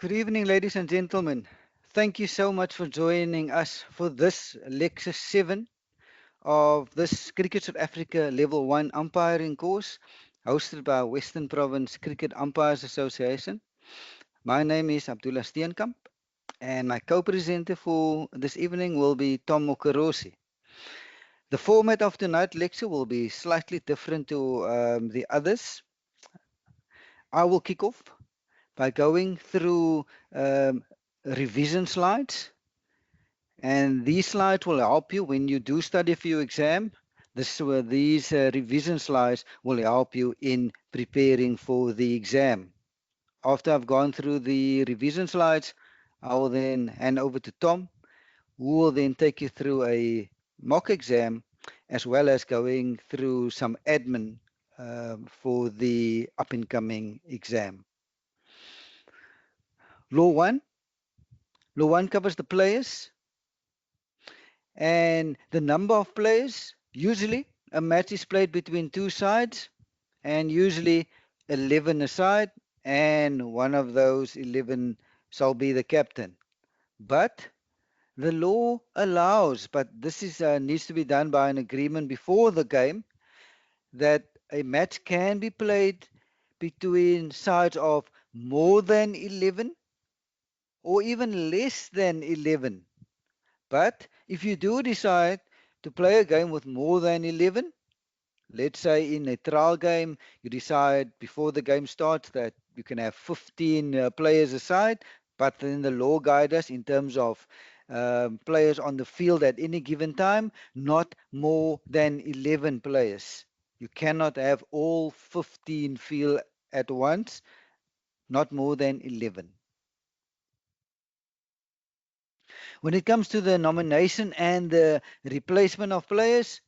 Good evening, ladies and gentlemen. Thank you so much for joining us for this Lecture 7 of this Cricket South Africa Level 1 umpiring course hosted by Western Province Cricket Umpires Association. My name is Abdullah Steenkamp and my co-presenter for this evening will be Tom Mokarosi. The format of tonight's lecture will be slightly different to the others. I will kick off by going through revision slides. And these slides will help you when you do study for your exam. These revision slides will help you in preparing for the exam. After I've gone through the revision slides, I will then hand over to Tom, who will then take you through a mock exam as well as going through some admin for the up-and-coming exam. Law 1. Law 1 covers the players and the number of players. Usually a match is played between two sides and usually 11 a side, and one of those 11 shall be the captain. But the law allows, but this is needs to be done by an agreement before the game, that a match can be played between sides of more than 11 or even less than 11. But if you do decide to play a game with more than 11, let's say in a trial game, you decide before the game starts that you can have 15 players aside, but then the law guides us in terms of players on the field at any given time, not more than 11 players. You cannot have all 15 field at once, not more than 11. When it comes to the nomination and the replacement of players,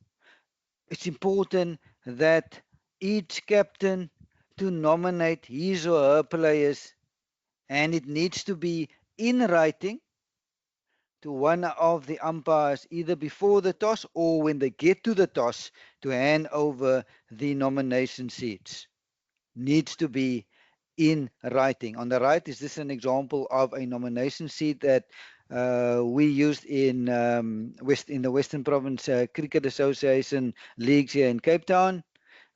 it's important that each captain to nominate his or her players, and it needs to be in writing to one of the umpires either before the toss or when they get to the toss to hand over the nomination seats. Needs to be in writing. On the right is this an example of a nomination seat that we used in in the Western Province Cricket Association leagues here in Cape Town.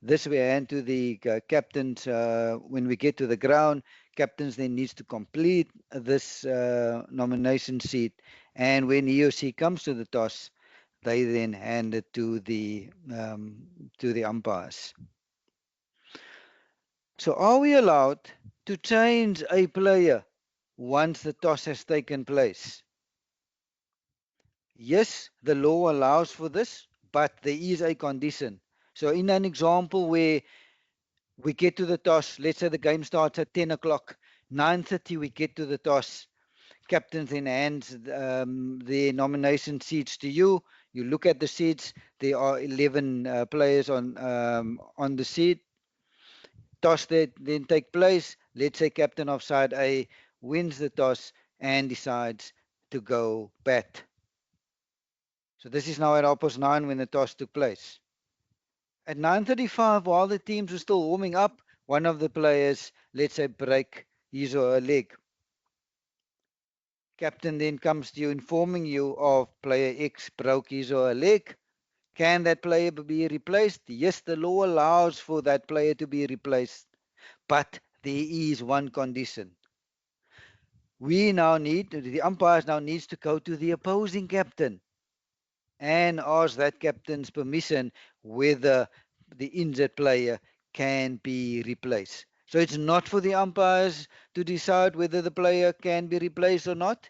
This we hand to the captains when we get to the ground. Captains then needs to complete this nomination seat, and when he or she comes to the toss, they then hand it to the umpires. So are we allowed to change a player once the toss has taken place? Yes, the law allows for this, but there is a condition. So in an example where we get to the toss, let's say the game starts at 10 o'clock, 9:30 we get to the toss, captain then hands the nomination seats to you. You look at the seats, there are 11 players on the seat. Toss that then take place. Let's say captain of side A wins the toss and decides to go bat. So this is now at 9:30 when the toss took place. At 9:35, while the teams were still warming up, one of the players, let's say, break his or her leg. Captain then comes to you informing you of player X broke his or her leg. Can that player be replaced? Yes, the law allows for that player to be replaced, but there is one condition. The umpires now needs to go to the opposing captain and ask that captain's permission whether the injured player can be replaced. So it's not for the umpires to decide whether the player can be replaced or not.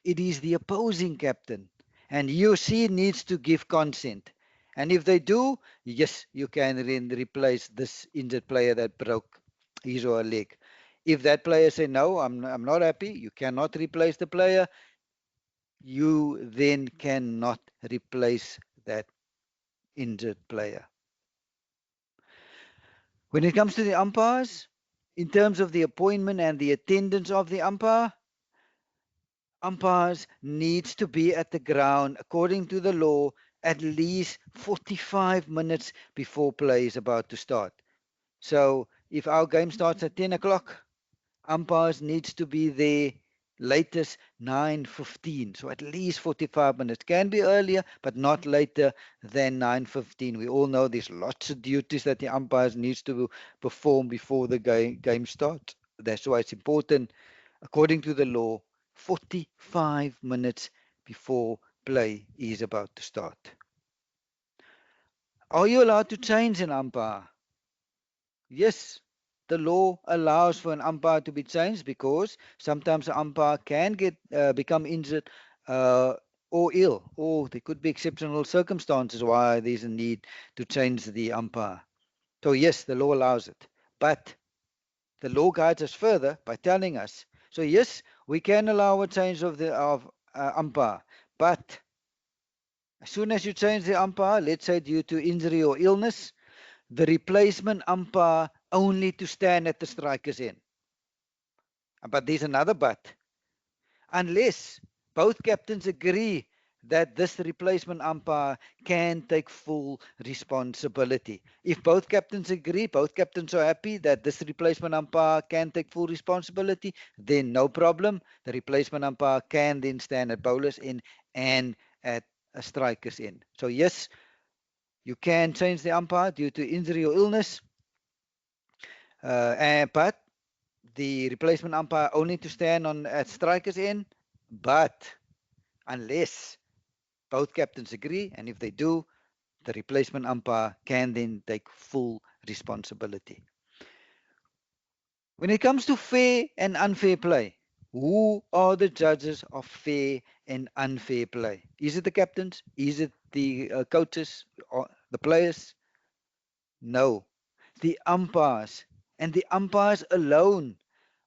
It is the opposing captain, and he or she needs to give consent. And if they do, yes, you can then replace this injured player that broke his or her leg. If that player say no, I'm not happy, you cannot replace the player, you then cannot replace that injured player. When it comes to the umpires, in terms of the appointment and the attendance of the umpires needs to be at the ground according to the law at least 45 minutes before play is about to start. So if our game starts at 10 o'clock, Umpires needs to be there latest 9:15, so at least 45 minutes. Can be earlier, but not later than 9:15. We all know there's lots of duties that the umpires needs to perform before the game starts. That's why it's important, according to the law, 45 minutes before play is about to start. Are you allowed to change an umpire? Yes, the law allows for an umpire to be changed because sometimes an umpire can get become injured uh, or ill, or there could be exceptional circumstances why there's a need to change the umpire. So yes, the law allows it, but the law guides us further by telling us. So yes, we can allow a change of the of umpire, but as soon as you change the umpire, let's say due to injury or illness, the replacement umpire only to stand at the striker's end. But there's another but. Unless both captains agree that this replacement umpire can take full responsibility. If both captains agree, both captains are happy that this replacement umpire can take full responsibility, then no problem. The replacement umpire can then stand at bowler's end and at a striker's end. So yes, you can change the umpire due to injury or illness, but the replacement umpire only to stand on at striker's end, but unless both captains agree, and if they do, the replacement umpire can then take full responsibility. When it comes to fair and unfair play, who are the judges of fair and unfair play? Is it the captains? Is it the coaches or the players? No, the umpires. And the umpires alone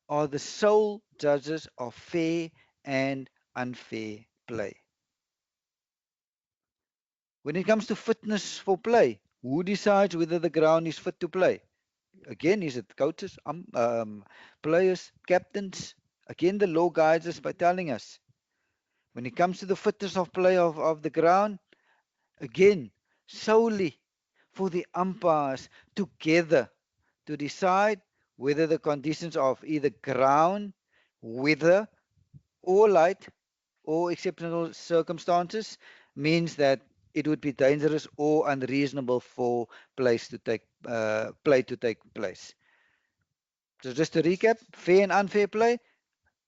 are the sole judges of fair and unfair play. When it comes to fitness for play, who decides whether the ground is fit to play? Again, is it coaches, players, captains? Again, the law guides us by telling us. When it comes to the fitness of play of the ground, again, solely for the umpires together to decide whether the conditions of either ground, weather, or light or exceptional circumstances means that it would be dangerous or unreasonable for play to take place. So just to recap, fair and unfair play,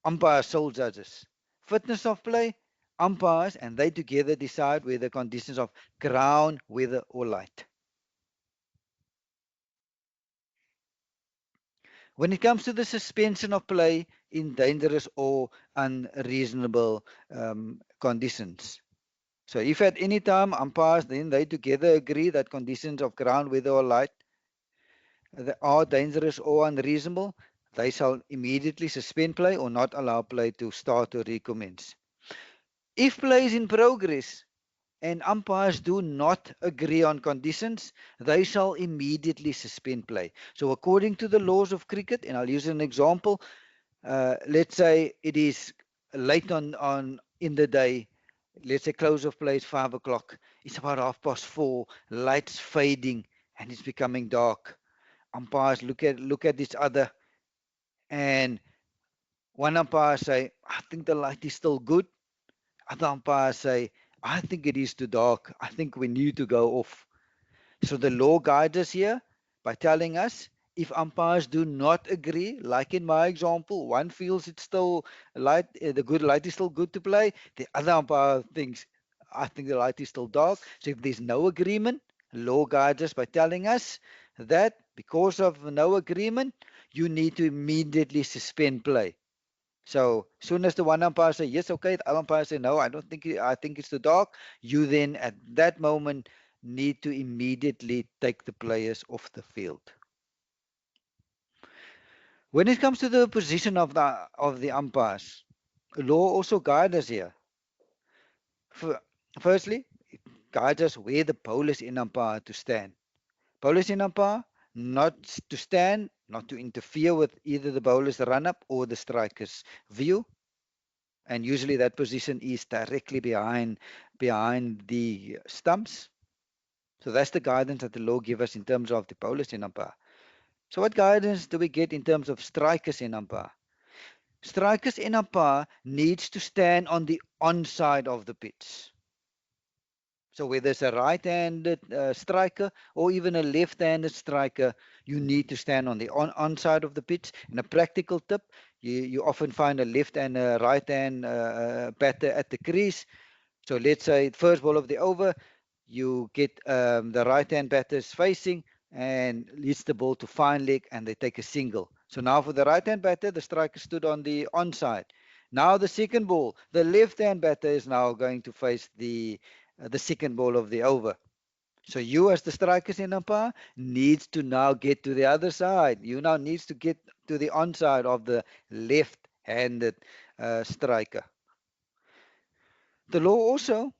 umpires sole judges. Fitness of play, umpires and they together decide whether conditions of ground, weather or light. When it comes to the suspension of play in dangerous or unreasonable conditions, so if at any time umpires then they together agree that conditions of ground, weather or light that are dangerous or unreasonable, they shall immediately suspend play or not allow play to start or recommence. If play is in progress and umpires do not agree on conditions, they shall immediately suspend play. So according to the laws of cricket, and I'll use an example, let's say it is late on in the day. Let's say close of play is 5 o'clock. It's about 4:30. Lights fading and it's becoming dark. Umpires look at each other, and one umpire say, "I think the light is still good." Other umpires say, "I think it is too dark. I think we need to go off." So the law guides us here by telling us if umpires do not agree, like in my example, one feels it's still light, the good light is still good to play. The other umpire thinks, I think the light is still dark. So if there's no agreement, law guides us by telling us that because of no agreement, you need to immediately suspend play. So soon as the one umpire say yes, okay, the other umpire say no, I don't think I think it's too dark. You then at that moment need to immediately take the players off the field. When it comes to the position of the umpires, law also guides us here. Firstly, it guides us where the bowlers in umpire to stand. Bowlers in umpire not to stand, not to interfere with either the bowler's run up or the striker's view, and usually that position is directly behind the stumps. So that's the guidance that the law gives us in terms of the bowlers in umpire. So what guidance do we get in terms of strikers in umpire? Strikers in umpire needs to stand on the onside of the pitch. So whether it's a right-handed striker or even a left-handed striker, you need to stand on the onside of the pitch. And a practical tip, you often find a left and a right-hand batter at the crease. So let's say first ball of the over, you get the right-hand batters facing and leads the ball to fine leg and they take a single. So now for the right-hand batter, the striker stood on the onside. Now the second ball, the left-hand batter is now going to face the second ball of the over. So you as the strikers in umpire needs to now get to the other side. You now needs to get to the onside of the left-handed striker. The law also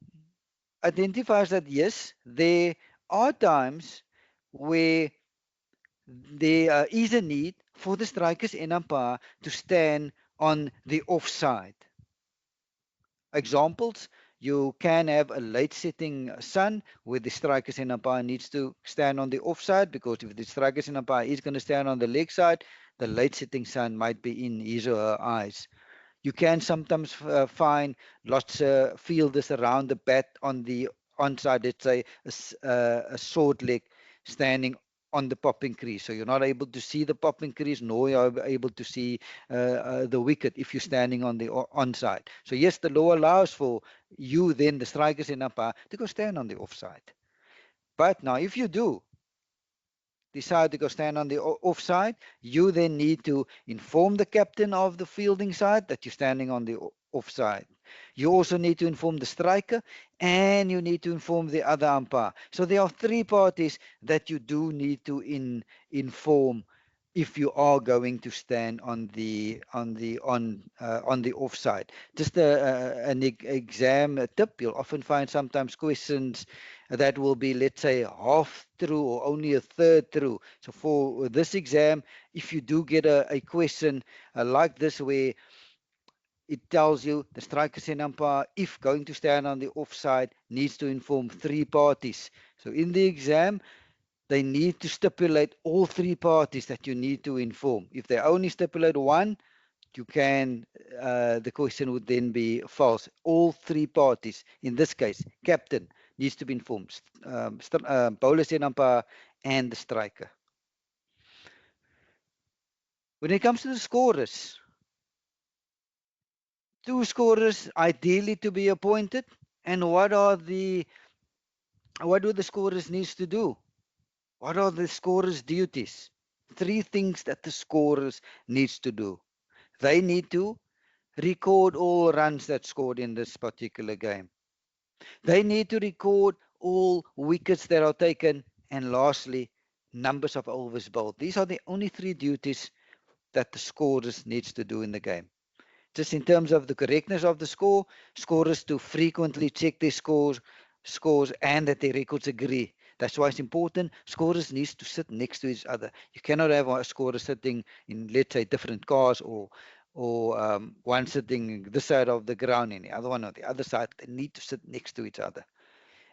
identifies that yes, there are times where there is a need for the strikers in umpire to stand on the offside. Examples, you can have a late setting sun where the strikers in umpire needs to stand on the offside because if the strikers in umpire is going to stand on the leg side, the late setting sun might be in his or her eyes. You can sometimes find lots of fielders around the bat on the onside, let's say a short leg standing on the popping crease. So you're not able to see the popping crease, nor you're able to see the wicket if you're standing on the onside. So yes, the law allows for you then, the strikers in umpire, to go stand on the offside. But now if you do decide to go stand on the offside, you then need to inform the captain of the fielding side that you're standing on the offside. You also need to inform the striker and you need to inform the other umpire. So there are three parties that you do need to inform if you are going to stand on the offside. Just an exam tip. You'll often find sometimes questions that will be, let's say, half through or only a third through. So for this exam, if you do get a question like this where it tells you the striker and umpire, if going to stand on the offside, needs to inform three parties. So in the exam, they need to stipulate all three parties that you need to inform. If they only stipulate one, you can the question would then be false. All three parties, in this case, captain needs to be informed, bowler and umpire, and the striker. When it comes to the scorers, two scorers ideally to be appointed, and what do the scorers needs to do? What are the scorers' duties? Three things that the scorers needs to do. They need to record all runs that scored in this particular game. They need to record all wickets that are taken, and lastly, numbers of overs bowled. These are the only three duties that the scorers needs to do in the game. Just in terms of the correctness of the score, scorers to frequently check their scores and that their records agree. That's why it's important. Scorers needs to sit next to each other. You cannot have a scorer sitting in, let's say, different cars or one sitting this side of the ground and the other one on the other side. They need to sit next to each other.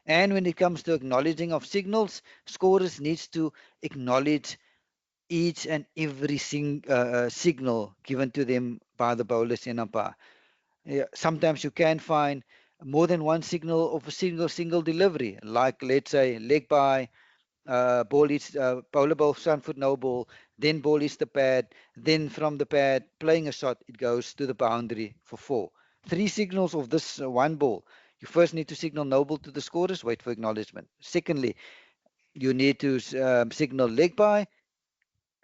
And when it comes to acknowledging of signals, scorers needs to acknowledge each and every signal given to them by the bowlers in umpire. Yeah, sometimes you can find more than one signal of a single delivery, like let's say leg by, ball is bowler ball, front foot no ball, then ball is the pad, then from the pad playing a shot, it goes to the boundary for four. Three signals of this one ball. You first need to signal no ball to the scorers, wait for acknowledgement. Secondly, you need to signal leg by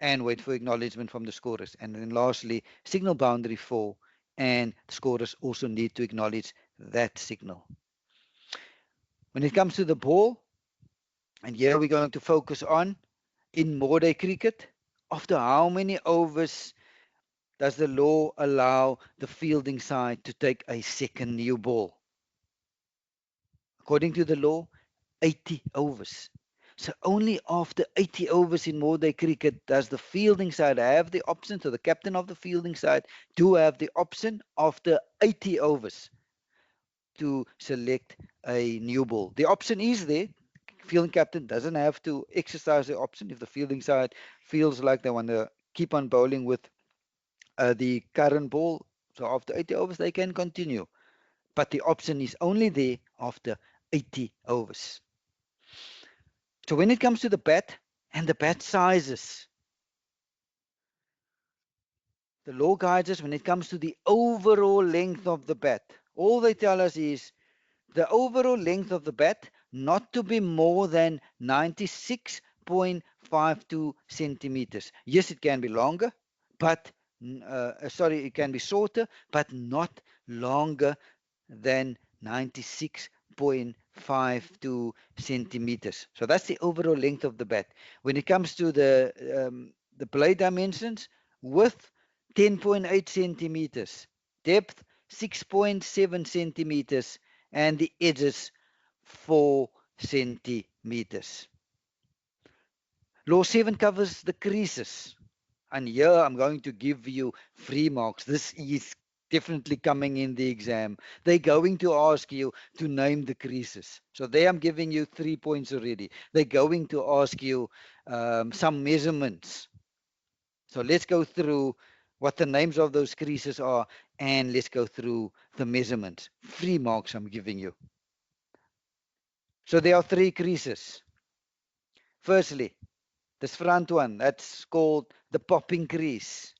and wait for acknowledgement from the scorers. And then lastly, signal boundary four, and the scorers also need to acknowledge that signal. When it comes to the ball, and here we're going to focus on in modern cricket, after how many overs does the law allow the fielding side to take a second new ball? According to the law, 80 overs. So only after 80 overs in modern cricket does the fielding side have the option, so the captain of the fielding side do have the option after 80 overs to select a new ball. The option is there. Fielding captain doesn't have to exercise the option if the fielding side feels like they want to keep on bowling with the current ball. So after 80 overs, they can continue. But the option is only there after 80 overs. So when it comes to the bat and the bat sizes, the law guides us when it comes to the overall length of the bat. All they tell us is the overall length of the bat not to be more than 96.52 centimeters. Yes, it can be longer, but sorry, it can be shorter, but not longer than 96.52 centimeters. So that's the overall length of the bat. When it comes to the blade dimensions, width 10.8 centimeters, depth 6.7 centimeters, and the edges 4 centimeters. Law 7 covers the creases. And here I'm going to give you free marks. This is definitely coming in the exam. They're going to ask you to name the creases. So there I'm giving you 3 points already. They're going to ask you some measurements. So let's go through what the names of those creases are and let's go through the measurements. Free marks I'm giving you. So there are three creases. Firstly, this front one, that's called the popping crease.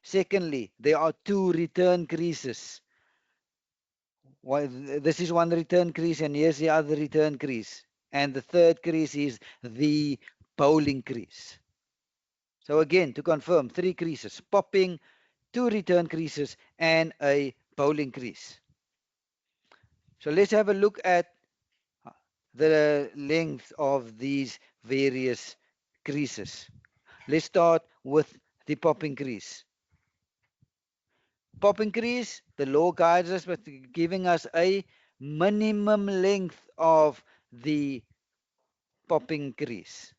Secondly, there are two return creases. This is one return crease and here's the other return crease. And the third crease is the bowling crease. So again, to confirm, three creases, popping, two return creases, and a bowling crease. So let's have a look at the length of these various creases. Let's start with the popping crease. Popping crease, the law guides us by giving us a minimum length of the popping crease.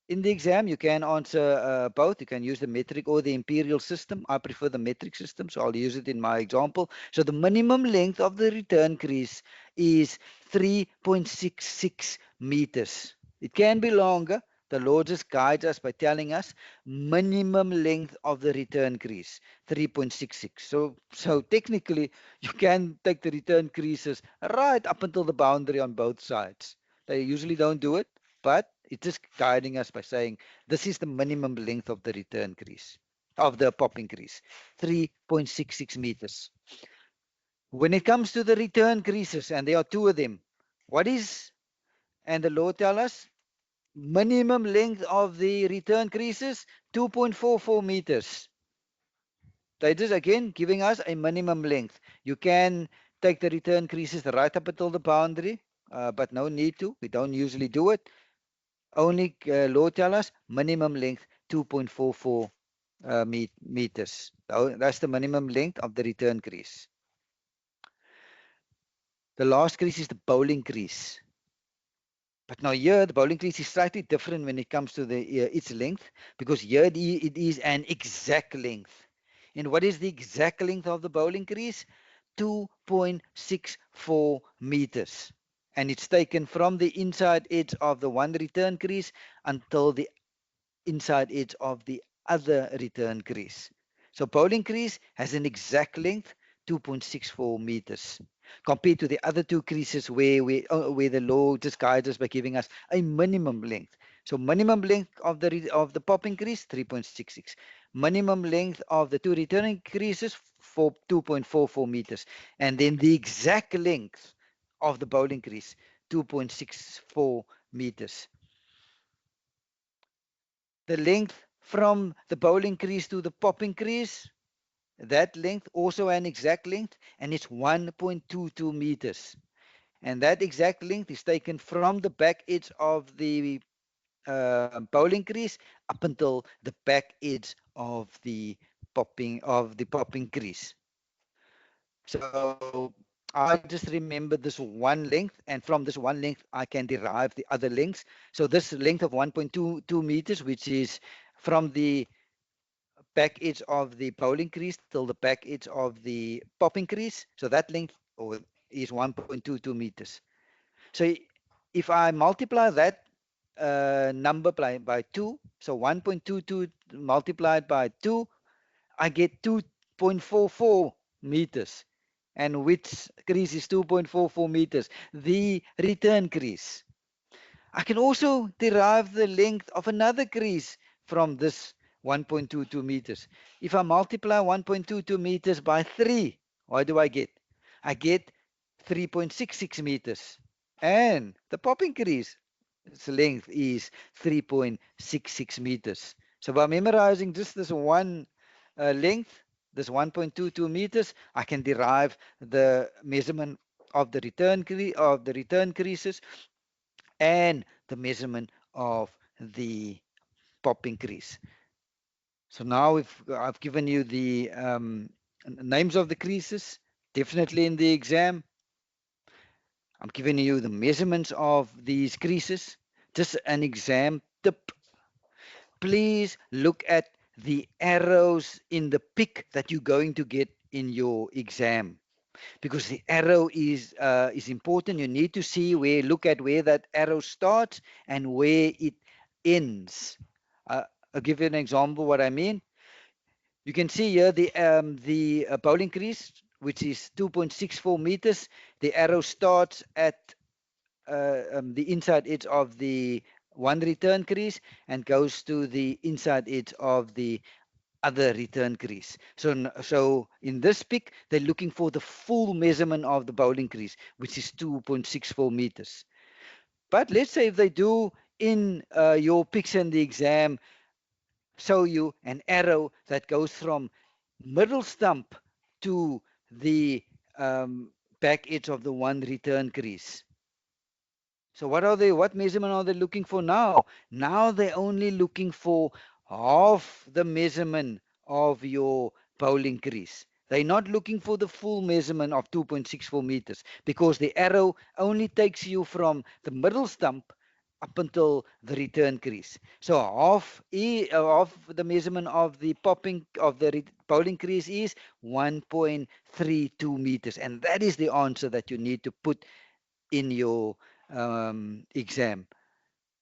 In the exam, you can answer both. You can use the metric or the imperial system. I prefer the metric system, so I'll use it in my example. So the minimum length of the return crease is 3.66 meters. It can be longer. The law just guides us by telling us minimum length of the return crease, 3.66. So technically, you can take the return creases right up until the boundary on both sides. They usually don't do it, but it's just guiding us by saying this is the minimum length of the return crease, of the popping crease, 3.66 meters. When it comes to the return creases, and there are two of them, what is, and the law tell us, minimum length of the return creases, 2.44 meters. They just again giving us a minimum length. You can take the return creases right up until the boundary, but no need to. We don't usually do it. Only law tell us minimum length 2.44 meters. That's the minimum length of the return crease. The last crease is the bowling crease. But now here the bowling crease is slightly different when it comes to its length, because here it is an exact length. And what is the exact length of the bowling crease? 2.64 meters. And it's taken from the inside edge of the one return crease until the inside edge of the other return crease. So bowling crease has an exact length 2.64 meters compared to the other two creases where the law just guides us by giving us a minimum length. So minimum length of the popping crease 3.66. Minimum length of the two returning creases for 2.44 meters, and then the exact length of the bowling crease 2.64 meters. The length from the bowling crease to the popping crease, that length also an exact length, and it's 1.22 meters. And that exact length is taken from the back edge of the bowling crease up until the back edge of the popping crease. So I just remember this one length, and from this one length, I can derive the other lengths. So this length of 1.22 meters, which is from the back edge of the bowling crease till the back edge of the popping crease. So that length is 1.22 meters. So if I multiply that number by 2, so 1.22 multiplied by 2, I get 2.44 meters. And which crease is 2.44 meters? The return crease. I can also derive the length of another crease from this 1.22 meters. If I multiply 1.22 meters by 3, what do I get? I get 3.66 meters. And the popping crease, its length is 3.66 meters. So by memorizing just this one length, this 1.22 meters, I can derive the measurement of the return creases and the measurement of the popping crease. So now if I've given you the names of the creases, definitely in the exam, I'm giving you the measurements of these creases. Just an exam tip. Please look at the arrows in the pick that you're going to get in your exam, because the arrow is important. You need to see look at where that arrow starts and where it ends. Uh, I'll give you an example what I mean. You can see here the bowling crease, which is 2.64 meters. The arrow starts at the inside edge of the one return crease and goes to the inside edge of the other return crease. So in this pick, they're looking for the full measurement of the bowling crease, which is 2.64 meters. But let's say if they do in your picks in the exam show you an arrow that goes from middle stump to the back edge of the one return crease. So what measurement are they looking for now? Now they're only looking for half the measurement of your bowling crease. They're not looking for the full measurement of 2.64 meters, because the arrow only takes you from the middle stump up until the return crease. So half the measurement of the popping of the bowling crease is 1.32 meters, and that is the answer that you need to put in your exam.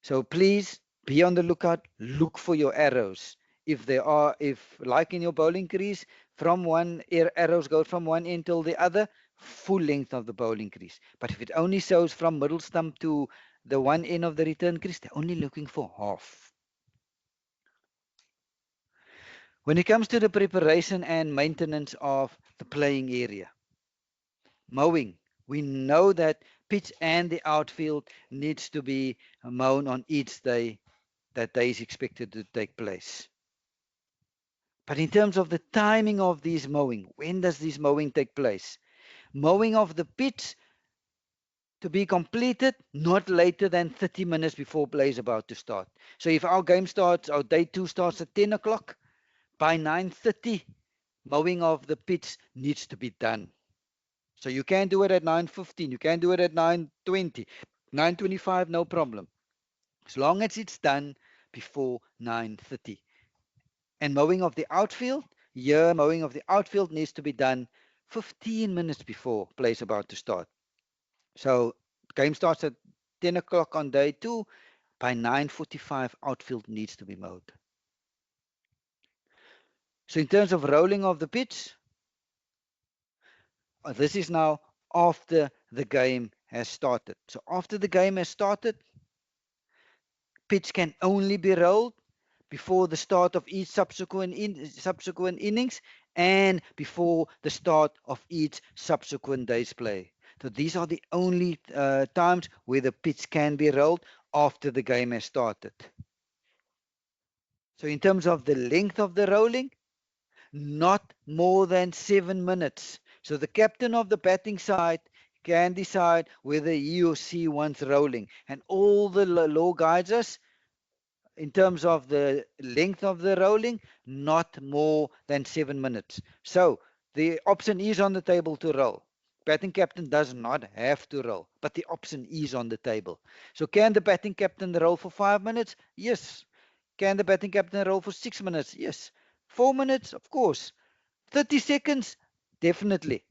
So please be on the lookout. Look for your arrows. If like in your bowling crease, from arrows go from one end till the other, full length of the bowling crease. But if it only shows from middle stump to the one end of the return crease, they're only looking for half. When it comes to the preparation and maintenance of the playing area, mowing. We know that pitch and the outfield needs to be mown on each day that day is expected to take place. But in terms of the timing of these mowing, when does this mowing take place? Mowing of the pitch to be completed not later than 30 minutes before play is about to start. So if our day two starts at 10 o'clock, by 9:30, mowing of the pitch needs to be done. So you can do it at 9:15, you can do it at 9:20, 9:25, no problem. As long as it's done before 9:30. And mowing of the outfield, mowing of the outfield needs to be done 15 minutes before play is about to start. So game starts at 10 o'clock on day two. By 9:45, outfield needs to be mowed. So in terms of rolling of the pitch, this is now after the game has started. So after the game has started, pitch can only be rolled before the start of each subsequent innings and before the start of each subsequent day's play. So these are the only times where the pitch can be rolled after the game has started. So in terms of the length of the rolling, not more than 7 minutes. So the captain of the batting side can decide whether he or she wants rolling. And all the law guides us in terms of the length of the rolling, not more than 7 minutes. So the option is on the table to roll. Batting captain does not have to roll, but the option is on the table. So can the batting captain roll for 5 minutes? Yes. Can the batting captain roll for 6 minutes? Yes. 4 minutes? Of course. 30 seconds? Definitely.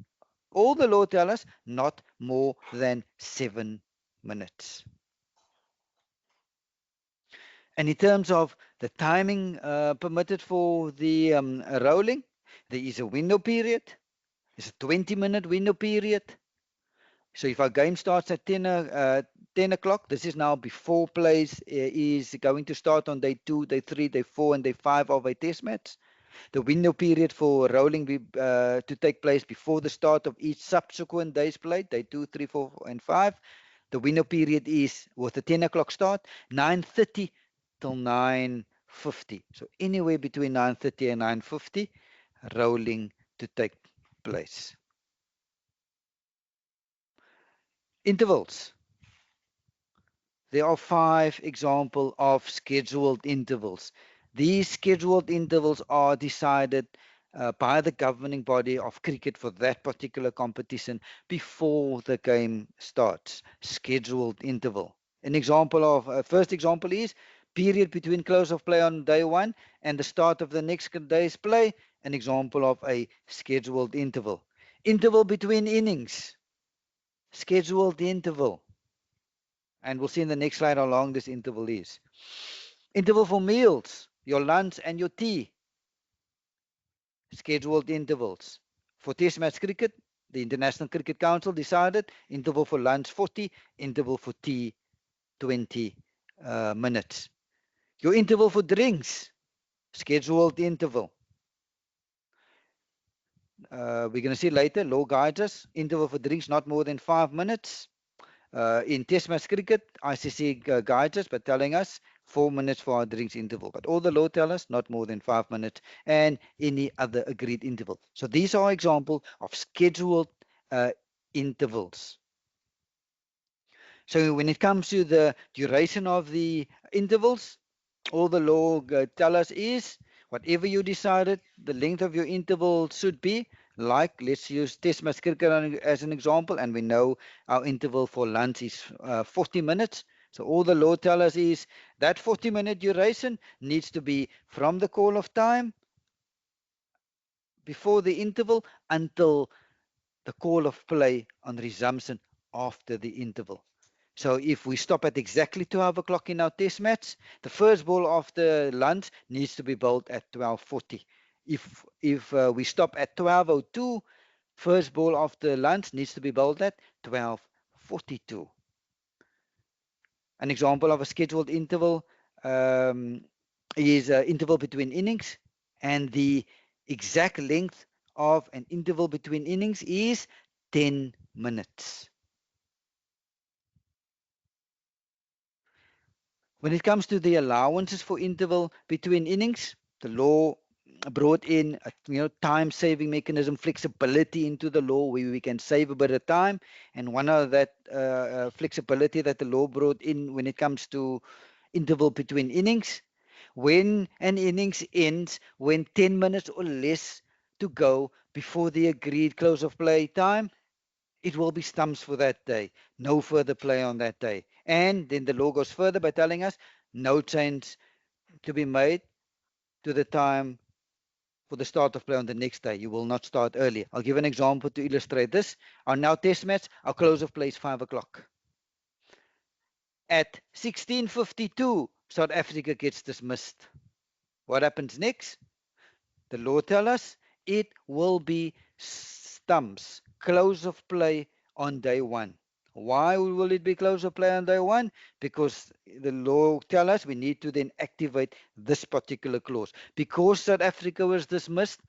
All the law tell us not more than 7 minutes. And in terms of the timing permitted for the rolling, There is a window period. It's a 20-minute window period. So if our game starts at 10 o'clock, this is now before plays is going to start on day 2, day 3, day 4, and day 5 of a test match. The window period for rolling to take place before the start of each subsequent day's play, day 2, 3, 4, and 5. The window period is with the 10 o'clock start, 9:30 till 9:50. So anywhere between 9:30 and 9:50, rolling to take place. Intervals. There are 5 examples of scheduled intervals. These scheduled intervals are decided by the governing body of cricket for that particular competition before the game starts. Scheduled interval. An example of first example is period between close of play on day 1 and the start of the next day's play. An example of a scheduled interval. Interval between innings. Scheduled interval. And we'll see in the next slide how long this interval is. Interval for meals, your lunch and your tea, scheduled intervals. For Test match cricket, the International Cricket Council decided interval for lunch 40, interval for tea 20 minutes. Your interval for drinks, scheduled interval. We're going to see later, law guides us, interval for drinks not more than 5 minutes. In Test match cricket, ICC guides us by telling us 4 minutes for our drinks interval. But all the law tell us not more than 5 minutes and any other agreed interval. So these are examples of scheduled intervals. So when it comes to the duration of the intervals, all the law tell us is whatever you decided the length of your interval should be. Like, let's use Test match cricket as an example, and we know our interval for lunch is 40 minutes. So all the law tell us is that 40-minute duration needs to be from the call of time before the interval until the call of play on resumption after the interval. So if we stop at exactly 12 o'clock in our test match, the first ball after lunch needs to be bowled at 12:40. If we stop at 12:02, first ball after lunch needs to be bowled at 12:42. An example of a scheduled interval is interval between innings, and the exact length of an interval between innings is 10 minutes. When it comes to the allowances for interval between innings, the law brought in a time-saving mechanism, flexibility into the law where we can save a bit of time. And one of that flexibility that the law brought in when it comes to interval between innings, when an innings ends, when 10 minutes or less to go before the agreed close of play time, it will be stumps for that day. No further play on that day. And then the law goes further by telling us no change to be made to the time for the start of play on the next day. You will not start early. I'll give an example to illustrate this. On now test match, our close of play is 5 o'clock. At 16:52, South Africa gets dismissed. What happens next? The law tells us it will be stumps, close of play on day 1. Why will it be close of play on day 1? Because the law tells us we need to then activate this particular clause. Because South Africa was dismissed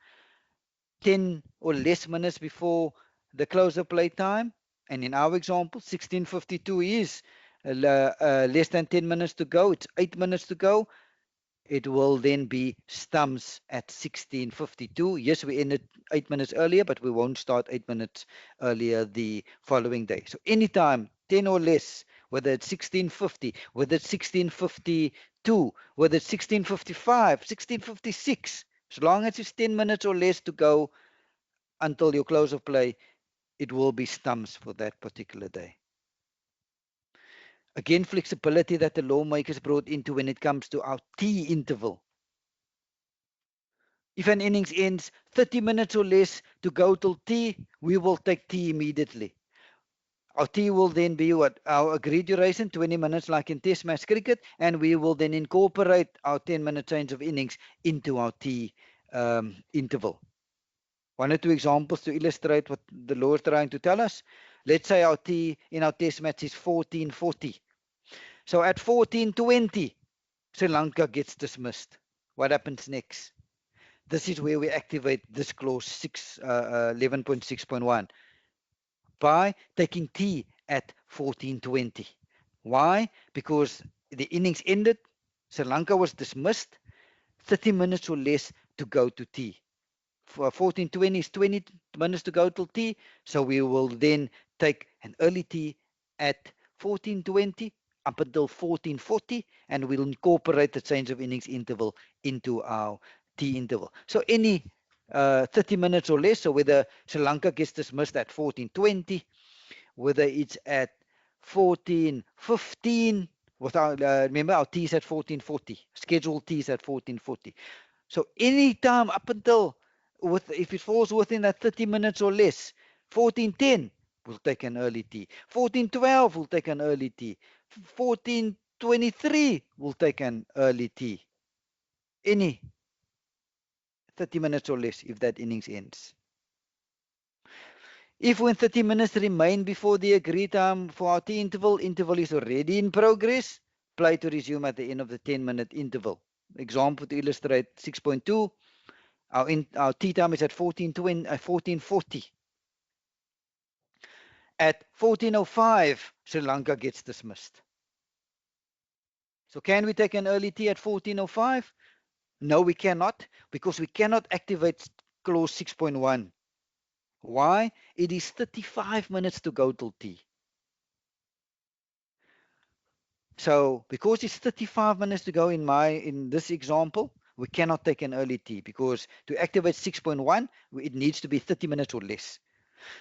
10 or less minutes before the close of play time, and in our example, 16:52 is less than 10 minutes to go. It's 8 minutes to go. It will then be stumps at 16:52. Yes, we ended 8 minutes earlier, but we won't start 8 minutes earlier the following day. So anytime 10 or less, whether it's 16:50, whether it's 16:52, whether it's 16:55, 16:56, as long as it's 10 minutes or less to go until your close of play, it will be stumps for that particular day. Again, flexibility that the lawmakers brought into when it comes to our tea interval. If an innings ends 30 minutes or less to go till tea, we will take tea immediately. Our tea will then be what? Our agreed duration, 20 minutes like in Test match cricket, and we will then incorporate our 10-minute change of innings into our tea interval. One or two examples to illustrate what the law is trying to tell us. Let's say our T in our test match is 1440. So at 1420, Sri Lanka gets dismissed. What happens next? This is where we activate this clause 11.6.1 by taking T at 1420. Why? Because the innings ended, Sri Lanka was dismissed, 30 minutes or less to go to T. For 1420 is 20 minutes to go till tea. So we will then take an early tea at 1420 up until 1440, and we'll incorporate the change of innings interval into our tea interval. So any 30 minutes or less, so whether Sri Lanka gets dismissed at 1420, whether it's at 1415, without remember our tea is at 1440, scheduled tea is at 1440. So any time up until if it falls within that 30 minutes or less, 1410 we'll take an early tea. 1412 we'll take an early tea. 1423 we'll take an early tea. Any 30 minutes or less if that innings ends. If when 30 minutes remain before the agreed time for our tea interval is already in progress, play to resume at the end of the 10-minute interval. Example to illustrate 6.2. Our tea time is at 1440. At 1405, Sri Lanka gets dismissed. So can we take an early tea at 1405? No, we cannot, because we cannot activate clause 6.1. Why? It is 35 minutes to go till tea. So because it's 35 minutes to go in this example, we cannot take an early tea, because to activate 6.1, it needs to be 30 minutes or less.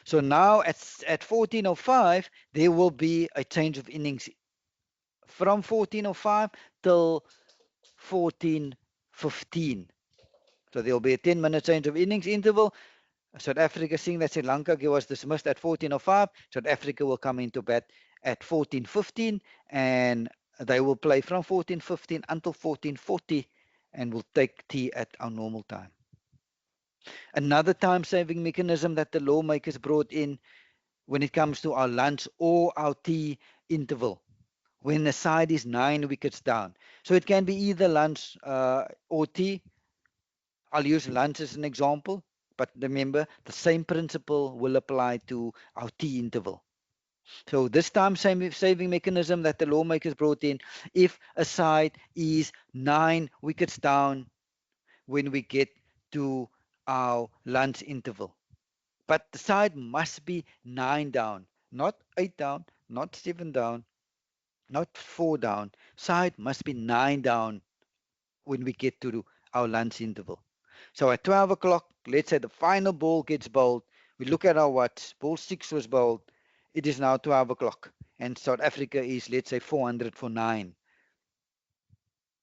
So now at 1405, there will be a change of innings from 1405 till 1415. So there will be a 10-minute change of innings interval. South Africa, seeing that Sri Lanka was dismissed at 1405, South Africa will come into bat at 1415, and they will play from 1415 until 1440, and will take tea at our normal time. Another time-saving mechanism that the lawmakers brought in when it comes to our lunch or our tea interval, when the side is 9 wickets down. So it can be either lunch or tea. I'll use lunch as an example, but remember the same principle will apply to our tea interval. So this time saving mechanism that the lawmakers brought in, if a side is 9 wickets down when we get to our lunch interval, but the side must be 9 down, not 8 down, not 7 down, not 4 down. Side must be 9 down when we get to our lunch interval. So at 12 o'clock, let's say the final ball gets bowled. We look at our watch. Ball 6 was bowled. It is now 12 o'clock. And South Africa is, let's say, 400 for 9.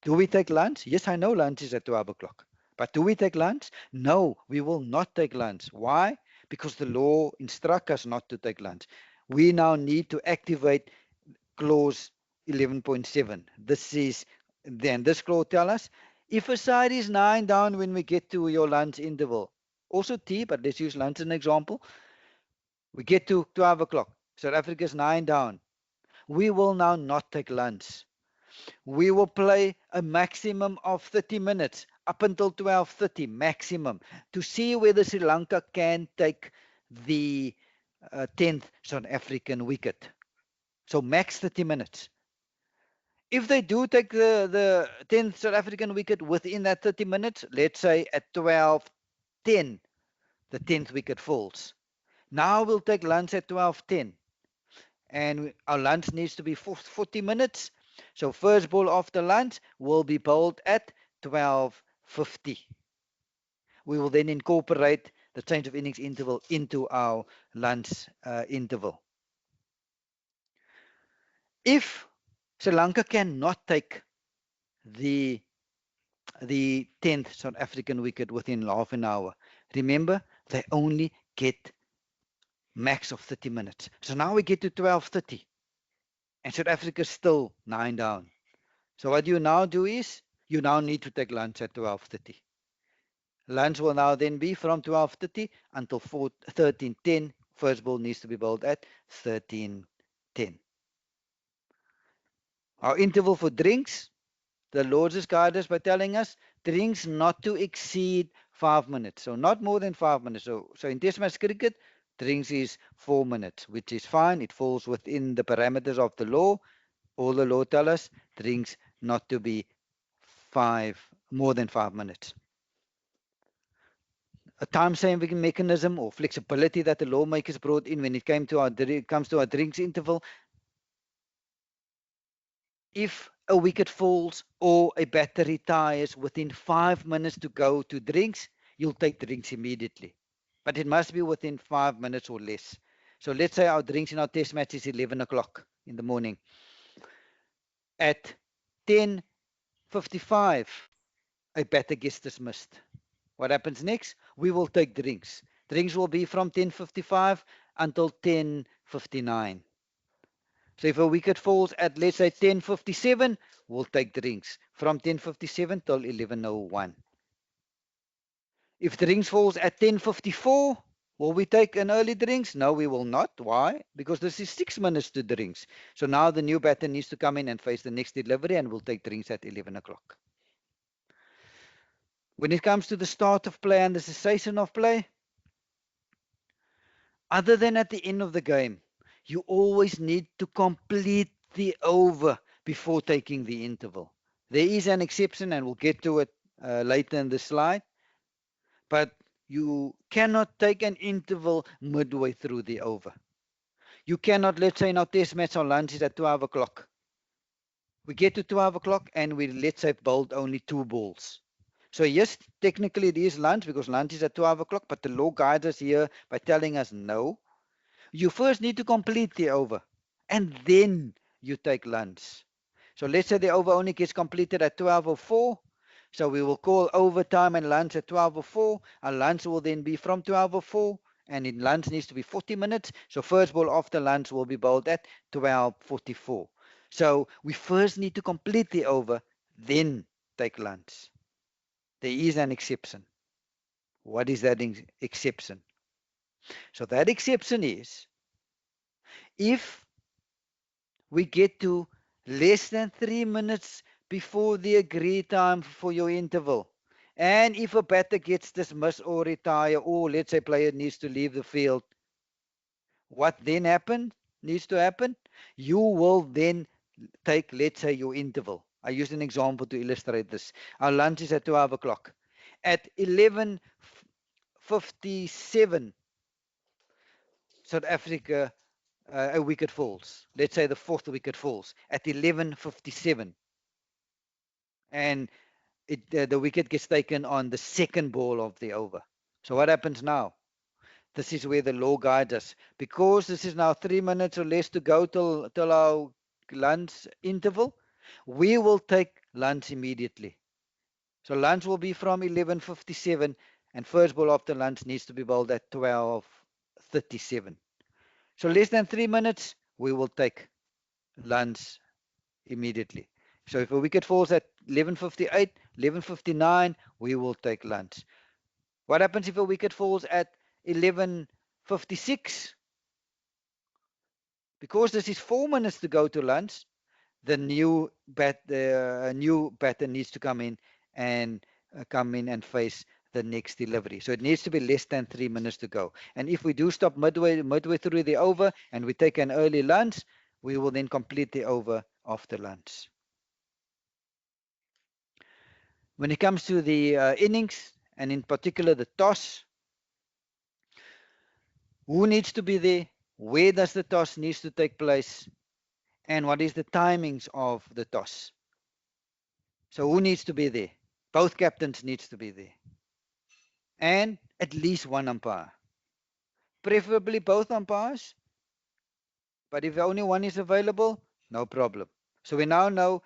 Do we take lunch? Yes, I know lunch is at 12 o'clock. But do we take lunch? No, we will not take lunch. Why? Because the law instructs us not to take lunch. We now need to activate clause 11.7. This clause tells us if a side is 9 down when we get to your lunch interval, also tea, but let's use lunch as an example. We get to 12 o'clock. South Africa is 9 down. We will now not take lunch. We will play a maximum of 30 minutes up until 12:30 maximum to see whether Sri Lanka can take the 10th South African wicket. So max 30 minutes. If they do take the 10th South African wicket within that 30 minutes, let's say at 12:10, the 10th wicket falls. Now we'll take lunch at 12:10, and our lunch needs to be 40 minutes. So first ball after lunch will be bowled at 12:50. We will then incorporate the change of innings interval into our lunch interval. If Sri Lanka cannot take the 10th South African wicket within half an hour, remember they only get max of 30 minutes. So now we get to 12:30, and South Africa is still 9 down. So what you now do is you now need to take lunch at 12:30. Lunch will now then be from 12:30 until 13:10. First ball needs to be bowled at 13:10. Our interval for drinks, the Lords has guided us by telling us drinks not to exceed 5 minutes. So not more than 5 minutes. So in Test match cricket, drinks is 4 minutes, which is fine. It falls within the parameters of the law. All the law tell us drinks not to be more than 5 minutes. A time saving mechanism or flexibility that the lawmakers brought in when it comes to our drinks interval. If a wicket falls or a batter retires within 5 minutes to go to drinks, you'll take drinks immediately. But it must be within 5 minutes or less. So let's say our drinks in our test match is 11 o'clock in the morning. At 10:55, a batter gets dismissed. What happens next? We will take drinks. Drinks will be from 10:55 until 10:59. So if a wicket falls at, let's say, 10:57, we'll take drinks from 10:57 till 11:01. If drinks falls at 10:54, will we take an early drinks? No, we will not. Why? Because this is 6 minutes to drinks. So now the new batter needs to come in and face the next delivery, and we'll take drinks at 11 o'clock. When it comes to the start of play and the cessation of play, other than at the end of the game, you always need to complete the over before taking the interval. There is an exception, and we'll get to it later in the slide, but you cannot take an interval midway through the over. You cannot, let's say, in our test match, our lunch is at 12 o'clock. We get to 12 o'clock and we, let's say, bowled only 2 balls. So yes, technically it is lunch because lunch is at 12 o'clock, but the law guides us here by telling us no. You first need to complete the over and then you take lunch. So let's say the over only gets completed at 12:04. So we will call overtime and lunch at 12:04. Our lunch will then be from 12:04 and in lunch needs to be 40 minutes. So first ball after lunch will be bowled at 12:44. So we first need to complete the over, then take lunch. There is an exception. What is that exception? So that exception is if we get to less than 3 minutes before the agreed time for your interval. And if a batter gets dismissed or retire, or let's say player needs to leave the field, what then needs to happen? You will then take, let's say, your interval. I use an example to illustrate this. Our lunch is at 12 o'clock. At 11:57, South Africa a wicket falls. Let's say the fourth wicket falls at 11:57, and the wicket gets taken on the second ball of the over. So what happens now? This is where the law guides us. Because this is now 3 minutes or less to go till our lunch interval, we will take lunch immediately. So lunch will be from 11:57, and first ball after lunch needs to be bowled at 12:37. So less than 3 minutes, we will take lunch immediately. So if a wicket falls at 11:58, 11:59, we will take lunch. What happens if a wicket falls at 11:56? Because this is 4 minutes to go to lunch, the new batter needs to come in and face the next delivery. So it needs to be less than 3 minutes to go. And if we do stop midway through the over and we take an early lunch, we will then complete the over after lunch. When it comes to the innings, and in particular the toss, who needs to be there? Where does the toss needs to take place? And what is the timings of the toss? So who needs to be there? Both captains needs to be there. And at least one umpire. Preferably both umpires. But if only one is available, no problem. So we now know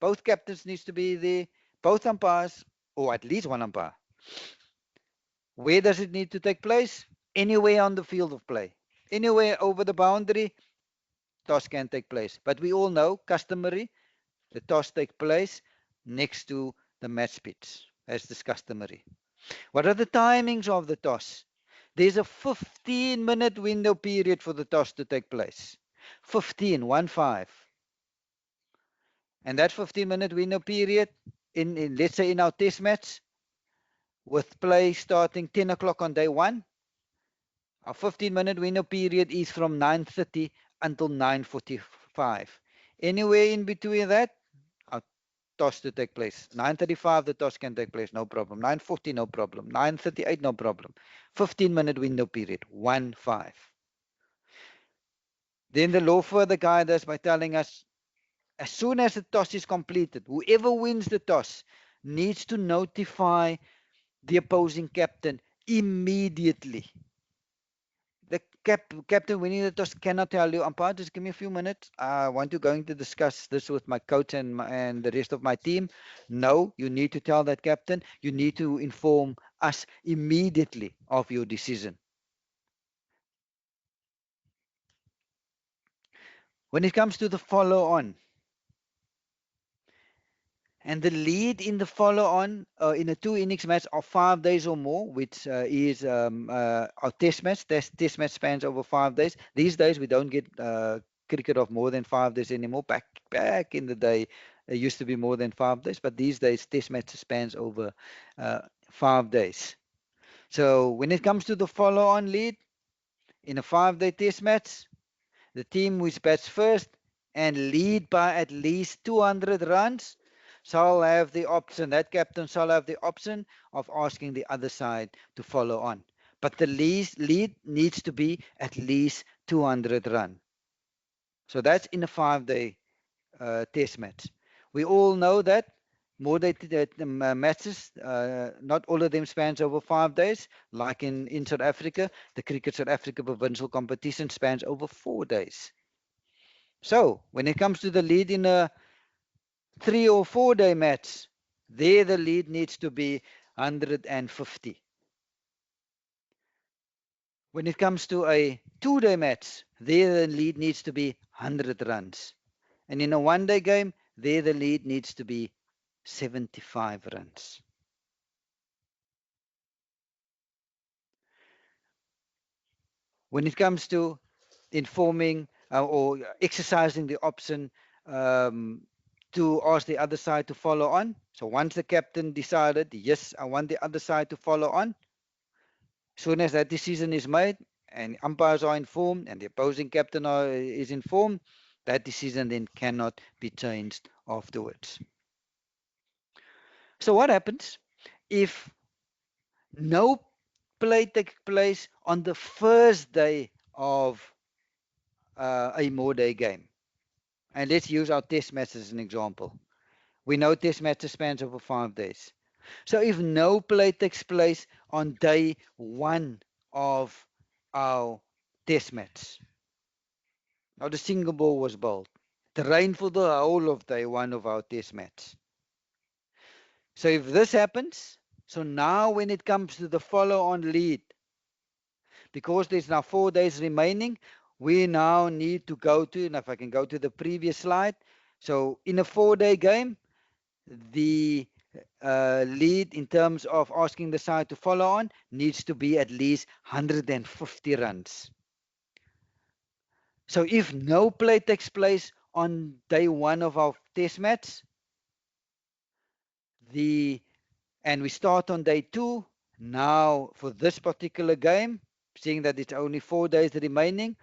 both captains needs to be there, both umpires, or at least one umpire. Where does it need to take place? Anywhere on the field of play. Anywhere over the boundary, toss can take place. But we all know, customary, the toss takes place next to the match pitch, as is customary. What are the timings of the toss? There's a 15-minute window period for the toss to take place. 15, 1 5. And that 15-minute window period, in let's say in our test match, with play starting 10 o'clock on day one, our 15-minute window period is from 9:30 until 9:45. Anywhere in between that, our toss to take place. 9:35, the toss can take place, no problem. 9:40, no problem. 9:38, no problem. 15-minute window period, 1 5. Then the law further guides us by telling us as soon as the toss is completed, whoever wins the toss needs to notify the opposing captain immediately. The captain winning the toss cannot tell you, umpire, just give me a few minutes. I want to going to discuss this with my coach and the rest of my team. No, you need to tell that captain. You need to inform us immediately of your decision. When it comes to the follow on, and the lead in the follow-on in a two-innings match of 5 days or more, which is our test match. Test match spans over 5 days. These days we don't get cricket of more than 5 days anymore. Back in the day, it used to be more than 5 days, but these days test match spans over uh, 5 days. So when it comes to the follow-on lead in a 5-day test match, the team which bats first and lead by at least 200 runs shall have the option, that captain shall have the option of asking the other side to follow on. But the lead needs to be at least 200 run. So that's in a 5-day test match. We all know that more day matches, not all of them spans over 5 days. Like in South Africa, the Cricket South Africa provincial competition spans over 4 days. So when it comes to the lead in a 3 or 4 day match, there the lead needs to be 150. When it comes to a 2 day match, there the lead needs to be 100 runs. And in a 1 day game, there the lead needs to be 75 runs. When it comes to informing or exercising the option um, to ask the other side to follow on. So once the captain decided, yes, I want the other side to follow on, as soon as that decision is made and umpires are informed and the opposing captain is informed, that decision then cannot be changed afterwards. So what happens if no play takes place on the first day of a more day game? And let's use our test match as an example. We know test matches spans over 5 days. So if no play takes place on day one of our test match, now the single ball was bowled. The rain for the whole of day one of our test match. So if this happens, so now when it comes to the follow-on lead, because there's now 4 days remaining, we now need to go to, and if I can go to the previous slide, so in a 4-day game, the lead in terms of asking the side to follow on needs to be at least 150 runs. So if no play takes place on day one of our test match, and we start on day two, now for this particular game, seeing that it's only 4 days remaining,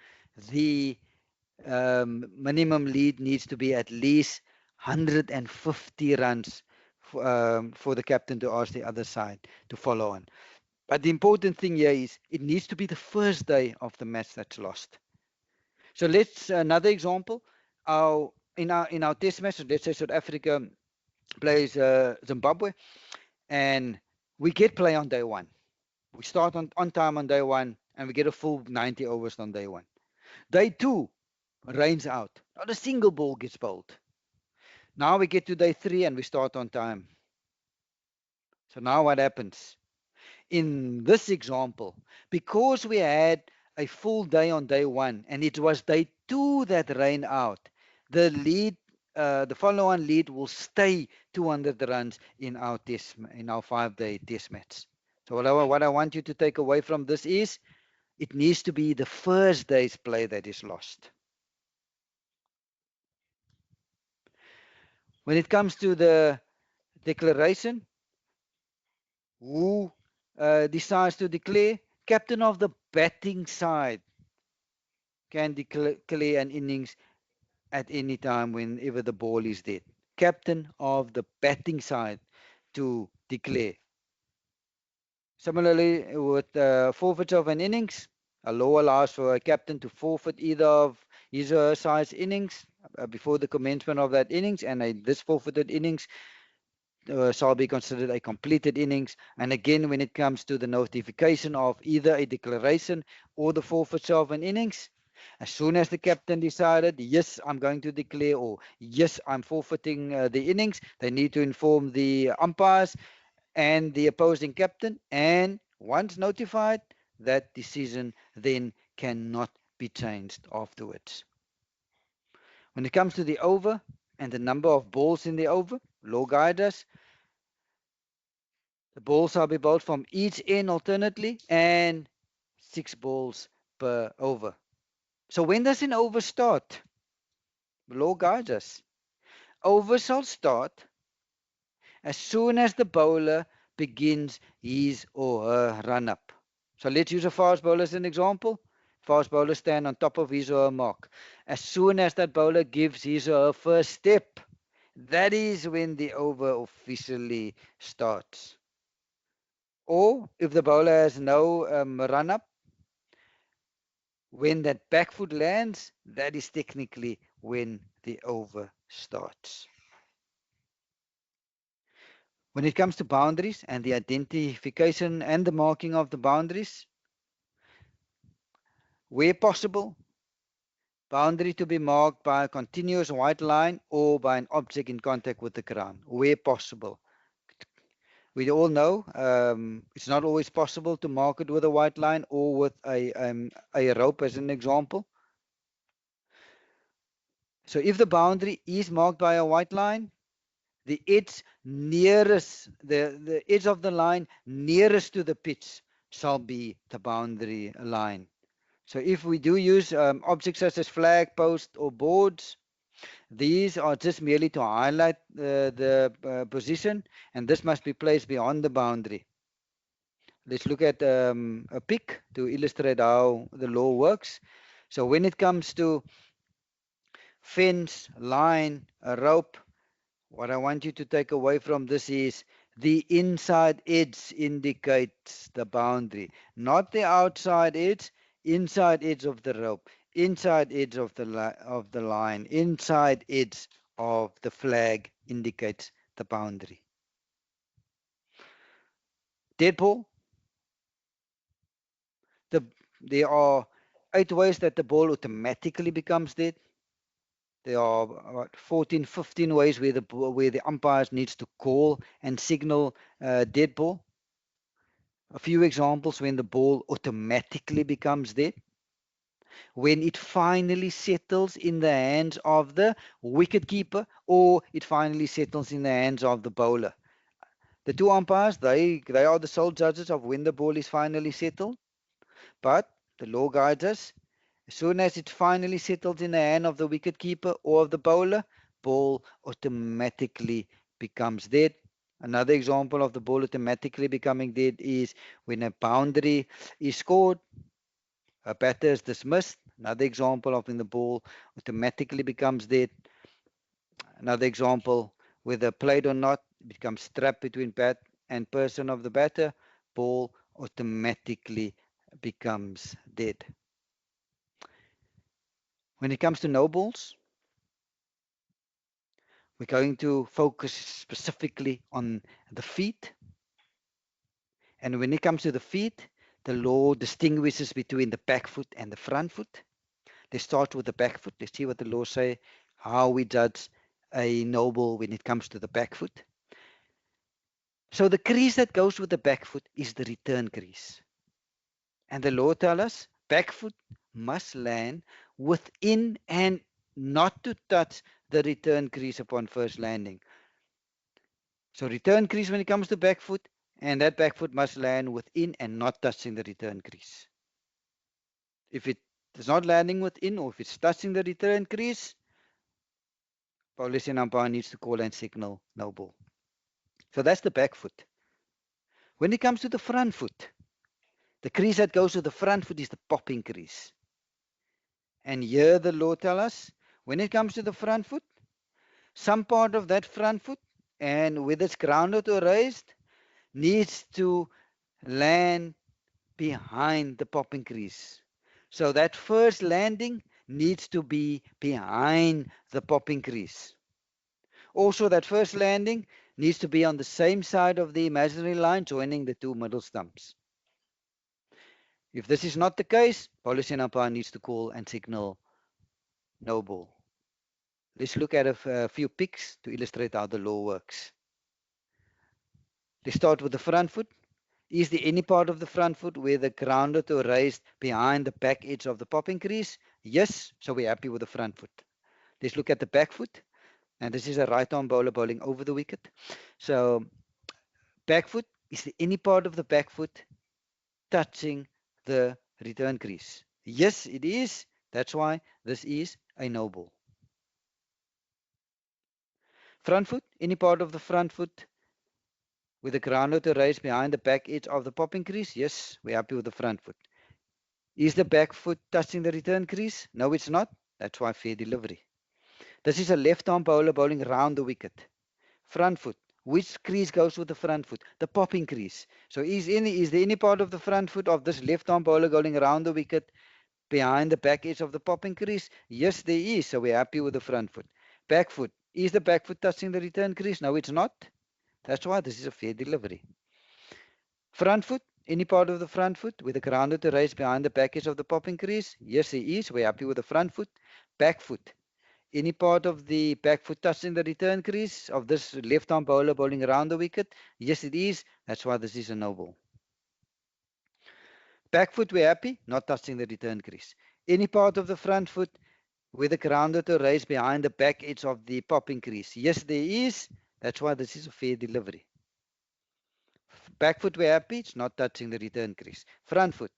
the minimum lead needs to be at least 150 runs for the captain to ask the other side to follow on. But the important thing here is it needs to be the first day of the match that's lost. So let's another example. In our test match, let's say South Africa plays Zimbabwe, and we get play on day one. We start on time on day one, and we get a full 90 overs on day one. Day two, rains out. Not a single ball gets bowled. Now we get to day three, and we start on time. So now what happens? In this example, because we had a full day on day one and it was day two that rained out, the follow-on lead will stay 200 runs in our 5-day test match. So what I want you to take away from this is it needs to be the first day's play that is lost. When it comes to the declaration, who decides to declare? Captain of the batting side can declare an innings at any time whenever the ball is dead. Captain of the batting side to declare. Similarly, with forfeit of an innings, a law allows for a captain to forfeit either of his or her side's innings before the commencement of that innings, and this forfeited innings shall be considered a completed innings. And again, when it comes to the notification of either a declaration or the forfeiture of an innings, as soon as the captain decided, yes, I'm going to declare, or yes, I'm forfeiting the innings, they need to inform the umpires and the opposing captain. And once notified, that decision then cannot be changed afterwards. When it comes to the over and the number of balls in the over, law guides us. The balls shall be bowled from each end alternately and 6 balls per over. So when does an over start? The law guides us. Over shall start as soon as the bowler begins his or her run up. So let's use a fast bowler as an example. Fast bowler stand on top of his or her mark. As soon as that bowler gives his or her first step, that is when the over officially starts. Or if the bowler has no run up, when that back foot lands, that is technically when the over starts. When it comes to boundaries and the identification and the marking of the boundaries, where possible, boundary to be marked by a continuous white line or by an object in contact with the ground, where possible. We all know it's not always possible to mark it with a white line or with a rope as an example. So if the boundary is marked by a white line, the edge nearest, the edge of the line nearest to the pitch shall be the boundary line. So if we do use objects such as flag, post, or boards, these are just merely to highlight the position, and this must be placed beyond the boundary. Let's look at a pic to illustrate how the law works. So when it comes to fence, line, a rope, what I want you to take away from this is the inside edge indicates the boundary, not the outside edge, inside edge of the rope, inside edge of the line, inside edge of the flag indicates the boundary. Dead ball. The, there are 8 ways that the ball automatically becomes dead. There are about 14, 15 ways where the umpires needs to call and signal dead ball. A few examples when the ball automatically becomes dead. When it finally settles in the hands of the wicket keeper or it finally settles in the hands of the bowler. The two umpires, they are the sole judges of when the ball is finally settled. But the law guides us. As soon as it finally settles in the hand of the wicket keeper or of the bowler, ball automatically becomes dead. Another example of the ball automatically becoming dead is when a boundary is scored, a batter is dismissed. Another example of when the ball automatically becomes dead. Another example, whether played or not, it becomes trapped between bat and person of the batter, ball automatically becomes dead. When it comes to no balls, we're going to focus specifically on the feet. And when it comes to the feet, the law distinguishes between the back foot and the front foot. Let's start with the back foot. Let's see what the law say, how we judge a no ball when it comes to the back foot. So the crease that goes with the back foot is the return crease. And the law tells us back foot must land within and not to touch the return crease upon first landing. So return crease when it comes to back foot and that back foot must land within and not touching the return crease. If it is not landing within or if it's touching the return crease, Polish and umpire needs to call and signal no ball. So that's the back foot. When it comes to the front foot, the crease that goes to the front foot is the popping crease. And here the law tells us, when it comes to the front foot, some part of that front foot, and whether it's grounded or raised, needs to land behind the popping crease. So that first landing needs to be behind the popping crease. Also, that first landing needs to be on the same side of the imaginary line joining the two middle stumps. If this is not the case, policy umpire needs to call and signal no ball. Let's look at a few pics to illustrate how the law works. Let's start with the front foot. Is there any part of the front foot where the grounded or raised behind the back edge of the popping crease? Yes, so we're happy with the front foot. Let's look at the back foot. And this is a right arm bowler bowling over the wicket. So back foot, is there any part of the back foot touching the return crease? Yes, it is. That's why this is a no ball. Front foot, any part of the front foot with the grounded or raised behind the back edge of the popping crease? Yes, we're happy with the front foot. Is the back foot touching the return crease? No, it's not. That's why fair delivery. This is a left arm bowler bowling round the wicket. Front foot. Which crease goes with the front foot? The popping crease. So is there any part of the front foot of this left arm bowler going around the wicket behind the back edge of the popping crease? Yes, there is. So we're happy with the front foot. Back foot. Is the back foot touching the return crease? No, it's not. That's why this is a fair delivery. Front foot. Any part of the front foot with the grounded to raise behind the back edge of the popping crease? Yes, there is. We're happy with the front foot. Back foot. Any part of the back foot touching the return crease of this left arm bowler bowling around the wicket? Yes, it is. That's why this is a no ball. Back foot, we're happy, not touching the return crease. Any part of the front foot with a grounded or raised behind the back edge of the popping crease? Yes, there is. That's why this is a fair delivery. Back foot, we're happy, it's not touching the return crease. Front foot,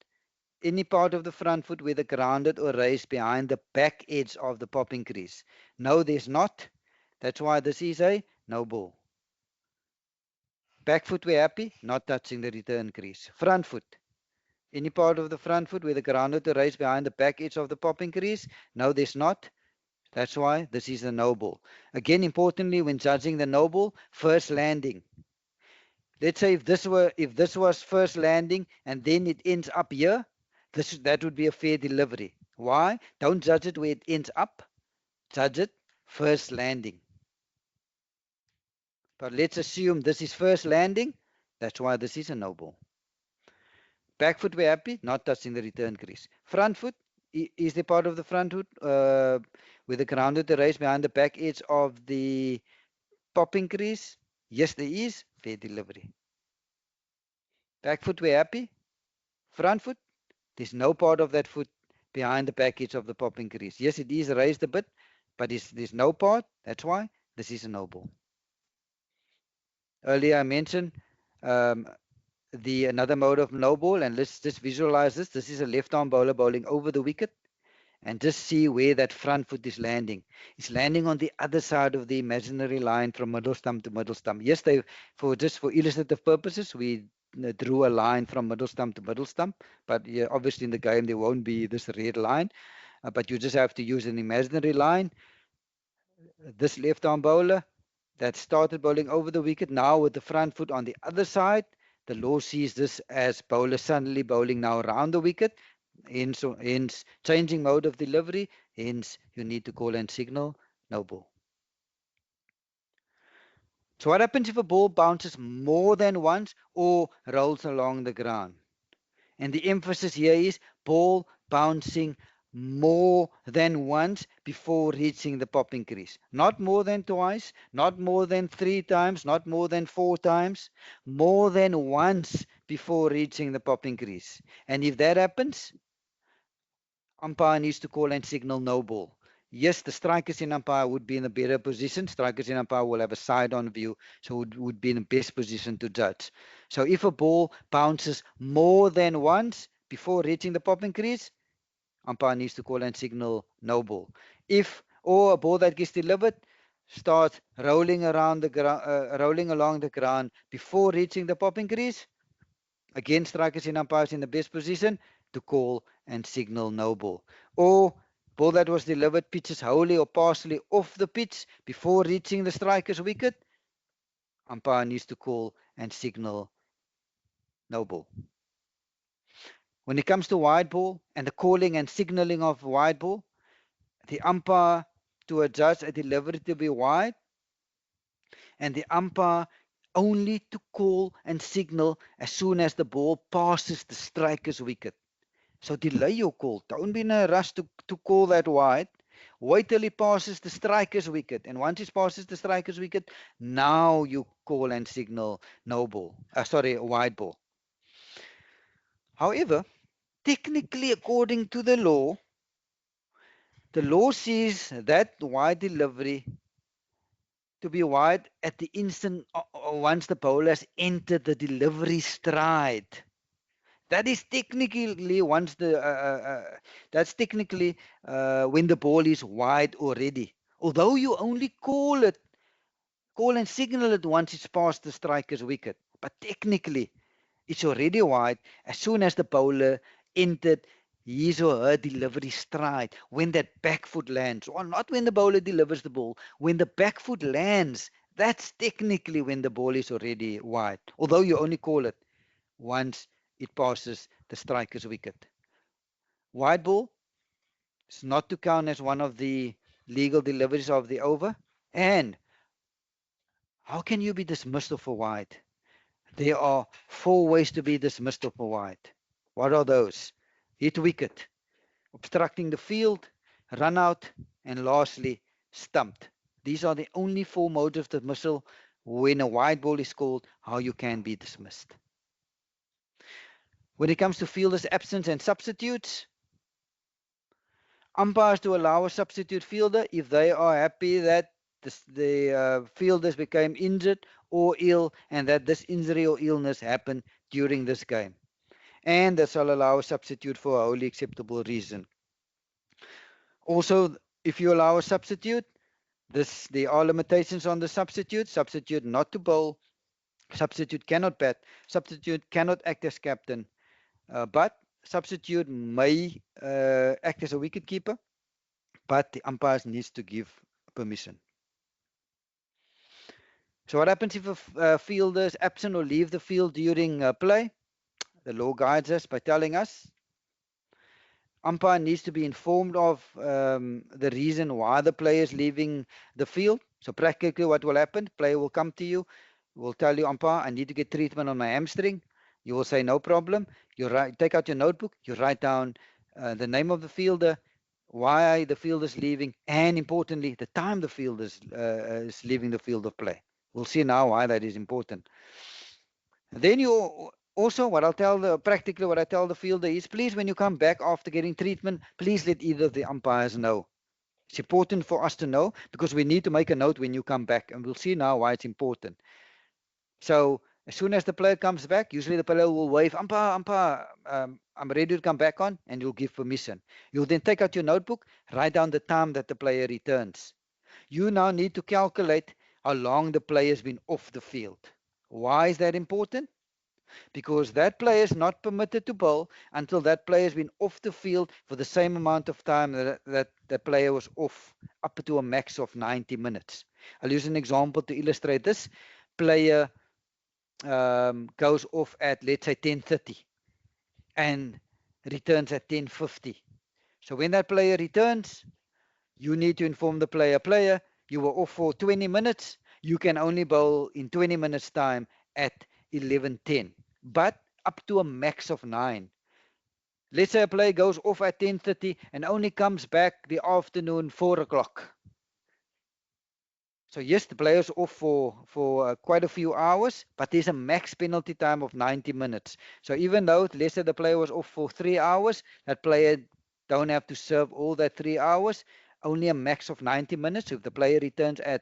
any part of the front foot with a grounded or raised behind the back edge of the popping crease? No, there's not. That's why this is a no ball. Back foot, we're happy, not touching the return crease. Front foot, any part of the front foot with a grounded or raised behind the back edge of the popping crease? No, there's not. That's why this is a no ball. Again, importantly, when judging the no ball, first landing. Let's say if this was first landing and then it ends up here, that would be a fair delivery. Why? Don't judge it where it ends up. Judge it first landing. But let's assume this is first landing. That's why this is a no ball. Back foot, we're happy, not touching the return crease. Front foot, is the part of the front foot with the grounded to raise behind the back edge of the popping crease? Yes, there is. Fair delivery. Back foot, we're happy. Front foot, there's no part of that foot behind the back edge of the popping crease. Yes, it is raised a bit, but there's no part. That's why this is a no ball. Earlier I mentioned the another mode of no ball, and let's just visualize this. This is a left arm bowler bowling over the wicket, and just see where that front foot is landing. It's landing on the other side of the imaginary line from middle stump to middle stump. Yes, for illustrative purposes, we drew a line from middle stump to middle stump, but yeah, obviously in the game there won't be this red line, but you just have to use an imaginary line. This left arm bowler that started bowling over the wicket, now with the front foot on the other side, the law sees this as bowler suddenly bowling now around the wicket, hence changing mode of delivery, hence you need to call and signal no ball. So what happens if a ball bounces more than once or rolls along the ground? And the emphasis here is ball bouncing more than once before reaching the popping crease. Not more than twice, not more than 3 times, not more than 4 times, more than once before reaching the popping crease. And if that happens, umpire needs to call and signal no ball. Yes, the strikers in umpire would be in a better position. Strikers in umpire will have a side-on view, so would be in the best position to judge. So if a ball bounces more than once before reaching the popping crease, umpire needs to call and signal no ball. If or a ball that gets delivered starts rolling around the rolling along the ground before reaching the popping crease, again strikers in umpires in the best position to call and signal no ball. Or ball that was delivered pitches wholly or partially off the pitch before reaching the striker's wicket, umpire needs to call and signal no ball. When it comes to wide ball and the calling and signaling of wide ball, the umpire to adjust a delivery to be wide, and the umpire only to call and signal as soon as the ball passes the striker's wicket. So delay your call. Don't be in a rush to call that wide. Wait till he passes the striker's wicket. And once he passes the striker's wicket, now you call and signal no ball. Sorry, wide ball. However, technically, according to the law says that wide delivery to be wide at the instant once the bowler has entered the delivery stride. That is technically once the that's technically when the ball is wide already. Although you only call and signal it once it's past the striker's wicket, but technically it's already wide as soon as the bowler entered his or her delivery stride. When that back foot lands, or not when the bowler delivers the ball, when the back foot lands, that's technically when the ball is already wide. Although you only call it once it passes the striker's wicket. Wide ball is not to count as one of the legal deliveries of the over. And how can you be dismissed of a wide? There are four ways to be dismissed of a wide. What are those? Hit wicket, obstructing the field, run out, and lastly, stumped. These are the only four modes of dismissal when a wide ball is called, how you can be dismissed. When it comes to fielders' absence and substitutes, umpires to allow a substitute fielder if they are happy that the fielders became injured or ill and that this injury or illness happened during this game. And this will allow a substitute for a wholly acceptable reason. Also, if you allow a substitute, there are limitations on the substitute. Substitute not to bowl, substitute cannot bat, substitute cannot act as captain, but substitute may act as a wicket keeper, but the umpires needs to give permission. So what happens if a fielder is absent or leave the field during play? The law guides us by telling us umpire needs to be informed of the reason why the player is leaving the field. So practically what will happen, player will come to you, will tell you, umpire, I need to get treatment on my hamstring. You will say, no problem. You take out your notebook, you write down the name of the fielder, why the fielder is leaving, and importantly, the time the fielder is leaving the field of play. We'll see now why that is important. Then you also, practically what I tell the fielder is, please, when you come back after getting treatment, please let either of the umpires know. It's important for us to know because we need to make a note when you come back, and we'll see now why it's important. So as soon as the player comes back, usually the player will wave, umpire, I'm ready to come back on, and you'll give permission. You'll then take out your notebook, write down the time that the player returns. You now need to calculate how long the player has been off the field. Why is that important? Because that player is not permitted to bowl until that player has been off the field for the same amount of time that player was off, up to a max of 90 minutes. I'll use an example to illustrate this. Player goes off at, let's say, 10:30 and returns at 10:50. So when that player returns, you need to inform the player, you were off for 20 minutes. You can only bowl in 20 minutes time at 11:10, but up to a max of 9. Let's say a player goes off at 10:30 and only comes back the afternoon 4 o'clock. So yes, the player's off for quite a few hours, but there's a max penalty time of 90 minutes. So even though, let's say the player was off for 3 hours, that player don't have to serve all that 3 hours. only a max of 90 minutes. If the player returns at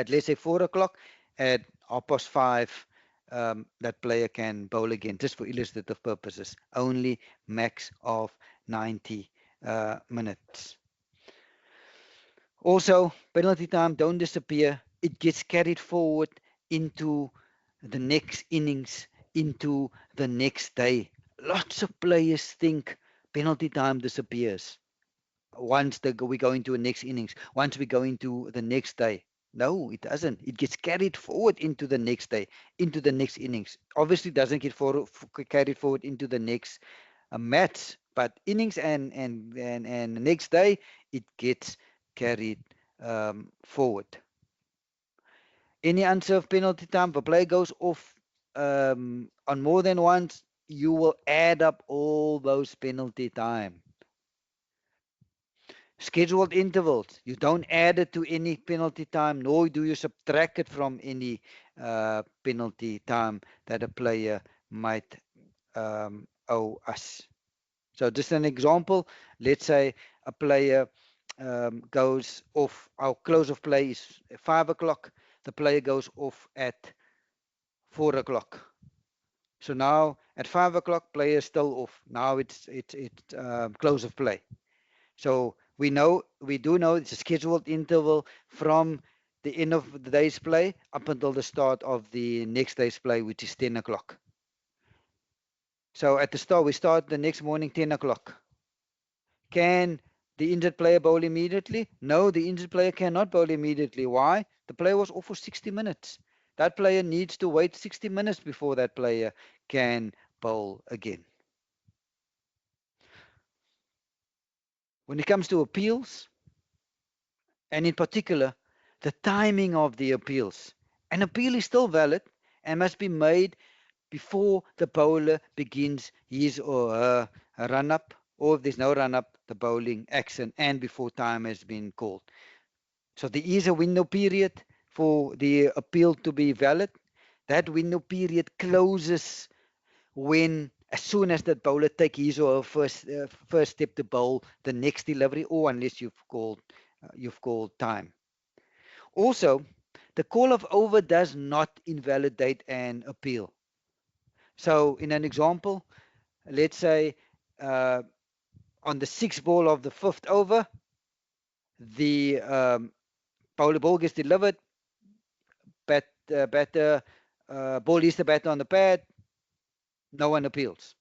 let's say 4 o'clock, at 5:30, that player can bowl again, just for illustrative purposes. Only max of 90 minutes. Also, penalty time don't disappear. It gets carried forward into the next innings, into the next day. Lots of players think penalty time disappears once we go into the next innings, once we go into the next day. No, it doesn't. It gets carried forward into the next day, into the next innings. Obviously, doesn't get carried forward into the next match, but innings and the next day, it gets carried forward. Any unserved penalty time, if a player goes off on more than once, you will add up all those penalty time. Scheduled intervals, you don't add it to any penalty time, nor do you subtract it from any penalty time that a player might owe us. So just an example, let's say a player goes off, our close of play is 5 o'clock, the player goes off at 4 o'clock. So now at 5 o'clock, player is still off. Now it's close of play. So we do know it's a scheduled interval from the end of the day's play up until the start of the next day's play, which is 10 o'clock. So at the start, we start the next morning 10 o'clock. Can the injured player bowl immediately? No, the injured player cannot bowl immediately. Why? The player was off for 60 minutes. That player needs to wait 60 minutes before that player can bowl again. When it comes to appeals, and in particular, the timing of the appeals, an appeal is still valid and must be made before the bowler begins his or her run-up, or if there's no run-up, the bowling action, and before time has been called. So there is a window period for the appeal to be valid. That window period closes when, as soon as that bowler takes his or her first step to bowl the next delivery, or unless you've called time. Also, the call of over does not invalidate an appeal. So, in an example, let's say on the sixth ball of the fifth over, the ball gets delivered, batter ball is the batter on the pad, no one appeals.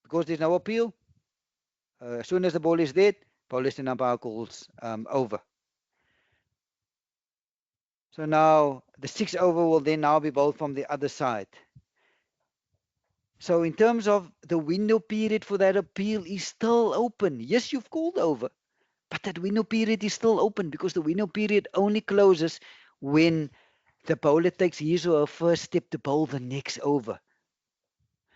Because there's no appeal, as soon as the ball is dead, bowlers and umpire calls over. So now the sixth over will then now be bowled from the other side. So in terms of the window period for that appeal is still open. Yes, you've called over, but that window period is still open because the window period only closes when the bowler takes his or her first step to bowl the next over.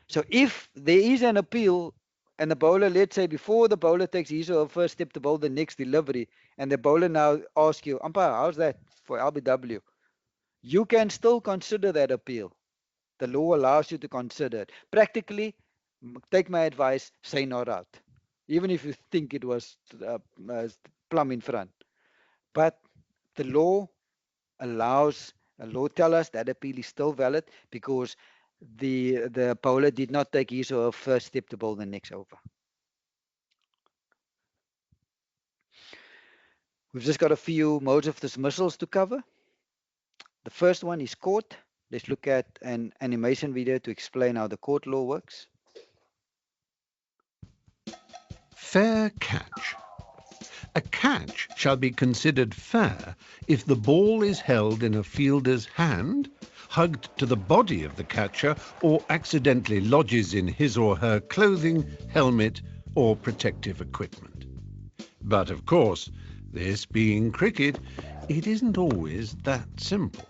So if there is an appeal and the bowler, let's say before the bowler takes his or her first step to bowl the next delivery, and the bowler now asks you, umpire, how's that for LBW? You can still consider that appeal. The law allows you to consider it. Practically, take my advice, say not out. Even if you think it was plumb in front. But the law tell us that appeal is still valid because the bowler did not take his or her first step to bowl the next over. We've just got a few modes of dismissals to cover. The first one is court. Let's look at an animation video to explain how the court law works. Fair catch. A catch shall be considered fair if the ball is held in a fielder's hand, hugged to the body of the catcher, or accidentally lodges in his or her clothing, helmet, or protective equipment. But of course, this being cricket, it isn't always that simple.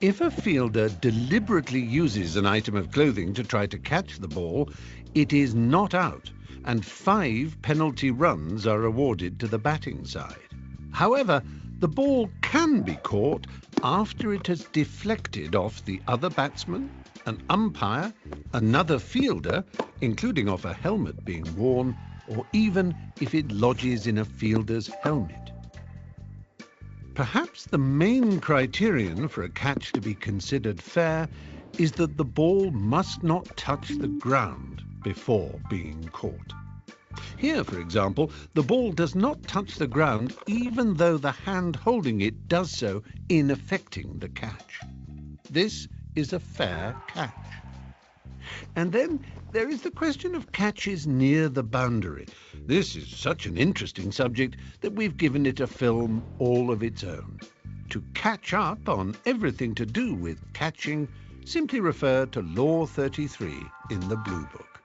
If a fielder deliberately uses an item of clothing to try to catch the ball, it is not out, and 5 penalty runs are awarded to the batting side. However, the ball can be caught after it has deflected off the other batsman, an umpire, another fielder, including off a helmet being worn, or even if it lodges in a fielder's helmet. Perhaps the main criterion for a catch to be considered fair is that the ball must not touch the ground before being caught. Here, for example, the ball does not touch the ground even though the hand holding it does so in effecting the catch. This is a fair catch. And then there is the question of catches near the boundary. This is such an interesting subject that we've given it a film all of its own. To catch up on everything to do with catching, simply refer to Law 33 in the Blue Book.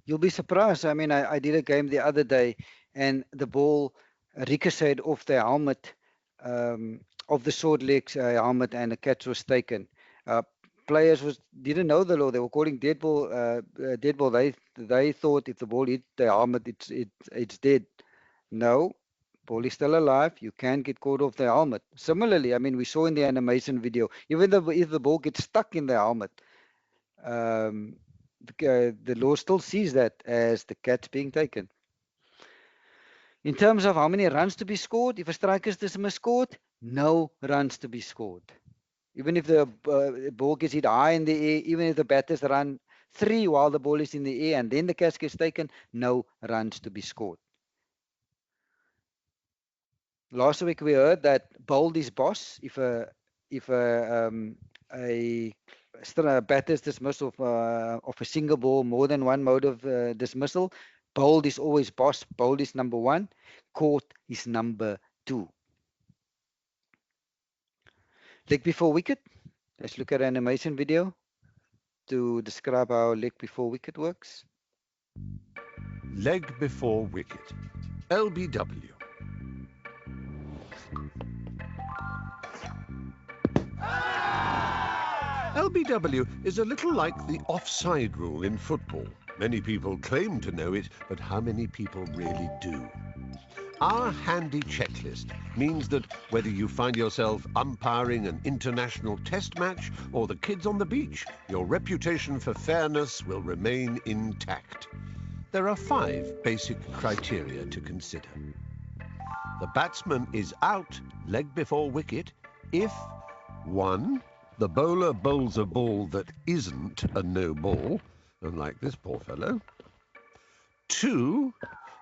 You'll be surprised. I mean, I did a game the other day, and the ball ricocheted off the helmet, of the short legs helmet, and the catch was taken. Uh, Players didn't know the law. They were calling dead ball. Dead ball. They thought if the ball hit the helmet, it's dead. No, ball is still alive. You can get caught off the helmet. Similarly, I mean, we saw in the animation video, even though if the ball gets stuck in the helmet, um, the law still sees that as the catch being taken. In terms of how many runs to be scored, if a striker is scored, no runs to be scored. Even if the ball gets hit high in the air, even if the batters run 3 while the ball is in the air and then the catch gets taken, no runs to be scored. Last week we heard that bowled is boss. If a batter's dismissal of a single ball, more than one mode of dismissal, bowled is always boss. Bowled is number 1. Caught is number 2. Leg before wicket. Let's look at an animation video to describe how leg before wicket works. Leg before wicket. LBW. LBW is a little like the offside rule in football. Many people claim to know it, but how many people really do? Our handy checklist means that whether you find yourself umpiring an international test match or the kids on the beach, your reputation for fairness will remain intact. There are 5 basic criteria to consider. The batsman is out, leg before wicket, if 1. The bowler bowls a ball that isn't a no ball, unlike this poor fellow. 2.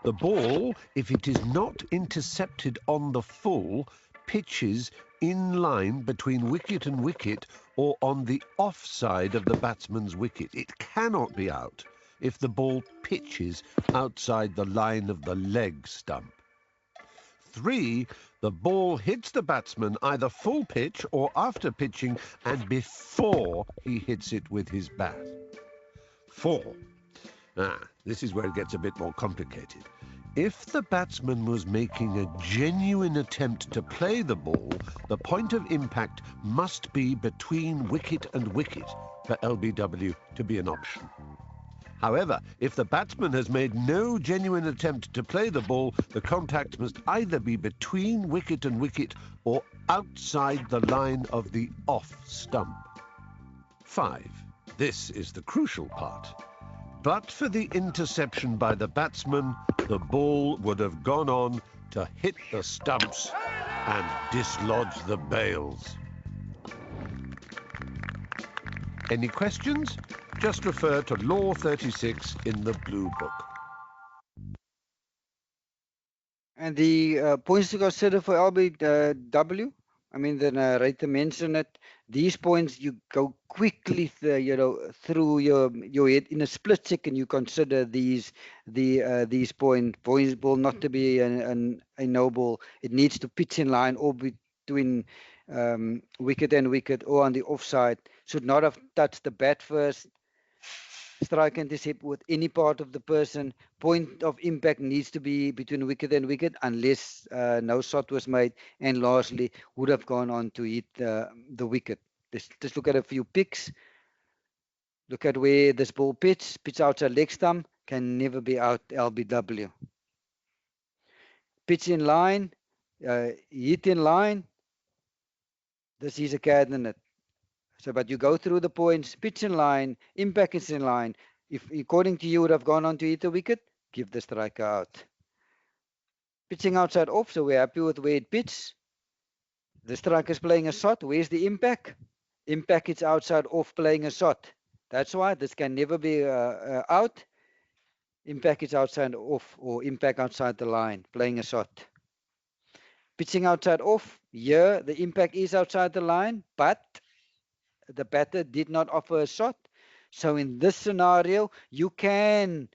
The ball, if it is not intercepted on the full, pitches in line between wicket and wicket or on the offside of the batsman's wicket. It cannot be out if the ball pitches outside the line of the leg stump. 3. The ball hits the batsman either full pitch or after pitching and before he hits it with his bat. 4. This is where it gets a bit more complicated. If the batsman was making a genuine attempt to play the ball, the point of impact must be between wicket and wicket for LBW to be an option. However, if the batsman has made no genuine attempt to play the ball, the contact must either be between wicket and wicket or outside the line of the off stump. 5. This is the crucial part. But for the interception by the batsman, the ball would have gone on to hit the stumps and dislodge the bails. Any questions? Just refer to Law 36 in the Blue Book. And the points to consider for LBW, I mean, the narrator mentioned it. These points you go quickly, through your head in a split second. You consider these points. Ball not to be a no ball. It needs to pitch in line or between wicket and wicket or on the offside. Should not have touched the bat first. Strike intercept with any part of the person. Point of impact needs to be between wicket and wicket unless no shot was made. And lastly, would have gone on to hit the wicket. Just look at a few picks. Look at where this ball pitch outside leg stump, can never be out LBW. Pitch in line, hit in line, this is a candidate. So, but you go through the points, pitch in line, impact is in line, If according to you would have gone on to hit the wicket, give the striker out. Pitching outside off, so we're happy with where it pitched. The striker's playing a shot. Where's the impact? Impact is outside off playing a shot. That's why this can never be out. Impact is outside off or impact outside the line, playing a shot. Pitching outside off, here the impact is outside the line, but the batter did not offer a shot. So in this scenario, you can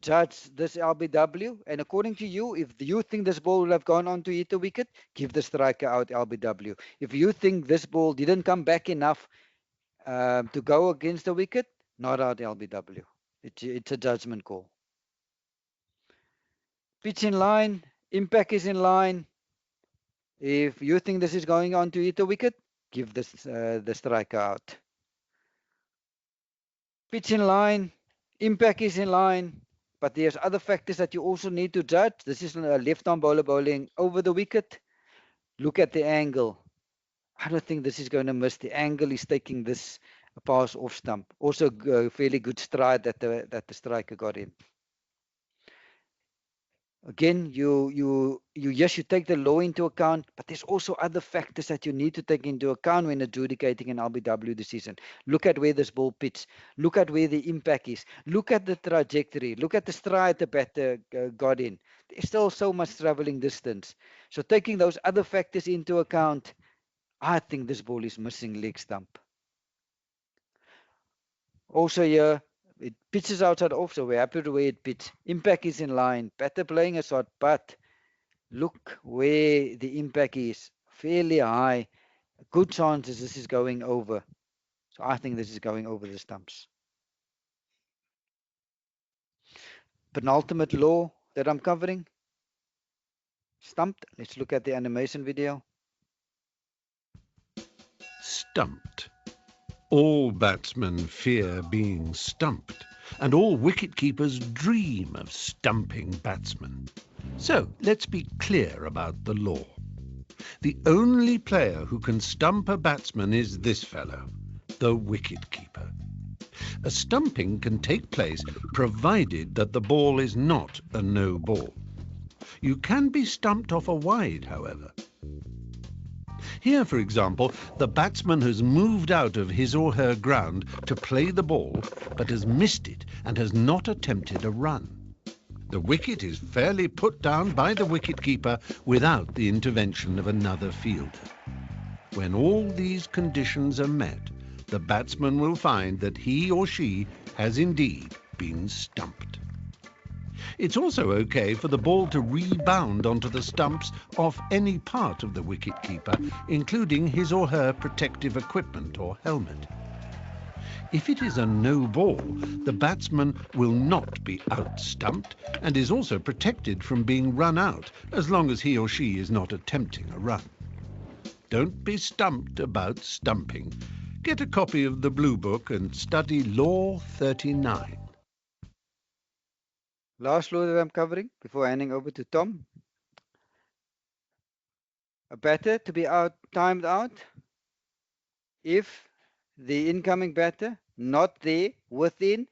judge this LBW. And according to you, if you think this ball will have gone on to hit the wicket, give the striker out LBW. If you think this ball didn't come back enough to go against the wicket, not out LBW. It's a judgment call. Pitch in line, impact is in line. If you think this is going on to hit the wicket, give this the striker out. Pitch in line, impact is in line, but there's other factors that you also need to judge. This is a left-arm bowler bowling over the wicket. Look at the angle. I don't think this is going to miss. The angle is taking this pass off stump. Also, a fairly good stride that the striker got in. Again, yes, you take the law into account, but there's also other factors that you need to take into account when adjudicating an LBW decision. Look at where this ball pitched. Look at where the impact is. Look at the trajectory. Look at the stride the batter got in. There's still so much traveling distance. So taking those other factors into account, I think this ball is missing leg stump. Also here, it pitches outside off, so we're happy the way it pitched. Impact is in line. Batter playing a shot, but look where the impact is. Fairly high. Good chances this is going over. So I think this is going over the stumps. Penultimate law that I'm covering. Stumped. Let's look at the animation video. Stumped. All batsmen fear being stumped, and all wicket-keepers dream of stumping batsmen. So let's be clear about the law. The only player who can stump a batsman is this fellow, the wicket-keeper. A stumping can take place provided that the ball is not a no ball. You can be stumped off a wide, however. Here, for example, the batsman has moved out of his or her ground to play the ball, but has missed it and has not attempted a run. The wicket is fairly put down by the wicket-keeper without the intervention of another fielder. When all these conditions are met, the batsman will find that he or she has indeed been stumped. It's also okay for the ball to rebound onto the stumps off any part of the wicket-keeper, including his or her protective equipment or helmet. If it is a no ball, the batsman will not be out-stumped and is also protected from being run out as long as he or she is not attempting a run. Don't be stumped about stumping. Get a copy of the Blue Book and study Law 39. Last law that I'm covering before handing over to Tom. A batter to be timed out if the incoming batter not there within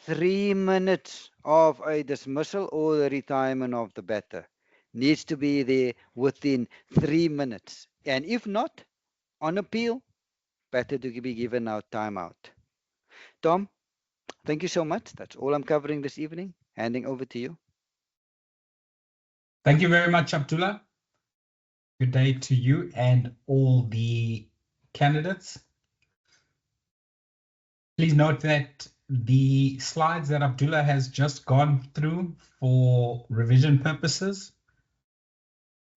3 minutes of a dismissal or the retirement of the batter. Needs to be there within 3 minutes. And if not, on appeal, batter to be given out timeout. Tom, thank you so much. That's all I'm covering this evening. Handing over to you. Thank you very much, Abdullah. Good day to you and all the candidates. Please note that the slides that Abdullah has just gone through for revision purposes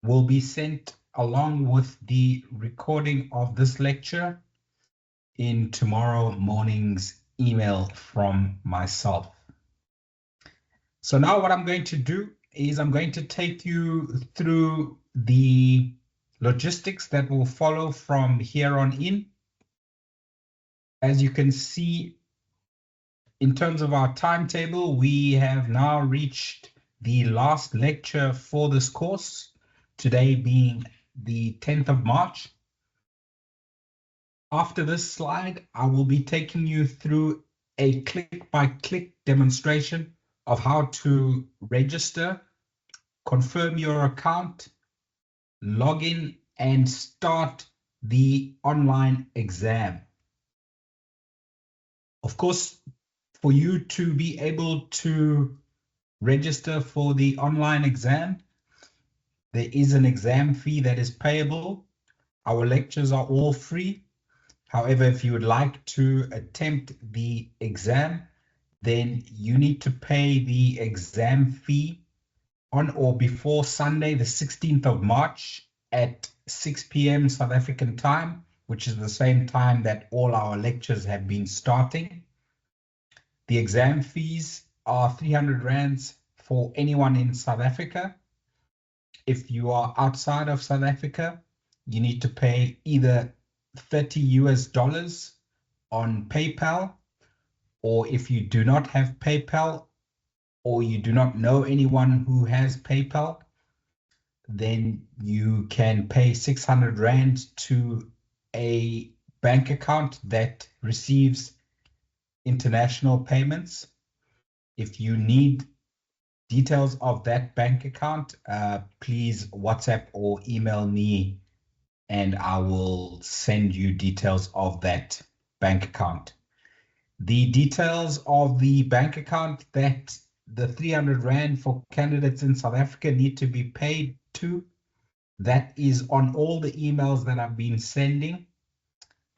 will be sent along with the recording of this lecture in tomorrow morning's email from myself. So now what I'm going to do is I'm going to take you through the logistics that will follow from here on in. As you can see, in terms of our timetable, we have now reached the last lecture for this course, today being the 10th of March. After this slide, I will be taking you through a click-by-click demonstration of how to register, confirm your account, log in, and start the online exam. Of course, for you to be able to register for the online exam, there is an exam fee that is payable. Our lectures are all free. However, if you would like to attempt the exam, then you need to pay the exam fee on or before Sunday, the 16th of March at 6 p.m. South African time, which is the same time that all our lectures have been starting. The exam fees are 300 rands for anyone in South Africa. If you are outside of South Africa, you need to pay either $30 on PayPal, or if you do not have PayPal or you do not know anyone who has PayPal, then you can pay 600 Rand to a bank account that receives international payments. If you need details of that bank account, please WhatsApp or email me and I will send you details of that bank account. The details of the bank account that the 300 Rand for candidates in South Africa need to be paid to, that is on all the emails that I've been sending,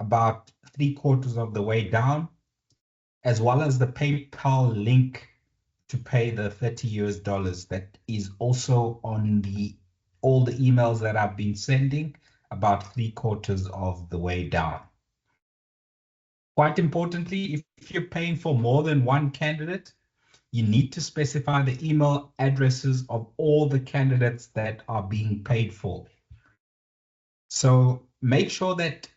about 3/4 of the way down, as well as the PayPal link to pay the $30 that is also on all the emails that I've been sending, about 3/4 of the way down. Quite importantly, if you're paying for more than one candidate, you need to specify the email addresses of all the candidates that are being paid for. So make sure that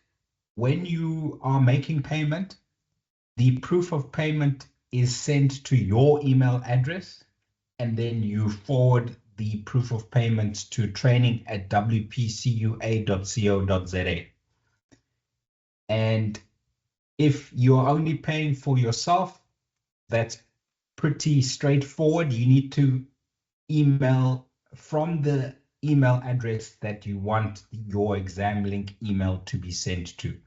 when you are making payment, the proof of payment is sent to your email address, and then you forward the proof of payment to training@wpcua.co.za. And if you're only paying for yourself, that's pretty straightforward. You need to email from the email address that you want your exam link email to be sent to.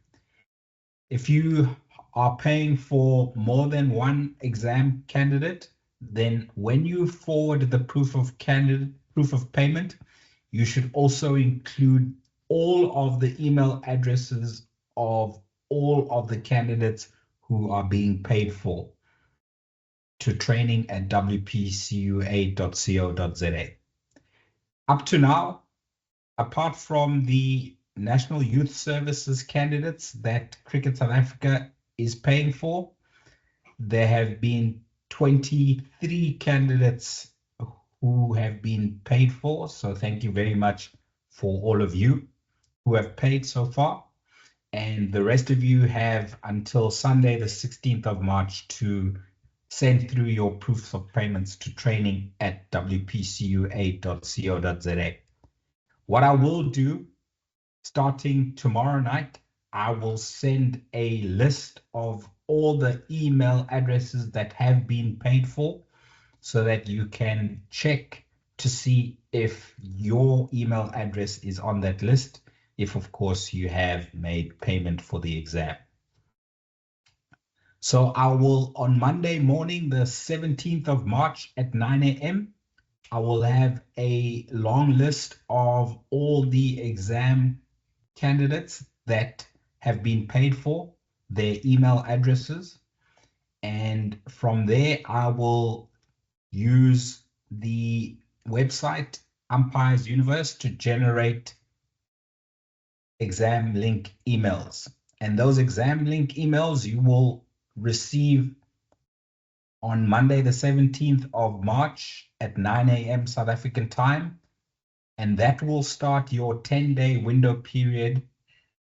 If you are paying for more than one exam candidate, then when you forward the proof of payment, you should also include all of the email addresses of all of the candidates who are being paid for to training@wpcua.co.za. Up to now, apart from the National Youth Services candidates that Cricket South Africa is paying for, there have been 23 candidates who have been paid for. So thank you very much for all of you who have paid so far. And the rest of you have until Sunday, the 16th of March to send through your proofs of payments to training@wpcua.co.za. What I will do, starting tomorrow night, I will send a list of all the email addresses that have been paid for so that you can check to see if your email address is on that list, if of course you have made payment for the exam. So I will, on Monday morning, the 17th of March at 9 a.m., I will have a long list of all the exam candidates that have been paid for, their email addresses. And from there, I will use the website Umpires Universe to generate exam link emails. And those exam link emails you will receive on Monday, the 17th of March at 9 a.m. South African time. And that will start your 10-day window period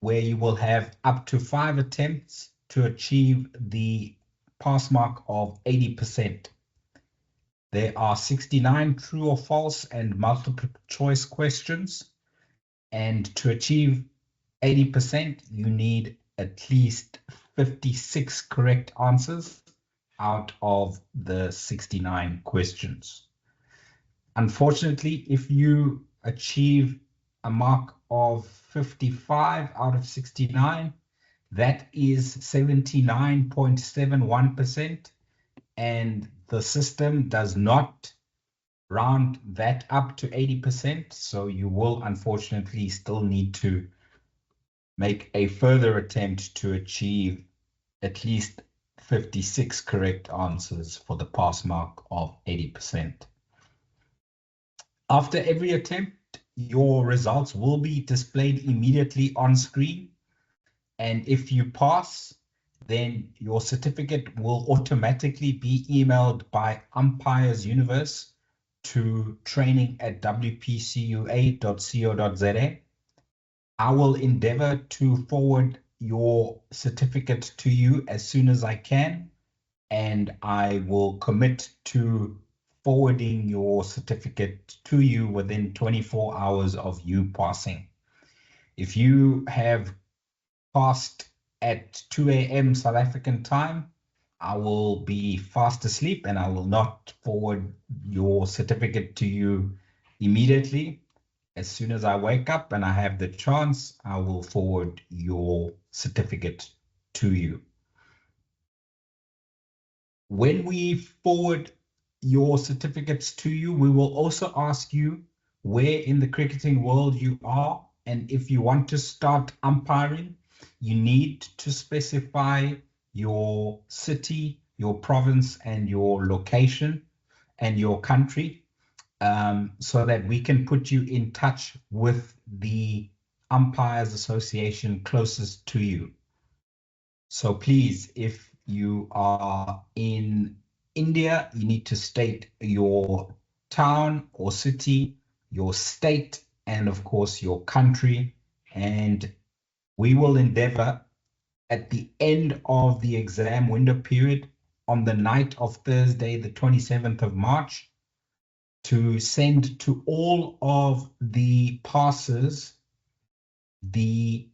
where you will have up to 5 attempts to achieve the pass mark of 80%. There are 69 true or false and multiple choice questions. And to achieve 80%, you need at least 56 correct answers. out of the 69 questions. Unfortunately, if you achieve a mark of 55 out of 69, that is 79.71%, and the system does not round that up to 80%, so you will unfortunately still need to make a further attempt to achieve at least 56 correct answers for the pass mark of 80%. After every attempt, your results will be displayed immediately on screen. And if you pass, then your certificate will automatically be emailed by Umpires Universe to training@wpcua.co.za. I will endeavor to forward your certificate to you as soon as I can, and I will commit to forwarding your certificate to you within 24 hours of you passing. If you have passed at 2 a.m. South African time, I will be fast asleep and I will not forward your certificate to you immediately. As soon as I wake up and I have the chance, I will forward your certificate to you. When we forward your certificates to you, we will also ask you where in the cricketing world you are. And if you want to start umpiring, you need to specify your city, your province, and your location and your country, so that we can put you in touch with the Umpires Association closest to you. So please, if you are in India, you need to state your town or city, your state, and of course your country. And we will endeavor at the end of the exam window period on the night of Thursday, the 27th of March, to send to all of the passers the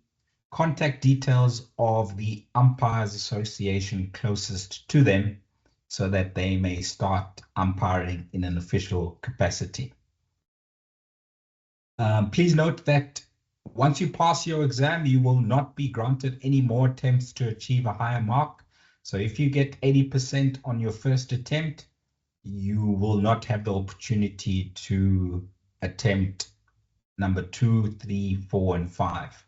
contact details of the Umpires Association closest to them so that they may start umpiring in an official capacity. Please note that once you pass your exam, you will not be granted any more attempts to achieve a higher mark. So if you get 80% on your first attempt, you will not have the opportunity to attempt number 2, 3, 4, and 5.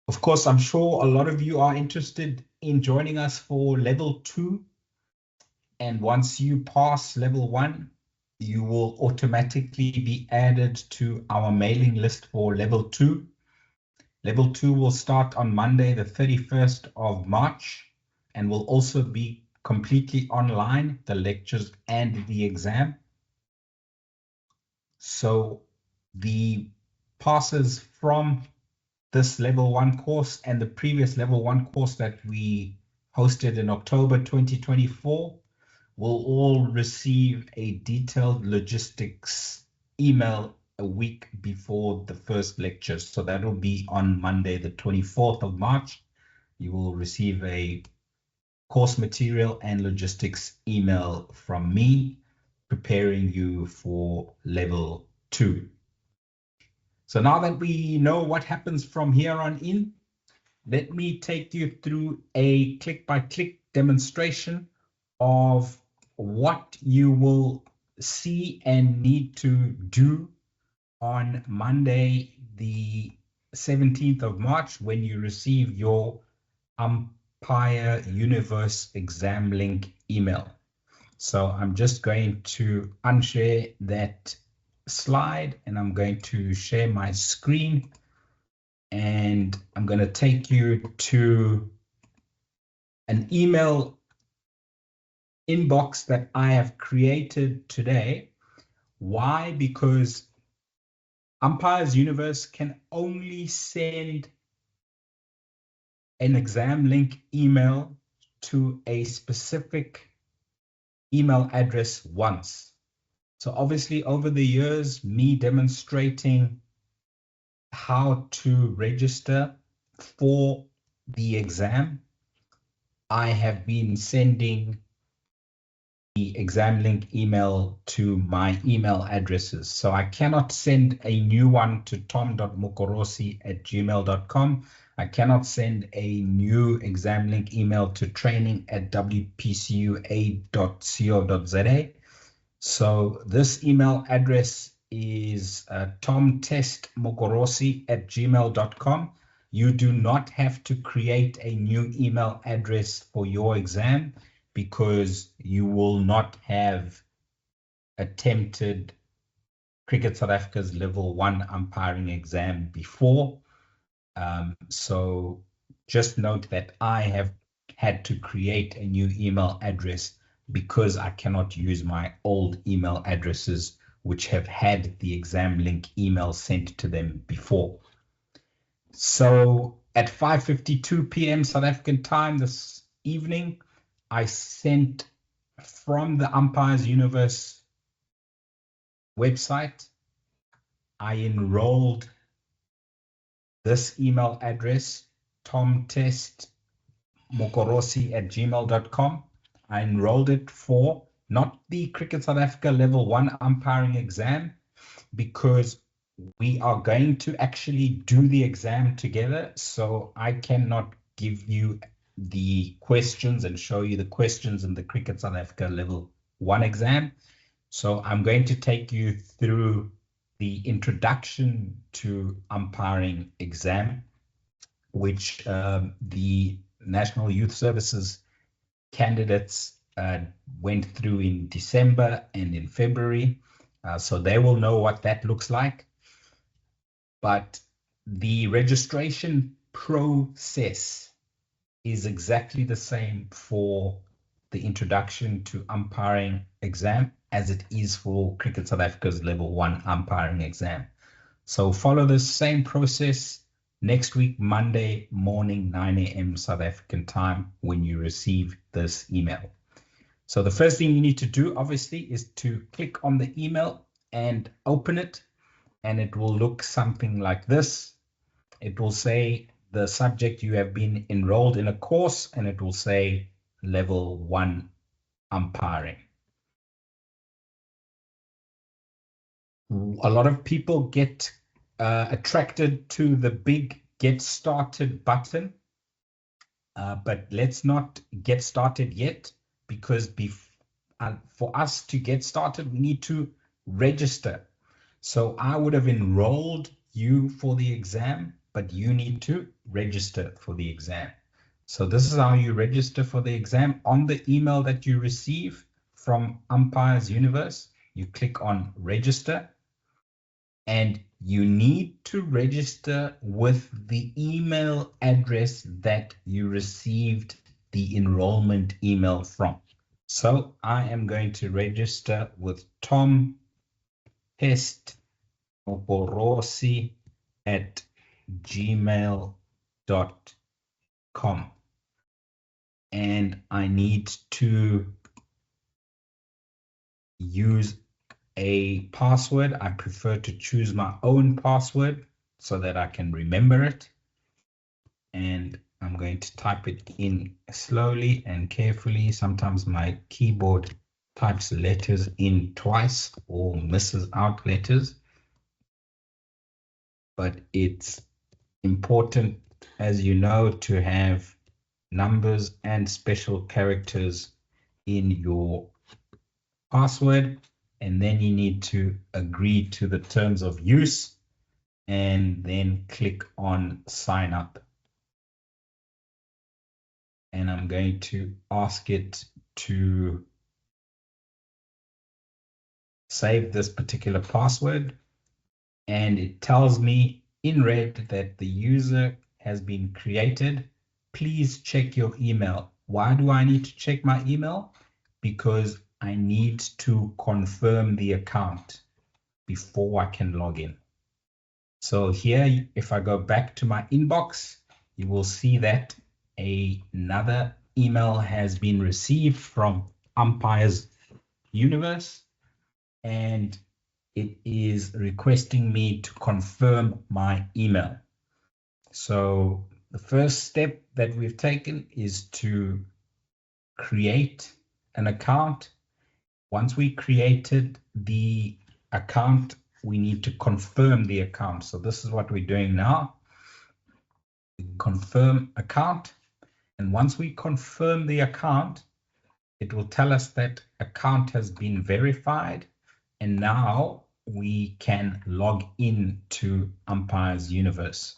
Of course, I'm sure a lot of you are interested in joining us for level 2. And once you pass level 1, you will automatically be added to our mailing list for level 2. Level 2 will start on Monday, the 31st of March, and will also be completely online, the lectures and the exam. So the passes from this level 1 course and the previous level 1 course that we hosted in October 2024 will all receive a detailed logistics email a week before the first lecture. So that will be on Monday, the 24th of March. You will receive a course material and logistics email from me preparing you for level 2. So now that we know what happens from here on in, let me take you through a click-by-click demonstration of what you will see and need to do on Monday, the 17th of March, when you receive your Umpire Universe exam link email. So I'm just going to unshare that slide and I'm going to share my screen, and I'm going to take you to an email inbox that I have created today. Why? Because Umpires Universe can only send an exam link email to a specific email address once. So obviously over the years, me demonstrating how to register for the exam, I have been sending the exam link email to my email addresses. So I cannot send a new one to tom.mokorosi@gmail.com. I cannot send a new exam link email to training@wpcua.co.za. So this email address is tomtestmokorosi@gmail.com. You do not have to create a new email address for your exam because you will not have attempted Cricket South Africa's level 1 umpiring exam before. So just note that I have had to create a new email address because I cannot use my old email addresses, which have had the exam link email sent to them before. So at 5:52 p.m. South African time this evening, I sent from the Umpires Universe website, I enrolled this email address, tomtestmokorosi@gmail.com. I enrolled it for not the Cricket South Africa Level 1 umpiring exam, because we are going to actually do the exam together. So I cannot give you the questions and show you the questions in the Cricket South Africa Level 1 exam. So I'm going to take you through the introduction to umpiring exam, which the National Youth Services candidates went through in December and in February. So they will know what that looks like. But the registration process is exactly the same for the introduction to umpiring exam as it is for Cricket South Africa's level 1 umpiring exam. So follow the same process next week, Monday morning, 9 a.m. South African time, when you receive this email. So the first thing you need to do, obviously, is to click on the email and open it, and it will look something like this. It will say the subject, you have been enrolled in a course, and it will say level 1 umpiring. A lot of people get attracted to the big get started button, but let's not get started yet, because for us to get started, we need to register. So I would have enrolled you for the exam, but you need to register for the exam. So this is how you register for the exam. On the email that you receive from Umpires Universe, you click on register, and you need to register with the email address that you received the enrollment email from. So I am going to register with tomtestmokorosi@gmail.com. And I need to use a password. I prefer to choose my own password so that I can remember it. And I'm going to type it in slowly and carefully. Sometimes my keyboard types letters in twice or misses out letters. But it's important, as you know, to have numbers and special characters in your password. And then you need to agree to the terms of use and then click on sign up. And I'm going to ask it to save this particular password. And it tells me in red that the user has been created. Please check your email. Why do I need to check my email? Because I need to confirm the account before I can log in. So here, if I go back to my inbox, you will see that another email has been received from Umpires Universe, and it is requesting me to confirm my email. So the first step that we've taken is to create an account. Once we created the account, we need to confirm the account. So this is what we're doing now. Confirm account. And once we confirm the account, it will tell us that account has been verified. And now we can log in to Umpire's Universe.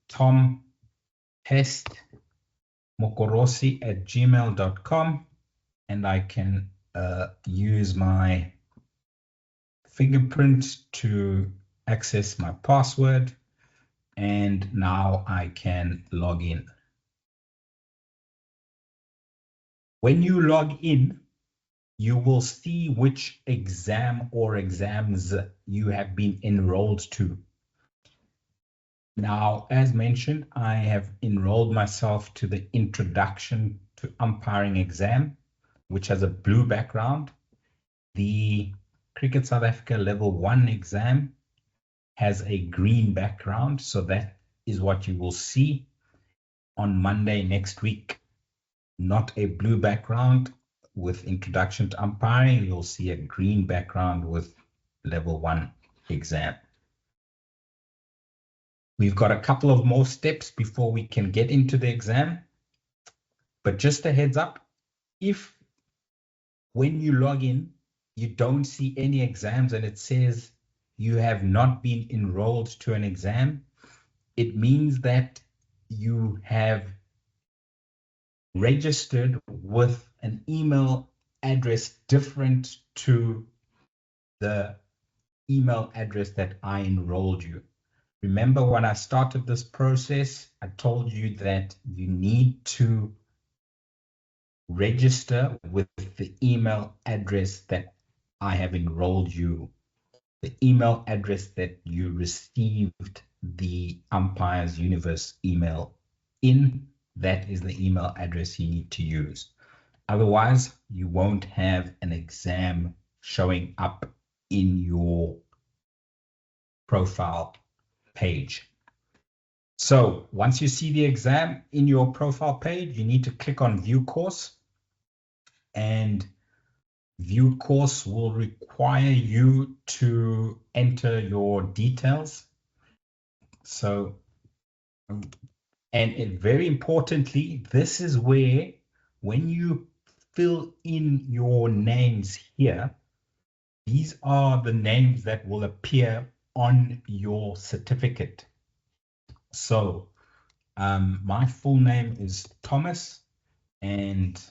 Tom Pest mokorosi@gmail.com, and I can use my fingerprint to access my password, and now I can log in. When you log in, you will see which exam or exams you have been enrolled to. Now, as mentioned, I have enrolled myself to the Introduction to Umpiring exam, which has a blue background. The Cricket South Africa Level 1 exam has a green background, so that is what you will see on Monday next week. Not a blue background with Introduction to Umpiring. You'll see a green background with Level 1 exam. We've got a couple of more steps before we can get into the exam. But just a heads up, if when you log in, you don't see any exams and it says you have not been enrolled to an exam, it means that you have registered with an email address different to the email address that I enrolled you. Remember when I started this process, I told you that you need to register with the email address that I have enrolled you, the email address that you received the Umpire's Universe email in. That is the email address you need to use. Otherwise, you won't have an exam showing up in your profile page. So once you see the exam in your profile page, you need to click on View Course, and View Course will require you to enter your details. So, and very importantly, this is where when you fill in your names here, these are the names that will appear on your certificate. So my full name is Thomas and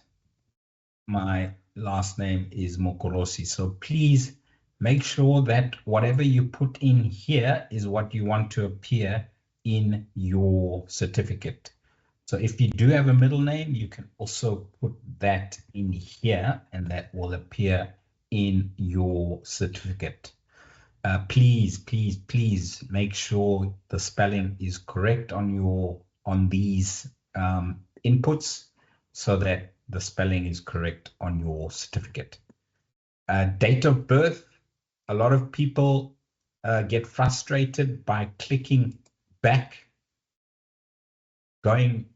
my last name is Mokorosi. So please make sure that whatever you put in here is what you want to appear in your certificate. So if you do have a middle name, you can also put that in here and that will appear in your certificate. Please make sure the spelling is correct on these inputs so that the spelling is correct on your certificate. Date of birth. A lot of people get frustrated by clicking back, going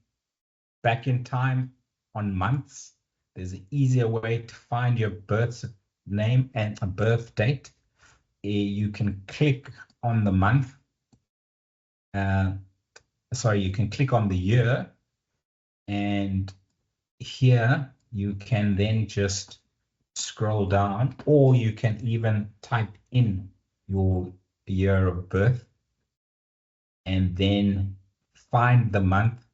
back in time on months. There's an easier way to find your birth name and a birth date. You can click on the month. You can click on the year, and here you can then just scroll down, or you can even type in your year of birth and then find the month.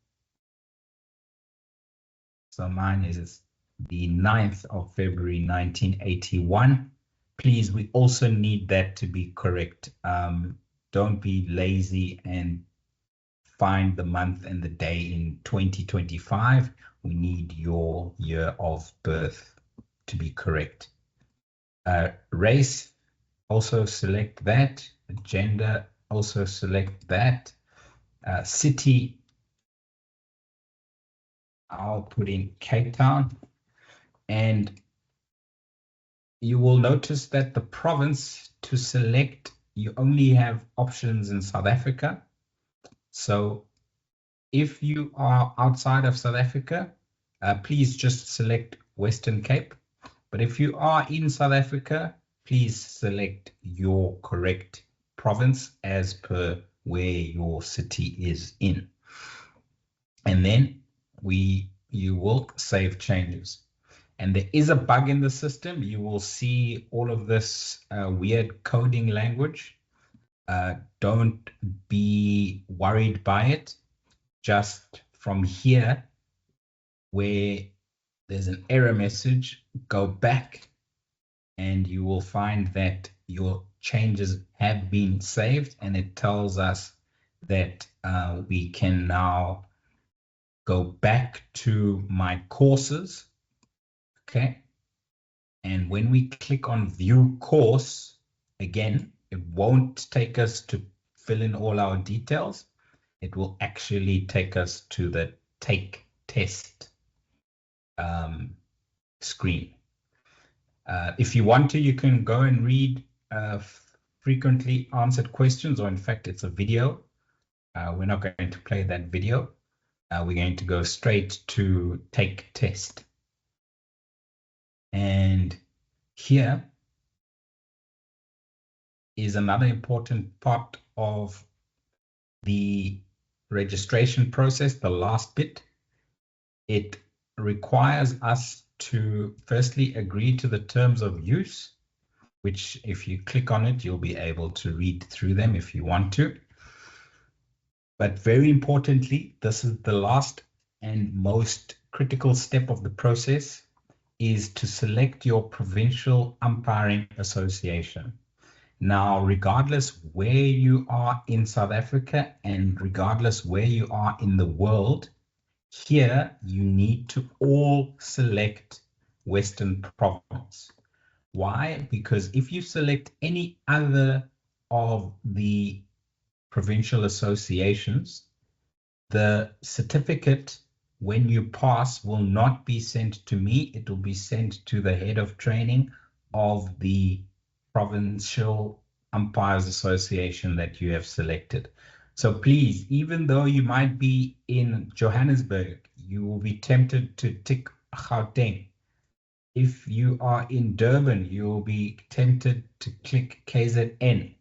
So mine is the 9th of February 1981. Please, we also need that to be correct. Don't be lazy and find the month and the day in 2025. We need your year of birth to be correct. Race, also select that. Gender, also select that. City, I'll put in Cape Town. And you will notice that the province to select, you only have options in South Africa. So if you are outside of South Africa, please just select Western Cape. But if you are in South Africa, please select your correct province as per where your city is in. And then you will save changes. And there is a bug in the system. You will see all of this weird coding language. Don't be worried by it. Just from here, where there's an error message, go back and you will find that your changes have been saved, and it tells us that we can now go back to my courses. Okay. And when we click on view course, again, it won't take us to fill in all our details. It will actually take us to the take test screen. If you want to, you can go and read frequently answered questions, or in fact, it's a video. We're not going to play that video. We're going to go straight to take test. And here is another important part of the registration process, the last bit. It requires us to firstly agree to the terms of use, which if you click on it, you'll be able to read through them if you want to. But very importantly, this is the last and most critical step of the process, is to select your provincial umpiring association. Now, regardless where you are in South Africa and regardless where you are in the world, here you need to all select Western Province. Why? Because if you select any other of the provincial associations, the certificate, when you pass, will not be sent to me. It will be sent to the head of training of the Provincial Umpires Association that you have selected. So please, even though you might be in Johannesburg, you will be tempted to tick Gauteng. If you are in Durban, you will be tempted to click KZN.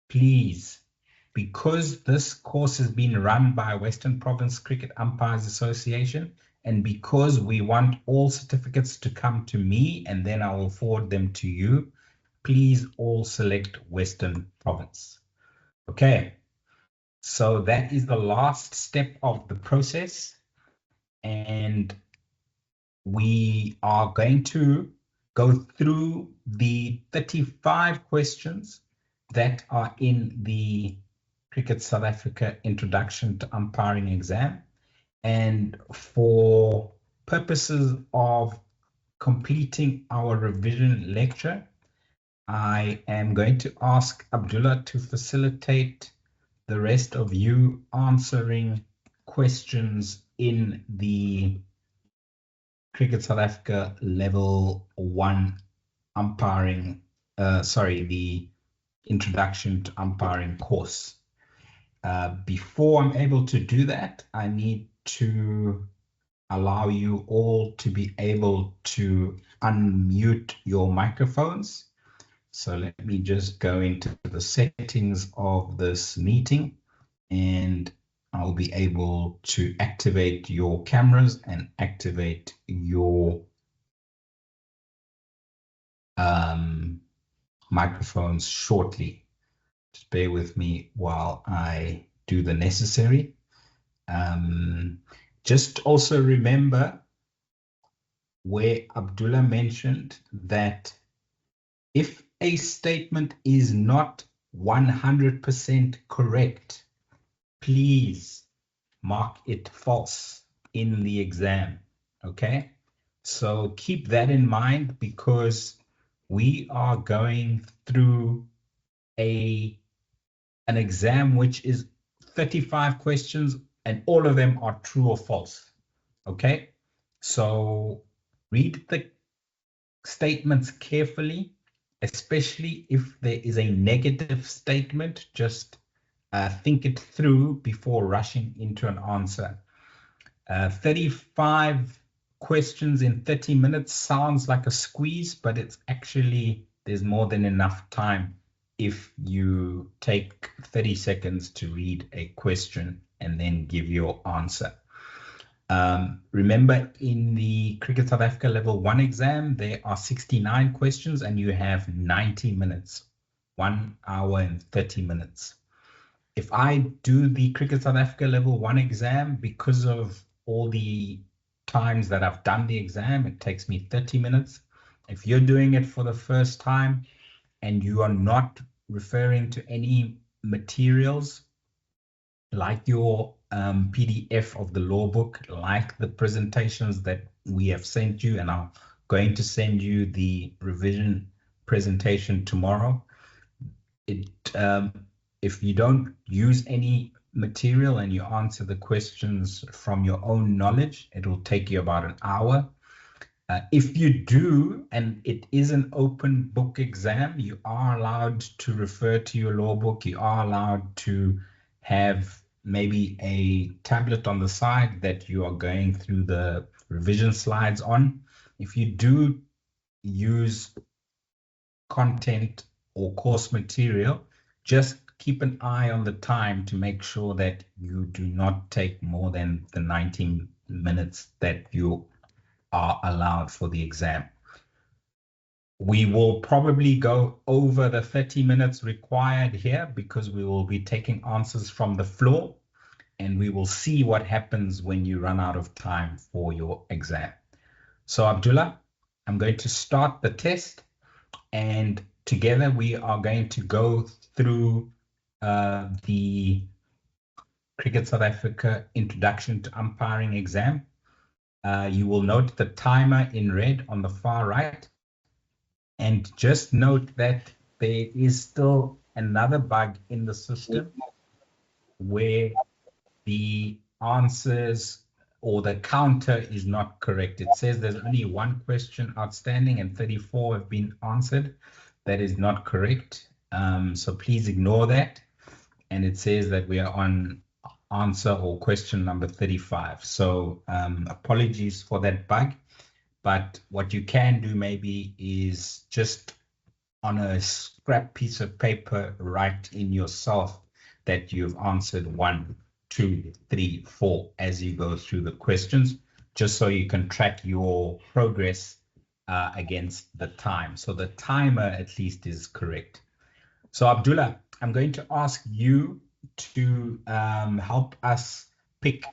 Please, because this course has been run by Western Province Cricket Umpires Association, and because we want all certificates to come to me and then I will forward them to you, please all select Western Province. Okay, so that is the last step of the process, and we are going to go through the 35 questions that are in the Cricket South Africa Introduction to Umpiring exam. And for purposes of completing our revision lecture, I am going to ask Abdullah to facilitate the rest of you answering questions in the Cricket South Africa Level 1 umpiring, the Introduction to Umpiring course. Before I'm able to do that, I need to allow you all to be able to unmute your microphones. So let me just go into the settings of this meeting, and I'll be able to activate your cameras and activate your microphones shortly. Just bear with me while I do the necessary. Just also remember where Abdullah mentioned that if a statement is not 100% correct, please mark it false in the exam. Okay, so keep that in mind, because we are going through an exam which is 35 questions and all of them are true or false. Okay, so read the statements carefully, especially if there is a negative statement. Just think it through before rushing into an answer. 35 questions in 30 minutes sounds like a squeeze, but it's actually, there's more than enough time if you take 30 seconds to read a question and then give your answer. Remember, in the Cricket South Africa Level 1 exam, there are 69 questions and you have 90 minutes, 1 hour and 30 minutes. If I do the Cricket South Africa Level 1 exam, because of all the times that I've done the exam, it takes me 30 minutes. If you're doing it for the first time and you are not referring to any materials like your PDF of the law book, like the presentations that we have sent you, and I'm going to send you the revision presentation tomorrow. If you don't use any material and you answer the questions from your own knowledge, it will take you about an hour. If you do, and it is an open book exam, you are allowed to refer to your law book. You are allowed to have maybe a tablet on the side that you are going through the revision slides on. If you do use content or course material, just keep an eye on the time to make sure that you do not take more than the 19 minutes that you are allowed for the exam. We will probably go over the 30 minutes required here because we will be taking answers from the floor, and we will see what happens when you run out of time for your exam. So Abdullah, I'm going to start the test, and together we are going to go through the Cricket South Africa Introduction to Umpiring exam. You will note the timer in red on the far right. And just note that there is still another bug in the system where the answers or the counter is not correct. It says there's only one question outstanding and 34 have been answered. That is not correct. So please ignore that. And it says that we are on answer or question number 35. So apologies for that bug. But what you can do maybe is just on a scrap piece of paper, write in yourself that you've answered 1, 2, 3, 4 as you go through the questions, just so you can track your progress against the time. So the timer at least is correct. So Abdullah, I'm going to ask you to help us pick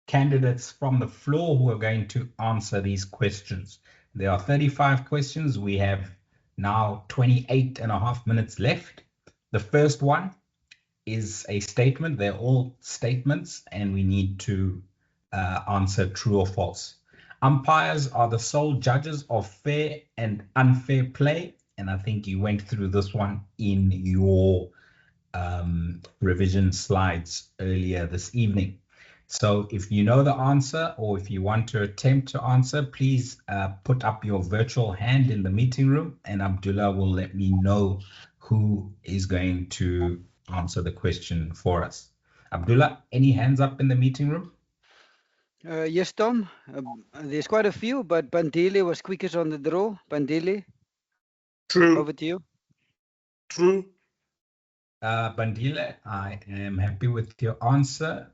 candidates from the floor who are going to answer these questions. There are 35 questions. We have now 28 and a half minutes left. The first one is a statement. They're all statements, and we need to answer true or false. Umpires are the sole judges of fair and unfair play. And I think you went through this one in your revision slides earlier this evening. So if you know the answer, or if you want to attempt to answer, please put up your virtual hand in the meeting room, and Abdullah will let me know who is going to answer the question for us. Abdullah, any hands up in the meeting room? Yes, Tom. There's quite a few, but Bandile was quickest on the draw. Bandile, True. over to you. True. Bandile, I am happy with your answer.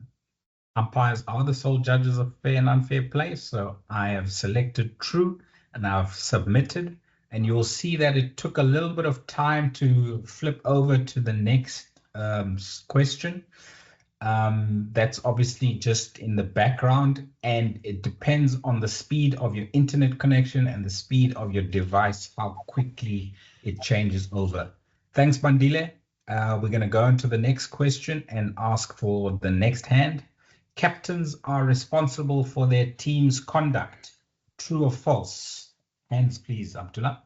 Umpires are the sole judges of fair and unfair play, so I have selected true and I've submitted, and you'll see that it took a little bit of time to flip over to the next question. That's obviously just in the background, and it depends on the speed of your internet connection and the speed of your device, how quickly it changes over. Thanks, Bandile. We're going to go into the next question and ask for the next hand. Captains are responsible for their team's conduct. True or false? Hands, please, Abdullah.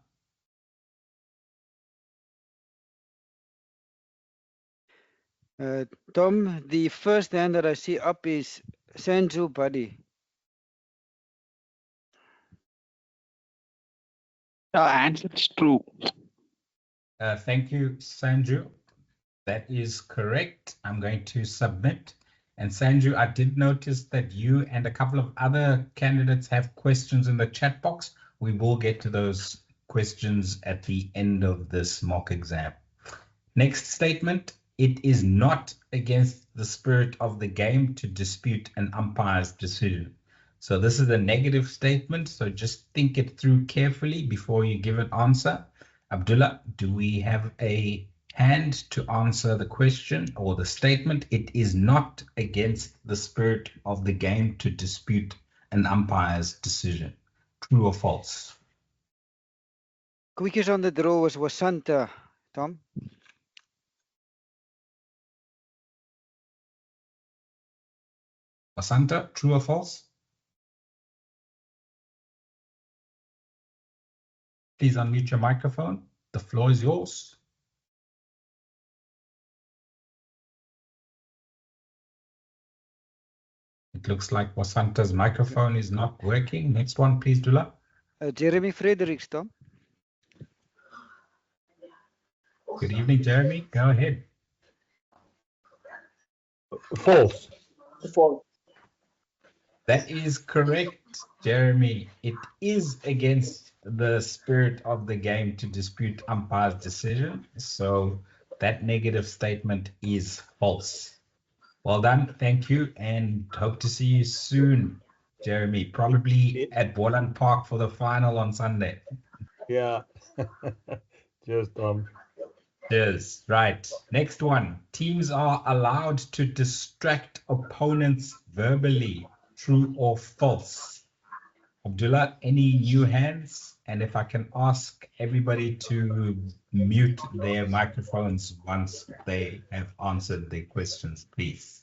Tom, the first hand that I see up is Sanju Buddy. And it's true. Thank you, Sanju. That is correct. I'm going to submit. And Sanju, I did notice that you and a couple of other candidates have questions in the chat box. We will get to those questions at the end of this mock exam. Next statement, it is not against the spirit of the game to dispute an umpire's decision. So this is a negative statement, so just think it through carefully before you give an answer. Abdullah, do we have a hand to answer the question or the statement? It is not against the spirit of the game to dispute an umpire's decision. True or false? Quickest on the draw was Wasanta, Tom. Asanta, true or false? Please unmute your microphone. The floor is yours. It looks like Wasanta's microphone is not working. Next one, please, Dula. Jeremy Fredericks, Tom. Good evening, Jeremy. Go ahead. False. False. That is correct, Jeremy. It is against the spirit of the game to dispute umpire's decision. So that negative statement is false. Well done. Thank you. And hope to see you soon, Jeremy. Probably at Boland Park for the final on Sunday. Yeah. Cheers, Tom. Cheers. Right. Next one. Teams are allowed to distract opponents verbally. True or false? Abdullah, any new hands? And if I can ask everybody to mute their microphones once they have answered their questions, please.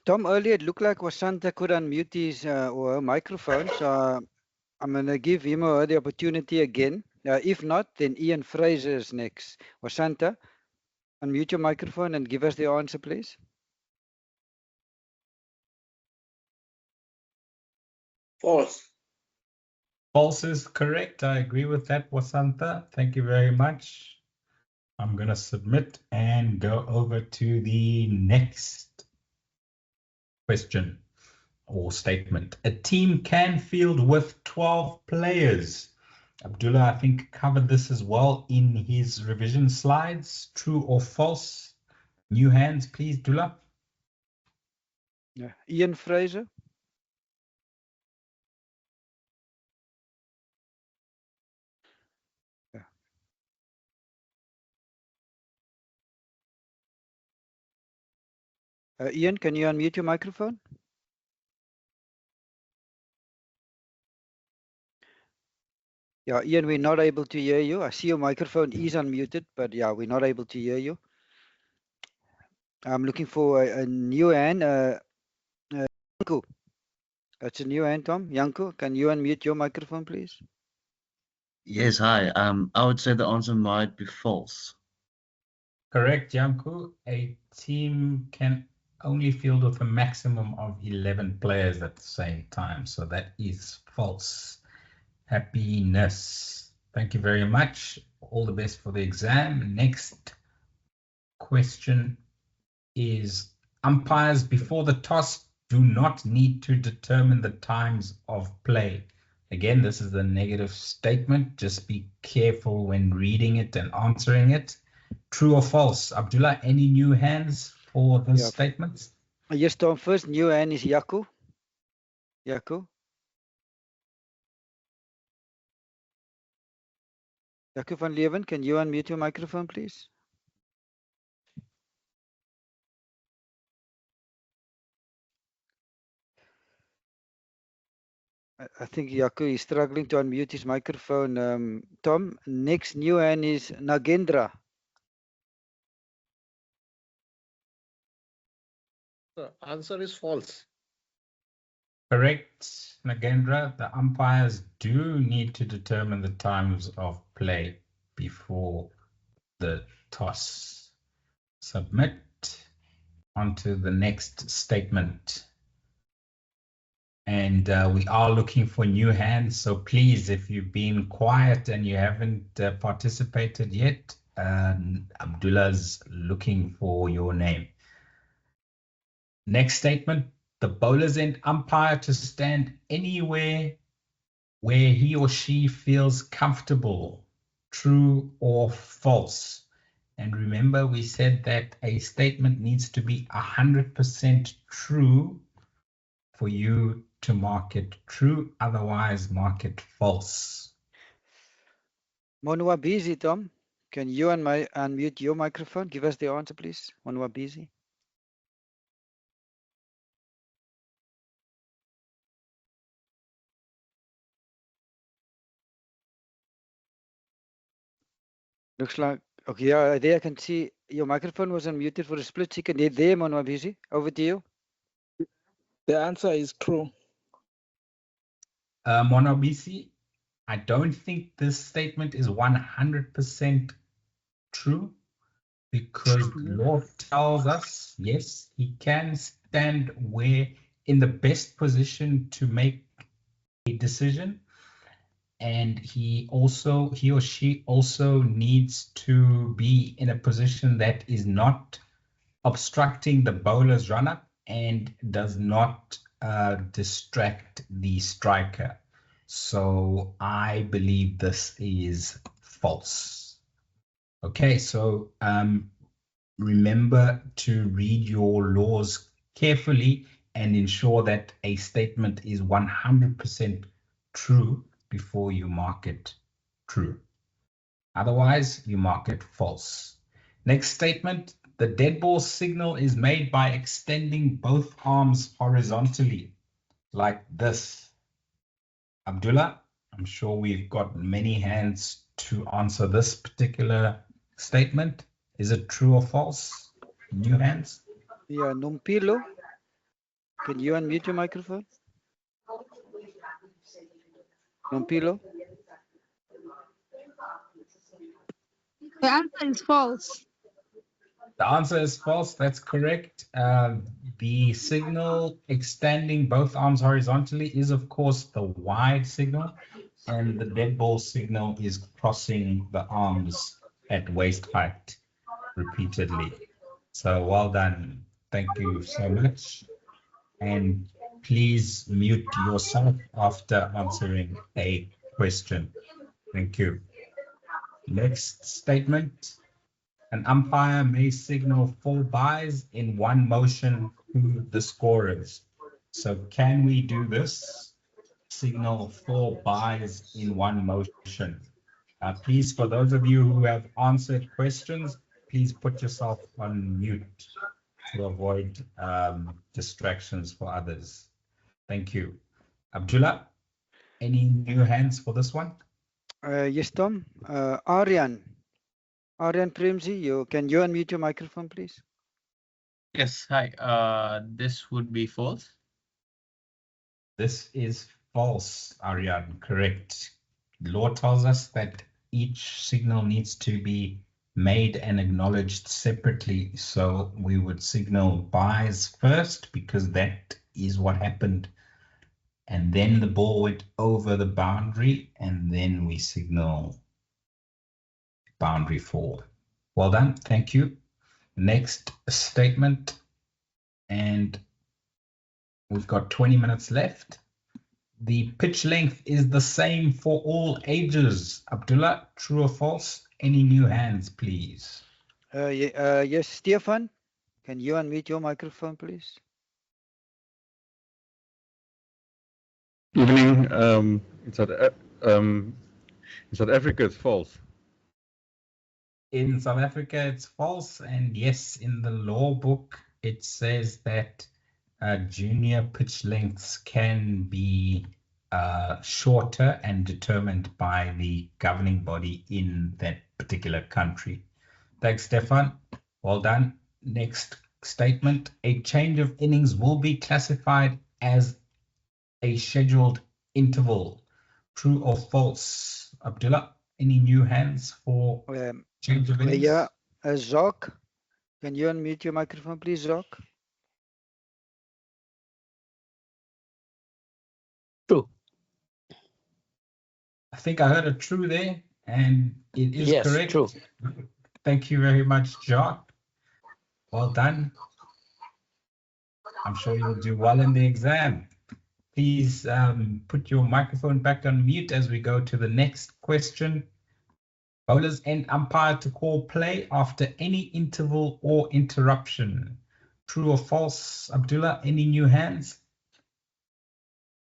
Tom, earlier it looked like Wasanta could unmute his or her microphone, so I'm going to give him or her the opportunity again. If not, then Ian Fraser is next. Wasanta, unmute your microphone and give us the answer, please. False. False is correct. I agree with that, Wasanta. Thank you very much. I'm going to submit and go over to the next question or statement. A team can field with 12 players. Abdullah, I think, covered this as well in his revision slides. True or false? New hands, please, Abdullah. Ian Fraser. Ian, can you unmute your microphone? Yeah, Ian, we're not able to hear you. I see your microphone is unmuted, but yeah, we're not able to hear you. I'm looking for a new hand. Yanku. That's a new hand, Tom. Yanku, can you unmute your microphone, please? Yes, hi. I would say the answer might be false. Correct, Yanku. A team can only field with a maximum of 11 players at the same time. So that is false. Happiness. Thank you very much. All the best for the exam. Next question is umpires before the toss do not need to determine the times of play. Again, this is a negative statement. Just be careful when reading it and answering it. True or false? Abdullah, any new hands for this statement? Yes, Tom. First new hand is Yaku. Yaku. Yaku van Leeuwen, can you unmute your microphone, please? I think Yaku is struggling to unmute his microphone. Tom, next new hand is Nagendra. The answer is false. Correct, Nagendra. The umpires do need to determine the times of play before the toss. Submit. On to the next statement. And we are looking for new hands. So please, if you've been quiet and you haven't participated yet, Abdullah's looking for your name. Next statement, the bowler's end umpire to stand anywhere where he or she feels comfortable. True or false? And remember, we said that a statement needs to be 100% true for you to mark it true, otherwise mark it false. Monwabizi, Tom, can you unmute your microphone? Give us the answer, please. Monwabizi. Looks like, okay, yeah, there I can see your microphone was unmuted for a split second. There, Monwabizi. Over to you. The answer is true. Monobisi, I don't think this statement is 100% true because law tells us, yes, he can stand where in the best position to make a decision. And he or she also needs to be in a position that is not obstructing the bowler's run-up and does not distract the striker. So I believe this is false. Okay, so remember to read your laws carefully and ensure that a statement is 100% true before you mark it true. Otherwise, you mark it false. Next statement, the dead ball signal is made by extending both arms horizontally, like this. Abdullah, I'm sure we've got many hands to answer this particular statement. Is it true or false? New hands? Yeah, Numpilo, can you unmute your microphone? Numpilo? The answer is false. The answer is false. That's correct. The signal extending both arms horizontally is, of course, the wide signal, and the dead ball signal is crossing the arms at waist height repeatedly. So well done. Thank you so much. And please mute yourself after answering a question. Thank you. Next statement. An umpire may signal 4 byes in one motion to the scorers. So can we do this? Signal 4 byes in one motion. Please, for those of you who have answered questions, please put yourself on mute to avoid distractions for others. Thank you. Abdullah, any new hands for this one? Yes, Tom. Aryan Premji, can you unmute your microphone, please? Yes, hi. This would be false. This is false, Aryan, correct. Law tells us that each signal needs to be made and acknowledged separately. So we would signal byes first because that is what happened. And then the ball went over the boundary and then we signal boundary 4. Well done, thank you. Next statement, and we've got 20 minutes left. The pitch length is the same for all ages. Abdullah, true or false? Any new hands, please? Yes, Stefan, can you unmute your microphone, please? Evening. In South Africa, it's false. In South Africa, it's false. And yes, in the law book, it says that junior pitch lengths can be shorter and determined by the governing body in that particular country. Thanks, Stefan. Well done. Next statement. A change of innings will be classified as a scheduled interval. True or false? Abdullah, any new hands for change of innings? Yeah, Jacques, can you unmute your microphone, please, Jacques? True. I think I heard a true there, and it is Yes, correct. true. Thank you very much, Jacques. Well done. I'm sure you'll do well in the exam. Please put your microphone back on mute as we go to the next question. Bowlers and umpire to call play after any interval or interruption. True or false, Abdullah? Any new hands?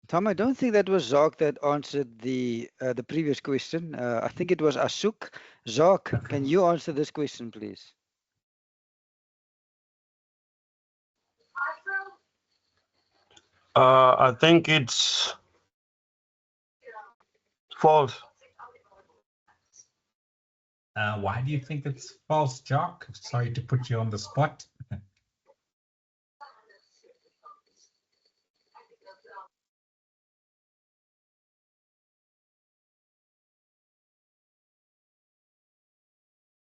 Tom, I don't think that was Zak that answered the previous question. I think it was Ashok. Zak, can you answer this question, please? I think it's false. Why do you think it's false, Jock? Sorry to put you on the spot.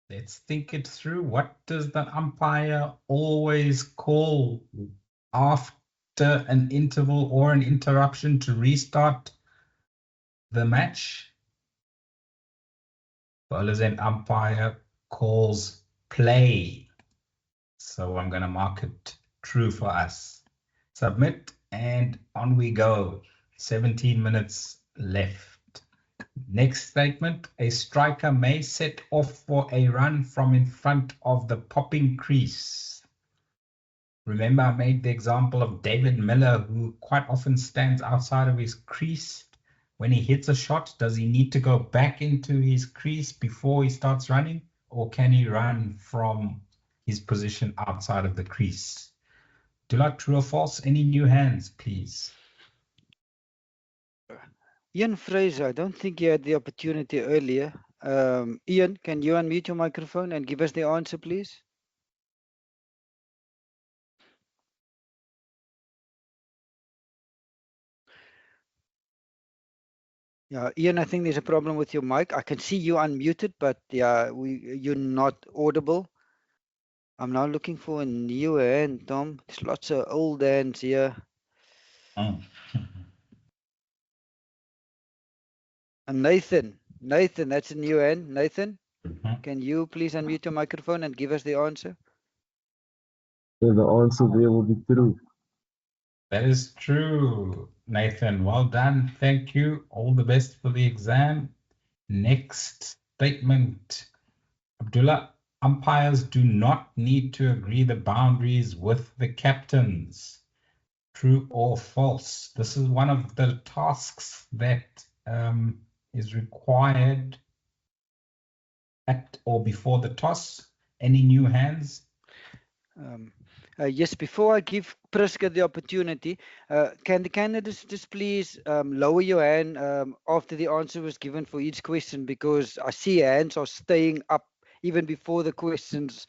Let's think it through. What does the umpire always call after an interval or an interruption to restart the match? Bowlers and umpire calls play. So I'm going to mark it true for us. Submit, and on we go. 17 minutes left. Next statement, a striker may set off for a run from in front of the popping crease. Remember, I made the example of David Miller, who quite often stands outside of his crease. When he hits a shot, does he need to go back into his crease before he starts running, or can he run from his position outside of the crease? Do not true or false? Any new hands, please? Ian Fraser, I don't think you had the opportunity earlier. Ian, can you unmute your microphone and give us the answer, please? Yeah, Ian, I think there's a problem with your mic. I can see you unmuted, but yeah, you're not audible. I'm now looking for a new hand, Tom. There's lots of old hands here. And Nathan, that's a new hand. Nathan, can you please unmute your microphone and give us the answer? So the answer there will be true. That is true, Nathan. Well done. Thank you. All the best for the exam. Next statement. Abdullah, umpires do not need to agree the boundaries with the captains. True or false? This is one of the tasks that is required at or before the toss. Any new hands? Yes, before I give Priska the opportunity, can the candidates just please lower your hand after the answer was given for each question, because I see hands are staying up even before the questions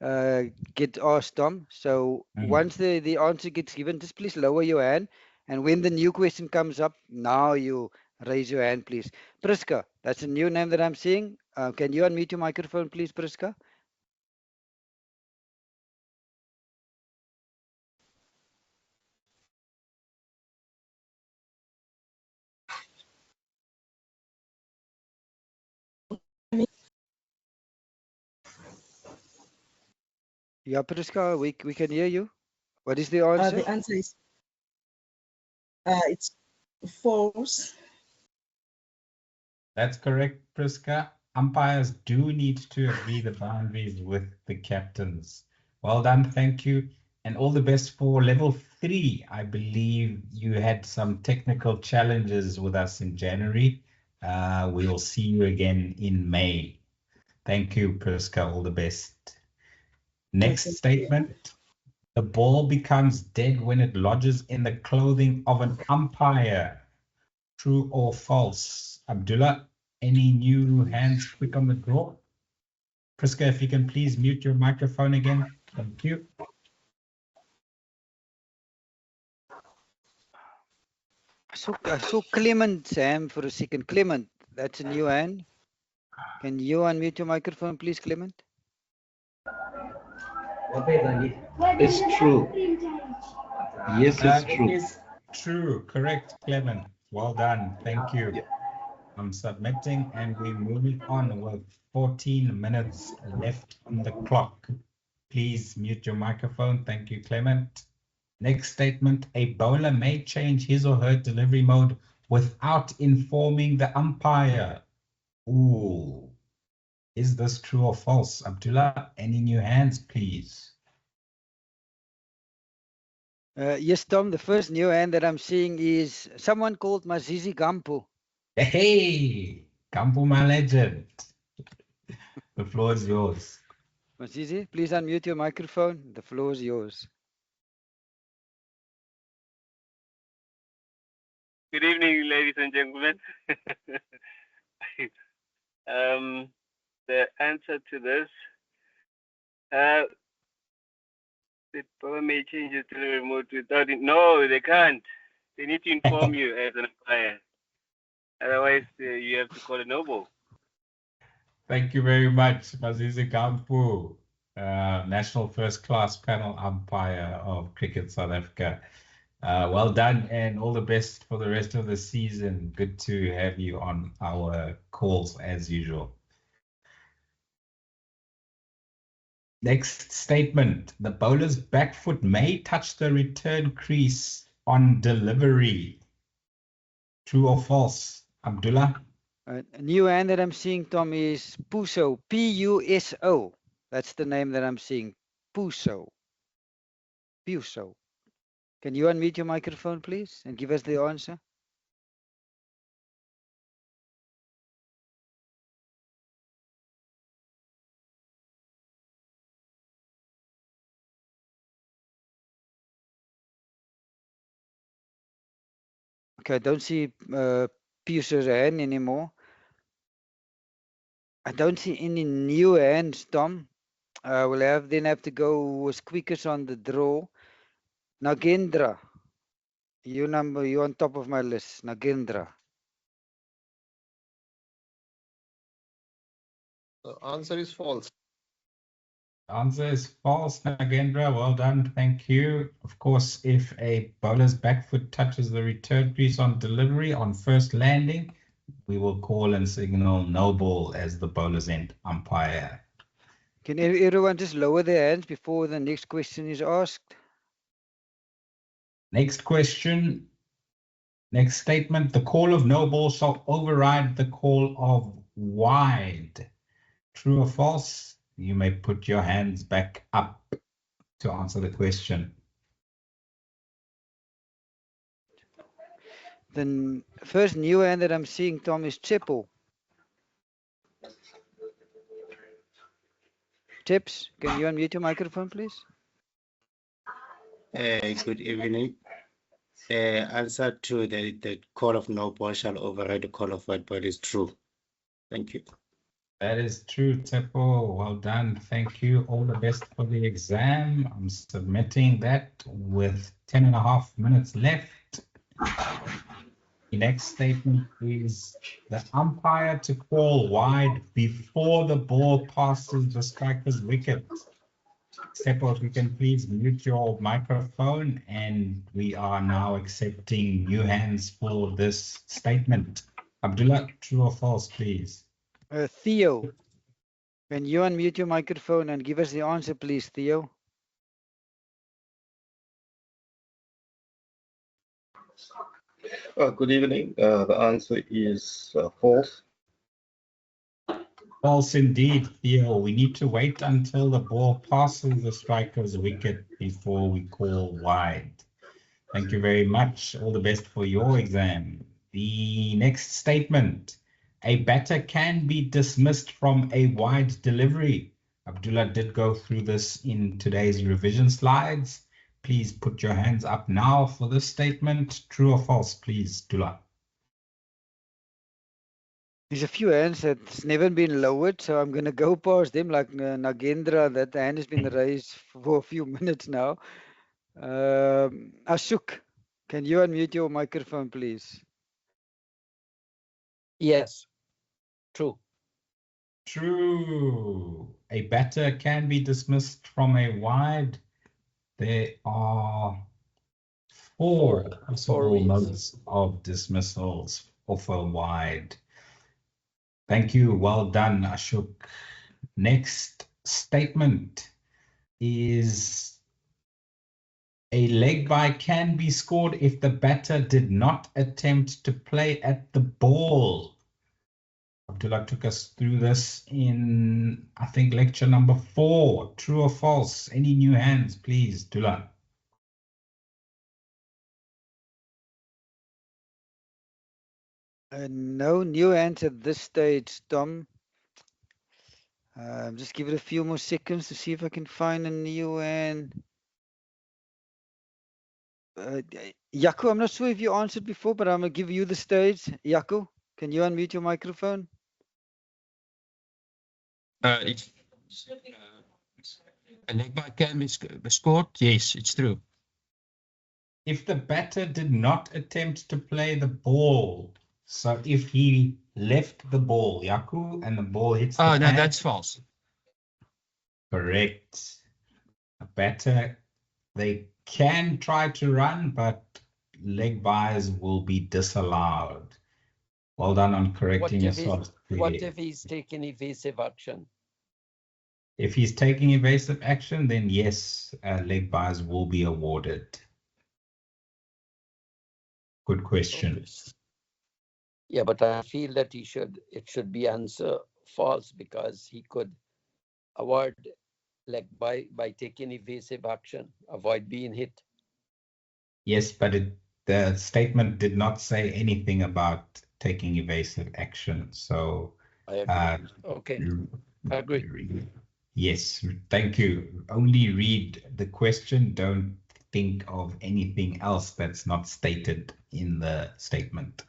get asked, Tom. So once the answer gets given, just please lower your hand. And when the new question comes up, now you raise your hand, please. Priska, that's a new name that I'm seeing. Can you unmute your microphone, please, Priska? Yeah, Priska, we can hear you. What is the answer? The answer is it's false. That's correct, Priska. Umpires do need to agree the boundaries with the captains. Well done, thank you. And all the best for level 3. I believe you had some technical challenges with us in January. We will see you again in May. Thank you, Priska. All the best. Next statement. The ball becomes dead when it lodges in the clothing of an umpire. True or false? Abdullah, any new hands quick on the draw? Priska, if you can please mute your microphone again. Thank you. I saw Clement, Sam, for a second. Clement, that's a new hand. Can you unmute your microphone, please, Clement? It's true. Yes, it's true. It is true. Correct, Clement. Well done. Thank you. Yeah. I'm submitting, and we're moving on with 14 minutes left on the clock. Please mute your microphone. Thank you, Clement. Next statement, a bowler may change his or her delivery mode without informing the umpire. Ooh, is this true or false? Abdullah, any new hands, please? Yes, Tom, the first new hand that I'm seeing is someone called Mazizi Gampu. Hey, Kampu, my legend. The floor is yours. Mazizi, please unmute your microphone. The floor is yours. Good evening, ladies and gentlemen. The answer to this, the power may change it to the remote without it. No, they can't. They need to inform you as an umpire. Otherwise, you have to call a no ball. Thank you very much, Mazizi Kampu, National First Class Panel Umpire of Cricket South Africa. Well done and all the best for the rest of the season. Good to have you on our calls as usual. Next statement, the bowler's back foot may touch the return crease on delivery. True or false? Abdullah? A new hand that I'm seeing, Tom, is Puso. Puso. That's the name that I'm seeing. Puso. Puso. Can you unmute your microphone, please, and give us the answer? Okay, I don't see Puso's hand anymore. I don't see any new hands, Tom. We'll then have to go as quickest on the draw. Nagendra. You're on top of my list. Nagendra. The answer is false. Answer is false, Nagendra. Well done. Thank you. Of course, if a bowler's back foot touches the return crease on delivery on first landing, we will call and signal no ball as the bowler's end umpire. Can everyone just lower their hands before the next question is asked? Next question. Next statement. The call of no ball shall override the call of wide. True or false? You may put your hands back up to answer the question. The first new hand that I'm seeing, Tom, is Chepo. Chips, can you unmute your microphone, please? Good evening. The answer to the call of no ball shall override the call of white ball is true. Thank you. That is true, Tepo. Well done. Thank you. All the best for the exam. I'm submitting that with 10.5 minutes left. The next statement is the umpire to call wide before the ball passes the striker's wicket. Tepo, if you can please mute your microphone, and we are now accepting new hands for this statement. Abdullah, true or false, please? Theo, can you unmute your microphone and give us the answer, please, Theo? Good evening. The answer is false. False indeed, Theo. We need to wait until the ball passes the striker's wicket before we call wide. Thank you very much. All the best for your exam. The next statement. A batter can be dismissed from a wide delivery. Abdullah did go through this in today's revision slides. Please put your hands up now for this statement. True or false, please, Abdullah? There's a few hands that's never been lowered, so I'm going to go past them like Nagendra. That hand has been raised for a few minutes now. Ashok, can you unmute your microphone, please? Yes. True. True. A batter can be dismissed from a wide. There are four possible modes of dismissals off a wide. Thank you. Well done, Ashok. Next statement is A leg bye can be scored if the batter did not attempt to play at the ball. Abdullah took us through this in, I think, lecture number 4. True or false? Any new hands, please, Abdullah? No new hands at this stage, Tom. Just give it a few more seconds to see if I can find a new hand. Yaku, I'm not sure if you answered before, but I'm going to give you the stage. Yaku, can you unmute your microphone? It's a leg bye can be scored. Yes, it's true. If the batter did not attempt to play the ball, so if he left the ball, Yaku, and the ball hits the Oh, no, pad, that's false. correct. A batter, they can try to run, but leg byes will be disallowed. Well done on correcting yourself. What if he's taking evasive action? If he's taking evasive action, then yes, leg byes will be awarded. Good question. Okay. Yeah, but I feel that it should be answer false because he could avoid leg bye by taking evasive action, avoid being hit. Yes, but the statement did not say anything about taking evasive action. So I agree. Okay, I agree. Yes, thank you. Only read the question. Don't think of anything else that's not stated in the statement.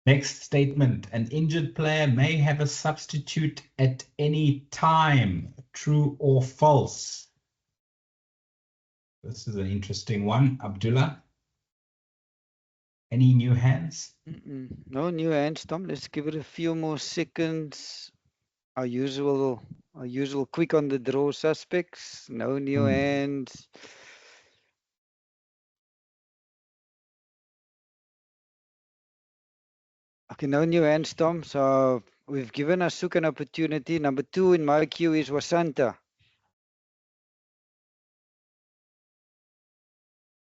Next statement, an injured player may have a substitute at any time. True or false? This is an interesting one. Abdullah? Any new hands? No new hands, Tom. Let's give it a few more seconds. Our usual quick on the draw suspects. No new hands. Okay, no new hands, Tom. So we've given Asuk an opportunity. Number 2 in my queue is Wasanta.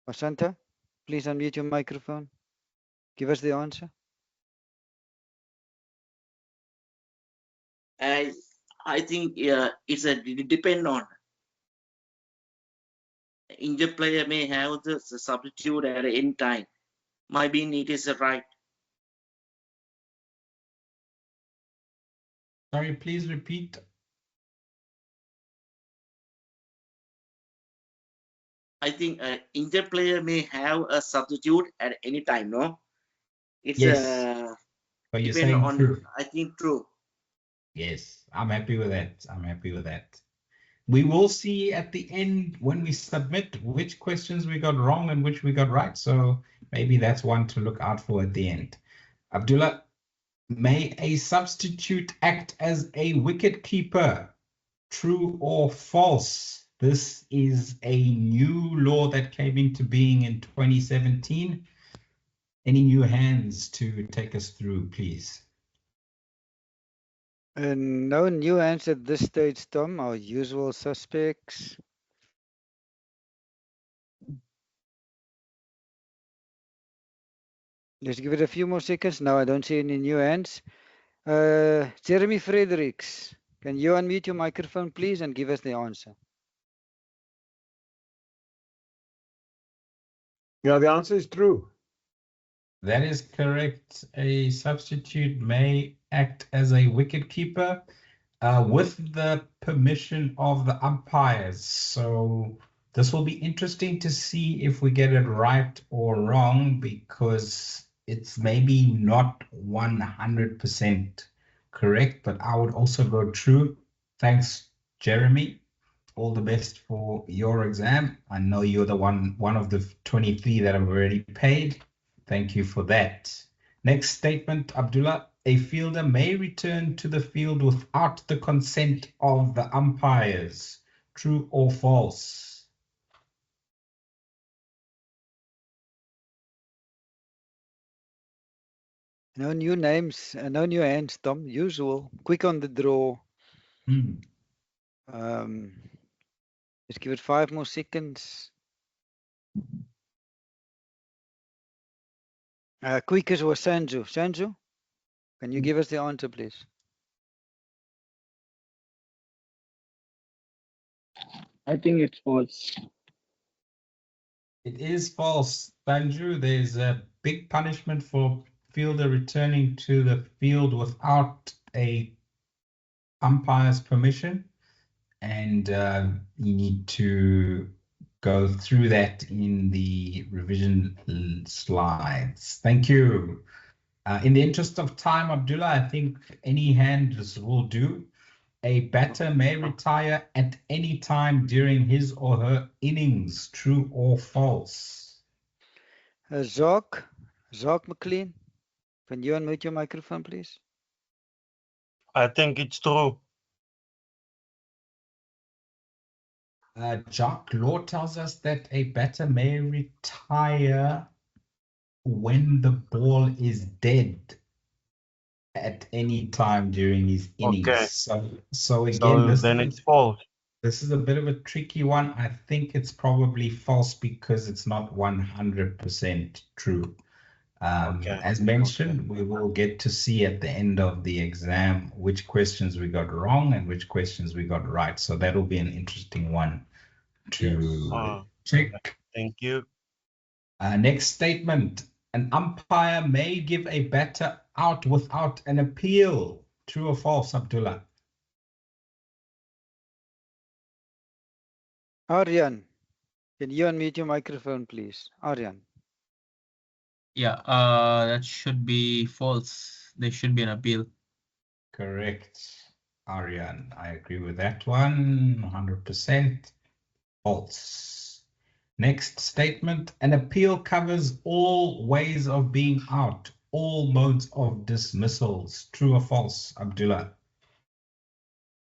Wasanta, please unmute your microphone. Give us the answer. I think it's a depend on injured player may have the substitute at any time. My being it is right. Sorry, please repeat. I think injured player may have a substitute at any time. No, it's Yes. But you're depend saying on. true. I think true. Yes, I'm happy with that. I'm happy with that. We will see at the end when we submit which questions we got wrong and which we got right. So maybe that's one to look out for at the end. Abdullah, may a substitute act as a wicket keeper? True or false? This is a new law that came into being in 2017. Any new hands to take us through, please? No new hands at this stage, Tom. Our usual suspects. Let's give it a few more seconds. No, I don't see any new hands. Jeremy Fredericks, can you unmute your microphone, please, and give us the answer? Yeah, the answer is true. That is correct. A substitute may act as a wicket keeper with the permission of the umpires. So this will be interesting to see if we get it right or wrong, because it's maybe not 100% correct, but I would also go true. Thanks, Jeremy. All the best for your exam. I know you're the one of the 23 that have already paid. Thank you for that. Next statement, Abdullah. A fielder may return to the field without the consent of the umpires. True or false? No new names, no new hands, Tom. Usual. Quick on the draw. Let's give it 5 more seconds. Quickest was Sanju. Sanju, can you give us the answer, please? I think it's false. It is false, Banju. There's a big punishment for fielder returning to the field without a umpire's permission, and you need to go through that in the revision slides. Thank you. In the interest of time, Abdullah, I think any hands will do. A batter may retire at any time during his or her innings. True or false? Zak McLean, can you unmute your microphone, please? I think it's true. Jock law tells us that a batter may retire when the ball is dead at any time during his innings. Okay. So again, then it's false. This is a bit of a tricky one. I think it's probably false because it's not 100% true. As mentioned, we will get to see at the end of the exam which questions we got wrong and which questions we got right. So that'll be an interesting one to check. Thank you. Next statement. An umpire may give a batter out without an appeal. True or false, Abdullah? Aryan, can you unmute your microphone, please? Aryan. Yeah, that should be false. There should be an appeal. Correct, Aryan. I agree with that one. 100% false. Next statement. An appeal covers all ways of being out, all modes of dismissals. True or false, Abdullah?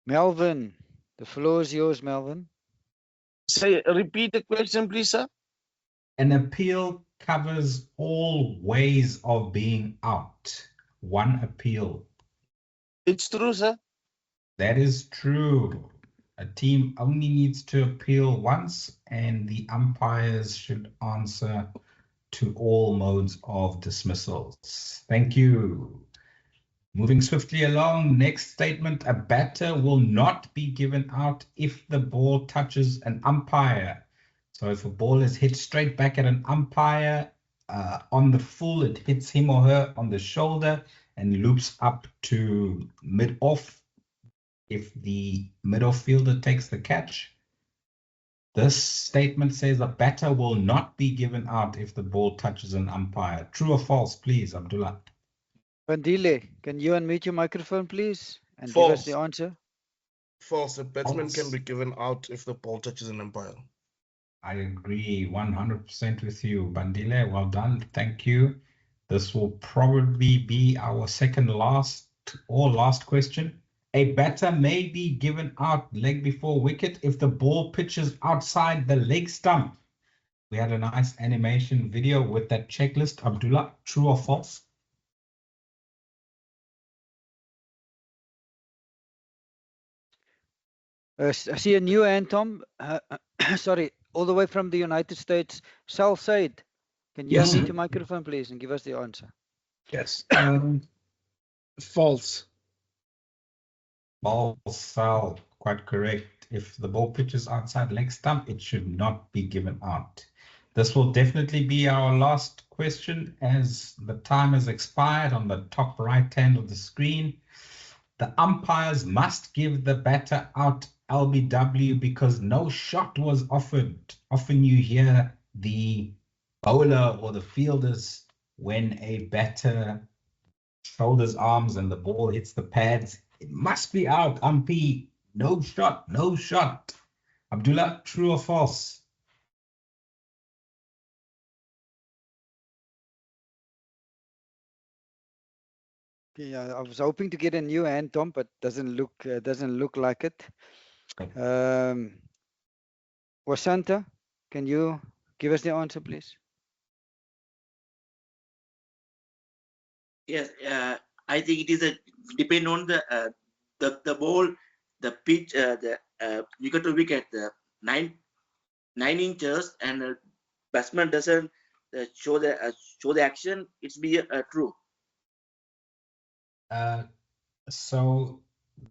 Melvin, the floor is yours, Melvin. Say, repeat the question, please, sir. An appeal covers all ways of being out. One appeal. It's true, sir. That is true. A team only needs to appeal once, and the umpires should answer to all modes of dismissals. Thank you. Moving swiftly along, next statement. A batter will not be given out if the ball touches an umpire. So if a ball is hit straight back at an umpire, on the full, it hits him or her on the shoulder and loops up to mid-off. If the mid-off fielder takes the catch, this statement says a batter will not be given out if the ball touches an umpire. True or false, please, Abdullah? Vandile, can you unmute your microphone, please, and False. give us the answer? False. A batsman False. can be given out if the ball touches an umpire. I agree 100% with you, Bandile. Well done. Thank you. This will probably be our second last or last question. A batter may be given out leg before wicket if the ball pitches outside the leg stump. We had a nice animation video with that checklist. Abdullah, true or false? I see a new hand, Tom. Sorry, all the way from the United States. Sal Said, can you Yes. unmute your microphone, please, and give us the answer? Yes. False. False, Sal. Quite correct. If the ball pitches outside leg stump, it should not be given out. This will definitely be our last question as the time has expired on the top right hand of the screen. The umpires must give the batter out LBW because no shot was offered. Often you hear the bowler or the fielders when a batter shoulders arms and the ball hits the pads. It must be out, umpy. No shot, no shot. Abdullah, true or false? Yeah, I was hoping to get a new hand, Tom, but doesn't look like it. Wasanta, can you give us the answer, please? Yes, I think it is a depend on the ball, the pitch, the wicket to wicket, the 9 inches, and batsman doesn't show the action, it's be true. So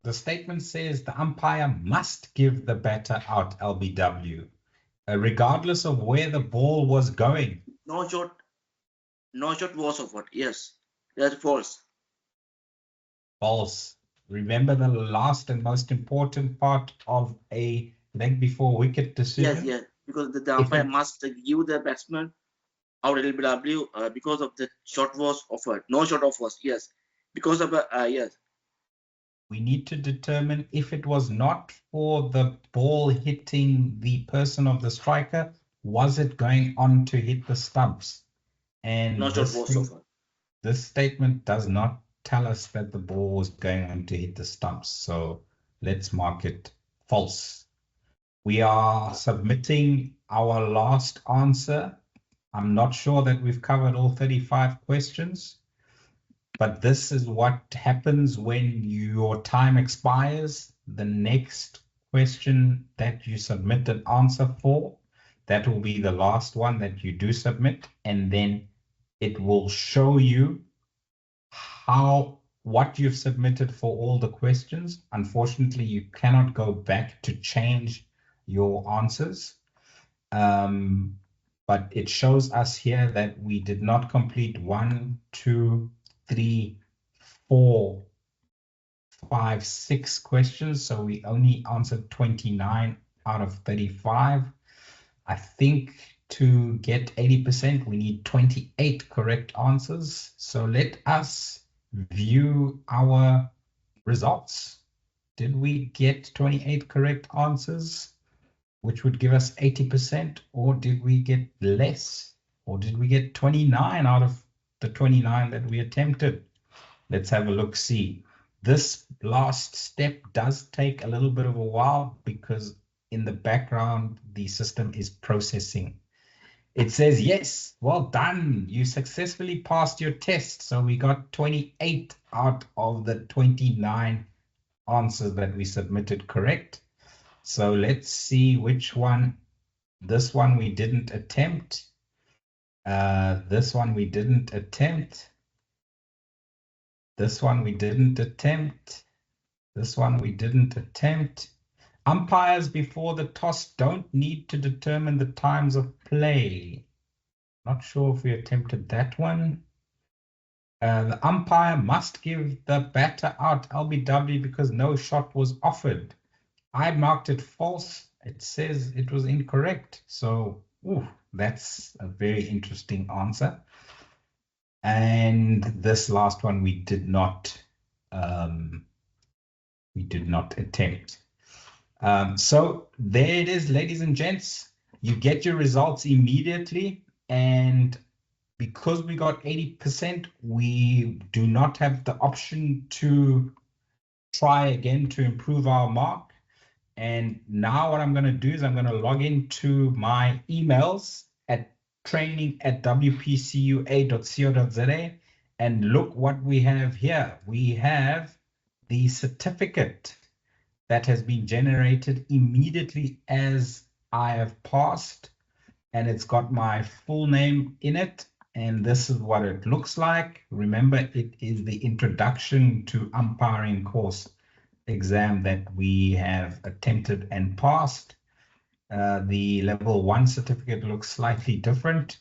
the statement says the umpire must give the batter out LBW, regardless of where the ball was going. No shot was offered. Yes, that's false. False. Remember the last and most important part of a leg before wicket decision? Yes, because the umpire must give the batsman out LBW because of the shot was offered. No shot offers. Yes, because of yes. We need to determine if it was not for the ball hitting the person of the striker, was it going on to hit the stumps? And no shot was offered. This statement does not tell us that the ball was going on to hit the stumps. So let's mark it false. We are submitting our last answer. I'm not sure that we've covered all 35 questions, but this is what happens when your time expires. The next question that you submit an answer for, that will be the last one that you do submit, and then it will show you what you've submitted for all the questions. Unfortunately, you cannot go back to change your answers. But it shows us here that we did not complete 1, 2, 3, 4, 5, 6 questions. So we only answered 29 out of 35. I think to get 80%, we need 28 correct answers. So let us view our results. Did we get 28 correct answers, which would give us 80%, or did we get less? Or did we get 29 out of the 29 that we attempted? Let's have a look, see. This last step does take a little bit of a while because in the background, the system is processing. It says, yes, well done. You successfully passed your test. So we got 28 out of the 29 answers that we submitted correct. So let's see which one. This one we didn't attempt. This one we didn't attempt. This one we didn't attempt. This one we didn't attempt. Umpires before the toss don't need to determine the times of play. Not sure if we attempted that one. The umpire must give the batter out LBW because no shot was offered. I marked it false. It says it was incorrect. So that's a very interesting answer. And this last one we did not attempt. So there it is, ladies and gents. You get your results immediately, and because we got 80%, we do not have the option to try again to improve our mark. And now what I'm going to do is I'm going to log into my emails at training@wpcua.co.za and look what we have here. We have the certificate that has been generated immediately as I have passed, and it's got my full name in it. And this is what it looks like. Remember, it is the introduction to umpiring course exam that we have attempted and passed. The level 1 certificate looks slightly different,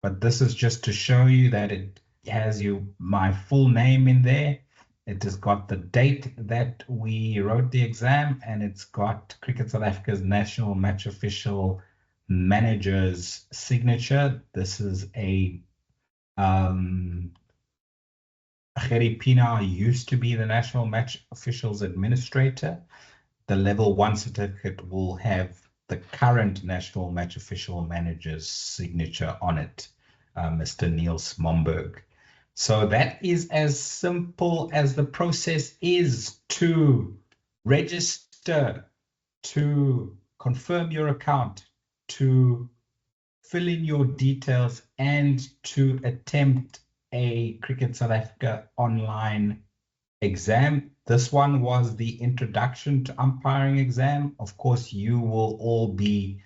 but this is just to show you that it has my full name in there. It has got the date that we wrote the exam, and it's got Cricket South Africa's national match official manager's signature. This is a Gerry Pina used to be the national match officials administrator. The level 1 certificate will have the current national match official manager's signature on it, Mr. Niels Momberg. So that is as simple as the process is to register, to confirm your account, to fill in your details, and to attempt a Cricket South Africa online exam. This one was the introduction to umpiring exam. Of course, you will all be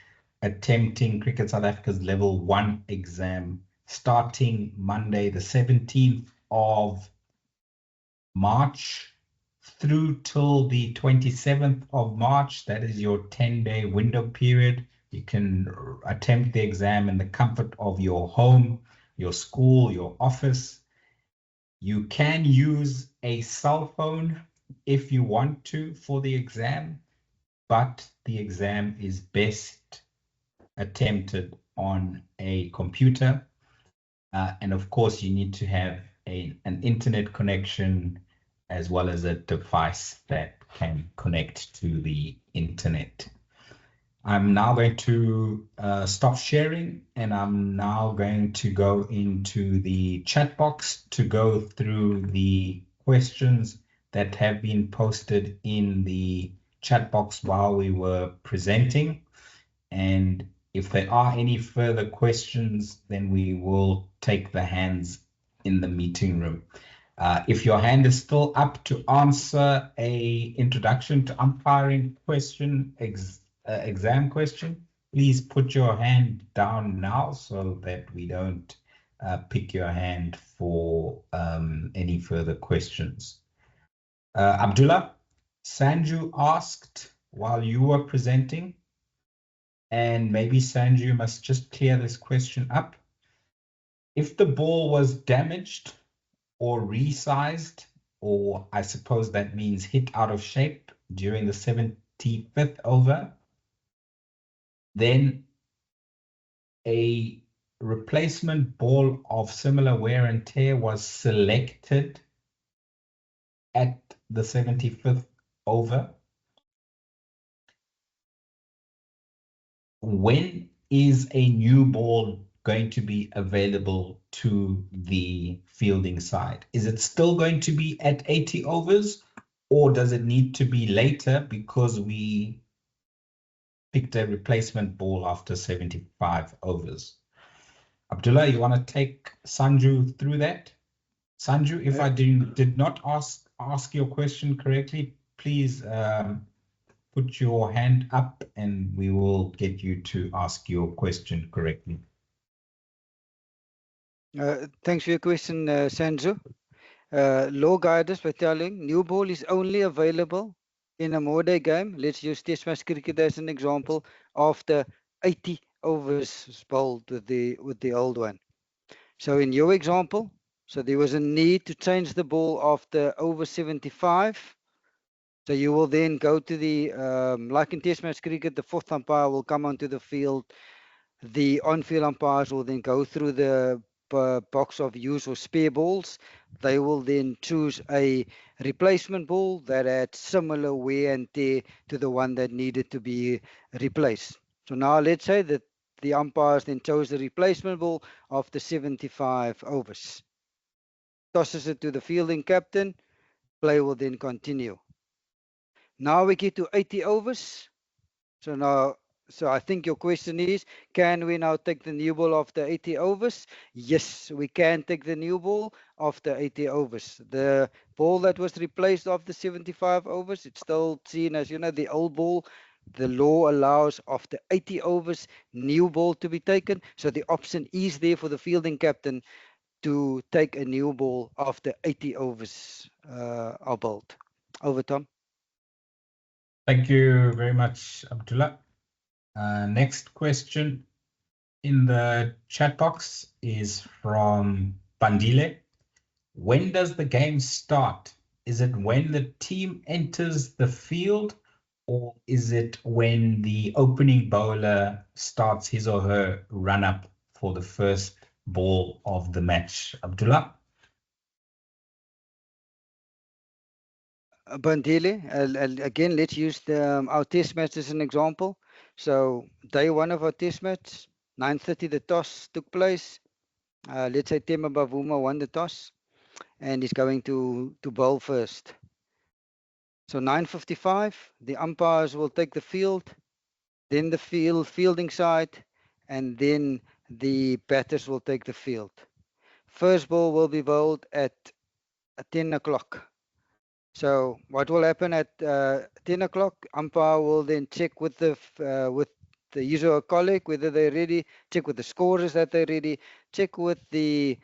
attempting Cricket South Africa's Level 1 exam starting Monday, the 17th of March through till the 27th of March. That is your 10-day window period. You can attempt the exam in the comfort of your home, your school, your office. You can use a cell phone if you want to for the exam, but the exam is best attempted on a computer. And of course, you need to have an internet connection as well as a device that can connect to the internet. I'm now going to stop sharing, and I'm now going to go into the chat box to go through the questions that have been posted in the chat box while we were presenting. And if there are any further questions, then we will take the hands in the meeting room. If your hand is still up to answer a introduction to umpiring question, exam question, please put your hand down now so that we don't pick your hand for any further questions. Abdullah, Sanju asked while you were presenting, and maybe Sanju must just clear this question up. If the ball was damaged or resized, or I suppose that means hit out of shape during the 75th over, then a replacement ball of similar wear and tear was selected at the 75th over. When is a new ball going to be available to the fielding side? Is it still going to be at 80 overs, or does it need to be later because we picked a replacement ball after 75 overs? Abdullah, you want to take Sanju through that? Sanju, if I did not ask your question correctly, please put your hand up and we will get you to ask your question correctly. Thanks for your question, Sanju. Law guidance by telling new ball is only available in a modern game. Let's use Test match cricket as an example. After 80 overs bowled with the old one. So in your example, so there was a need to change the ball after over 75. So you will then go to the like in Test match cricket, the fourth umpire will come onto the field. The on-field umpires will then go through the box of use or spare balls. They will then choose a replacement ball that had similar wear and tear to the one that needed to be replaced. So now let's say that the umpires then chose the replacement ball after 75 overs. Tosses it to the fielding captain. Play will then continue. Now we get to 80 overs. So I think your question is, can we now take the new ball after 80 overs? Yes, we can take the new ball after 80 overs. The ball that was replaced after 75 overs, it's still seen as, the old ball. The law allows after 80 overs, new ball to be taken. So the option is there for the fielding captain to take a new ball after 80 overs are bowled. Over, Tom. Thank you very much, Abdullah. Next question in the chat box is from Bandile. When does the game start? Is it when the team enters the field, or is it when the opening bowler starts his or her run up for the first ball of the match? Abdullah? Bandile, again, let's use our test match as an example. So day one of our test match, 9:30 the toss took place. Let's say Tema Bavuma won the toss and is going to bowl first. So 9:55, the umpires will take the field, then the fielding side, and then the batters will take the field. First ball will be bowled at 10 o'clock. So what will happen at 10 o'clock? Umpire will then check with the the user colleague whether they're ready, check with the scorers that they're ready, check with the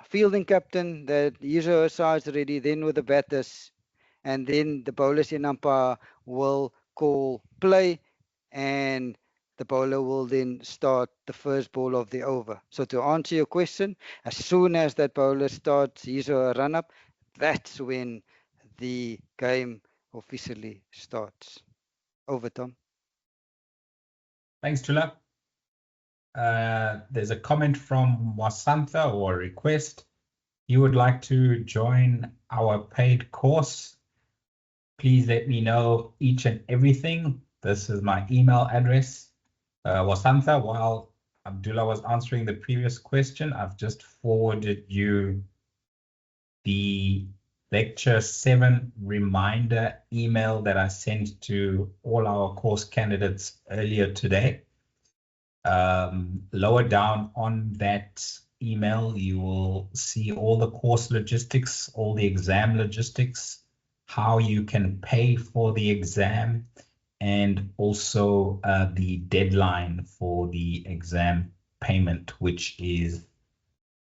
fielding captain that user side's ready, then with the batters, and then the bowlers in umpire will call play, and the bowler will then start the first ball of the over. So to answer your question, as soon as that bowler starts his or her run up, that's when the game officially starts. Over, Tom. Thanks, Dula. There's a comment from Wasantha or a request. You would like to join our paid course? Please let me know each and everything. This is my email address. Wasantha, while Abdullah was answering the previous question, I've just forwarded you the lecture 7 reminder email that I sent to all our course candidates earlier today. Lower down on that email, you will see all the course logistics, all the exam logistics, how you can pay for the exam, and also the deadline for the exam payment, which is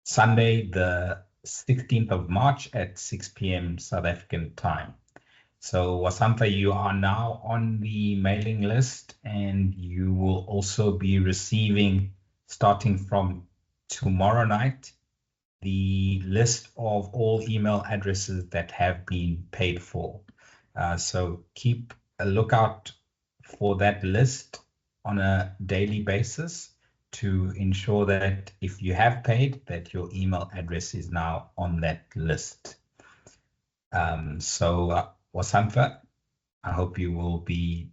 Sunday, the 16th of March at 6 p.m. South African time. So Wasantha, you are now on the mailing list, and you will also be receiving, starting from tomorrow night, the list of all email addresses that have been paid for. So keep a lookout for that list on a daily basis to ensure that if you have paid, that your email address is now on that list. Wasantha, I hope you will be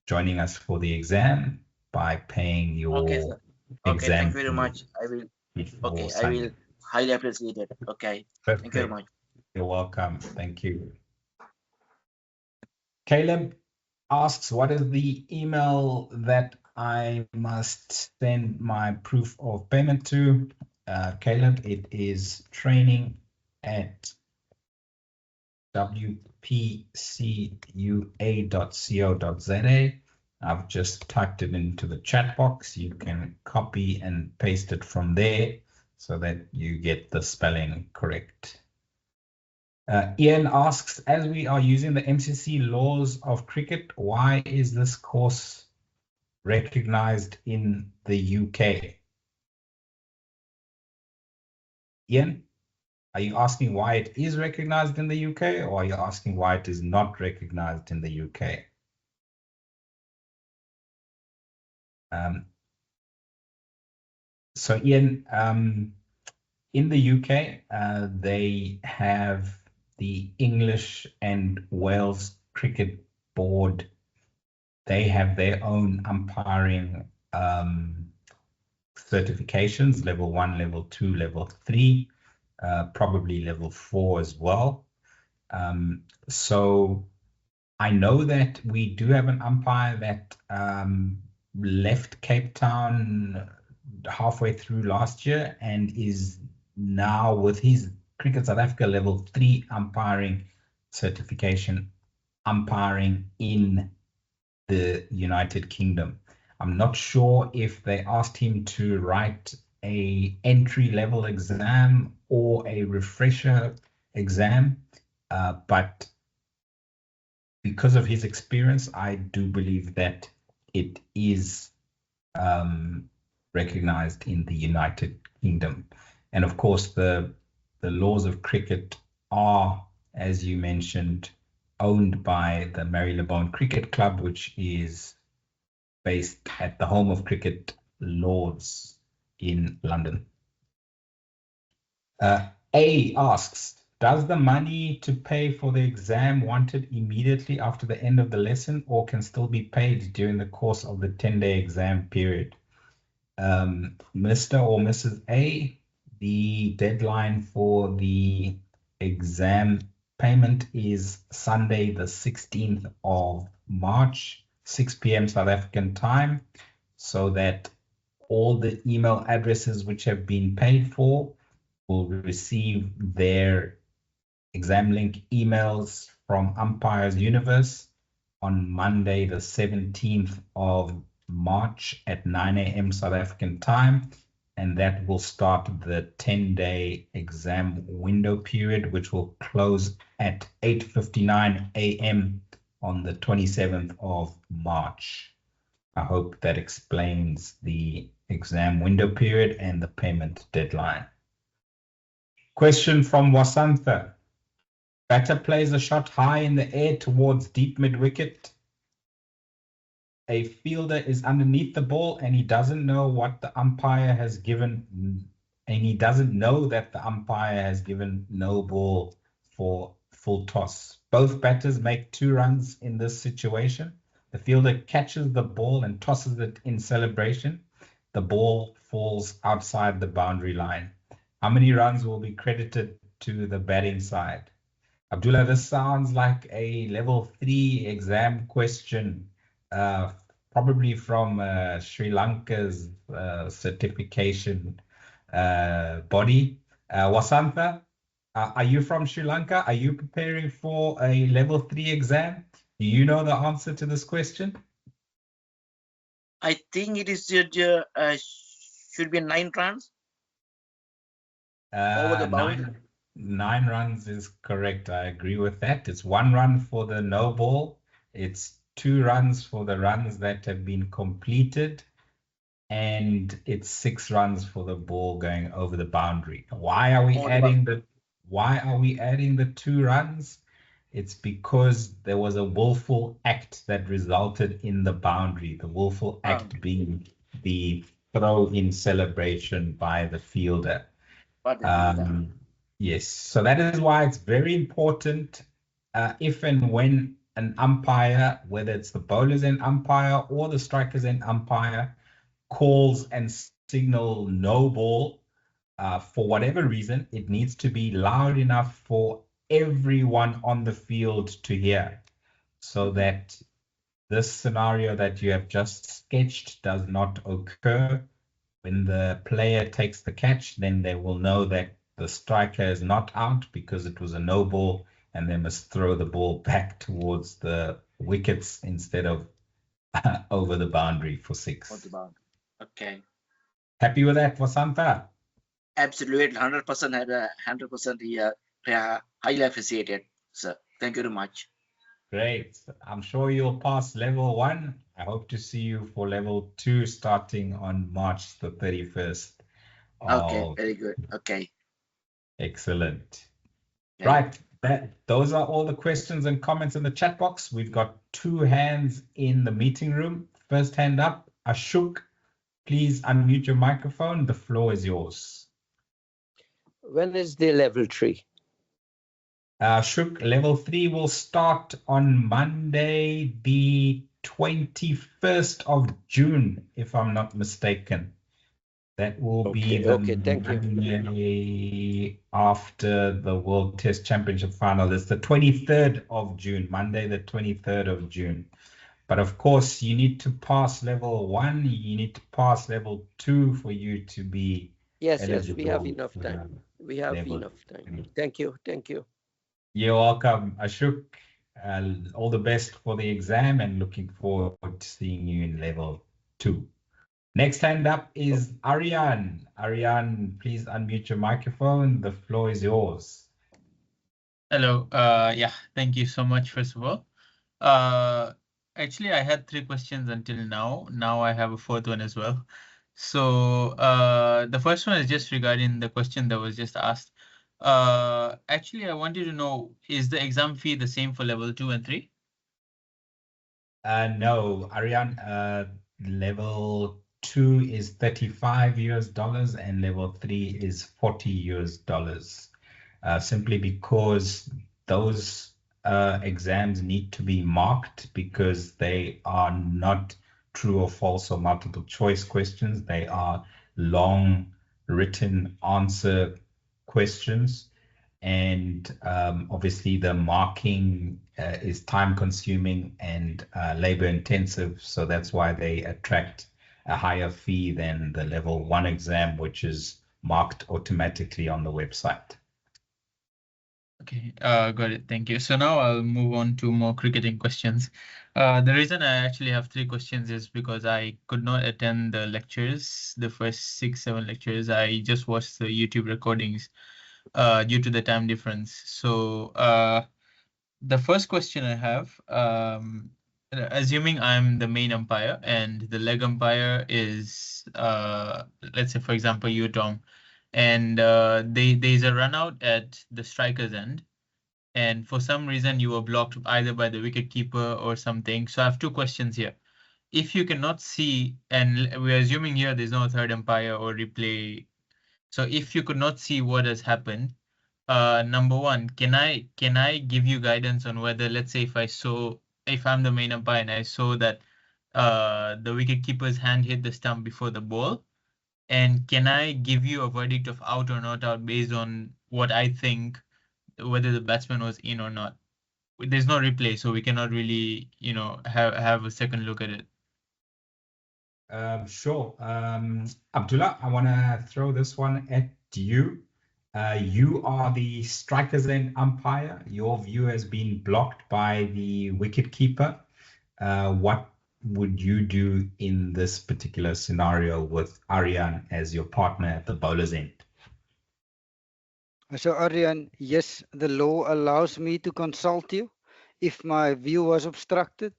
joining us for the exam by paying your Okay, sir. Okay, exam thank you very much. I will. before Okay, I Sunday. will highly appreciate it. Okay, thank you very Perfect. much. You're welcome. Thank you. Caleb asks, what is the email that I must send my proof of payment to? Caleb, it is training@wpcua.co.za. I've just typed it into the chat box. You can copy and paste it from there so that you get the spelling correct. Ian asks, as we are using the MCC laws of cricket, why is this course recognized in the UK? Ian, are you asking why it is recognized in the UK, or are you asking why it is not recognized in the UK? So Ian, in the UK, they have the English and Wales Cricket Board. They have their own umpiring certifications, level 1, level 2, level 3, probably level 4 as well. So I know that we do have an umpire that left Cape Town halfway through last year and is now with his Cricket South Africa level 3 umpiring certification, umpiring in the United Kingdom. I'm not sure if they asked him to write a entry-level exam or a refresher exam, but because of his experience, I do believe that it is recognized in the United Kingdom. And of course, the laws of cricket are, as you mentioned, owned by the Marylebone Cricket Club, which is based at the home of cricket, Lords, in London. A asks, does the money to pay for the exam wanted immediately after the end of the lesson or can still be paid during the course of the 10-day exam period? Mr. or Mrs. A, the deadline for the exam payment is Sunday, the 16th of March, 6 p.m. South African time, so that all the email addresses which have been paid for will receive their exam link emails from Umpires Universe on Monday, the 17th of March at 9 a.m. South African time. And that will start the 10-day exam window period, which will close at 8:59 a.m. on the 27th of March. I hope that explains the exam window period and the payment deadline. Question from Wasantha. Batter plays a shot high in the air towards deep mid-wicket. A fielder is underneath the ball and he doesn't know what the umpire has given, and he doesn't know that the umpire has given no ball for full toss. Both batters make 2 runs in this situation. The fielder catches the ball and tosses it in celebration. The ball falls outside the boundary line. How many runs will be credited to the batting side? Abdullah, this sounds like a level 3 exam question, probably from Sri Lanka's certification body. Wasantha, are you from Sri Lanka? Are you preparing for a level 3 exam? Do you know the answer to this question? I think it is should be 9 runs over the boundary. 9 runs is correct. I agree with that. It's 1 run for the no ball. It's 2 runs for the runs that have been completed. And it's 6 runs for the ball going over the boundary. Why are we adding the 2 runs? It's because there was a willful act that resulted in the boundary. The willful act being the throw-in celebration by the fielder. Yes, so that is why it's very important if and when an umpire, whether it's the bowler's end umpire or the striker's end umpire, calls and signal no ball, for whatever reason, it needs to be loud enough for everyone on the field to hear, so that this scenario that you have just sketched does not occur. When the player takes the catch, then they will know that the striker is not out because it was a no ball, and they must throw the ball back towards the wickets instead of over the boundary for 6. Okay. Happy with that, Vasantha? Absolutely, 100% had a 100% here. Highly appreciated, sir. Thank you very much. Great. I'm sure you'll pass level 1. I hope to see you for level 2 starting on March the 31st. Okay, very good. Okay. Excellent. Okay. Right. Those are all the questions and comments in the chat box. We've got 2 hands in the meeting room. First hand up, Ashok. Please unmute your microphone. The floor is yours. When is the level 3? Ashok, level 3 will start on Monday, the 21st of June, if I'm not mistaken. That will be the Monday after the World Test Championship final. It's the 23rd of June, Monday, the 23rd of June. But of course, you need to pass level 1. You need to pass level 2 for you to be eligible. We have enough time. We have enough time. Thank you. You're welcome, Ashok. All the best for the exam and looking forward to seeing you in level 2. Next hand up is Aryan. Aryan, please unmute your microphone. The floor is yours. Hello. Yeah, thank you so much, first of all. Actually, I had 3 questions until now. Now I have a 4th one as well. So the first one is just regarding the question that was just asked. Actually, I wanted to know, is the exam fee the same for level 2 and 3? No, Aryan, level 2 is $35 and level 3 is $40. Simply because those exams need to be marked because they are not true or false or multiple choice questions. They are long written answer questions. And obviously the marking is time consuming and labor intensive. So that's why they attract a higher fee than the level 1 exam, which is marked automatically on the website. Okay, got it. Thank you. So now I'll move on to more cricketing questions. The reason I actually have 3 questions is because I could not attend the lectures, the first 6, 7 lectures. I just watched the YouTube recordings due to the time difference. So the first question I have, assuming I'm the main umpire and the leg umpire is, let's say, for example, you, Tom, and there's a run out at the striker's end, and for some reason you were blocked either by the wicket keeper or something. So I have 2 questions here. If you cannot see, and we're assuming here there's no third umpire or replay, so if you could not see what has happened, number one, can I give you guidance on whether, let's say, if I'm the main umpire and I saw that the wicket keeper's hand hit the stump before the ball, and can I give you a verdict of out or not out based on what I think, whether the batsman was in or not? There's no replay, so we cannot really, have a second look at it. Sure. Abdullah, I want to throw this one at you. You are the strikers end umpire. Your view has been blocked by the wicket keeper. What would you do in this particular scenario with Aryan as your partner at the bowler's end? So, Aryan, yes, the law allows me to consult you if my view was obstructed.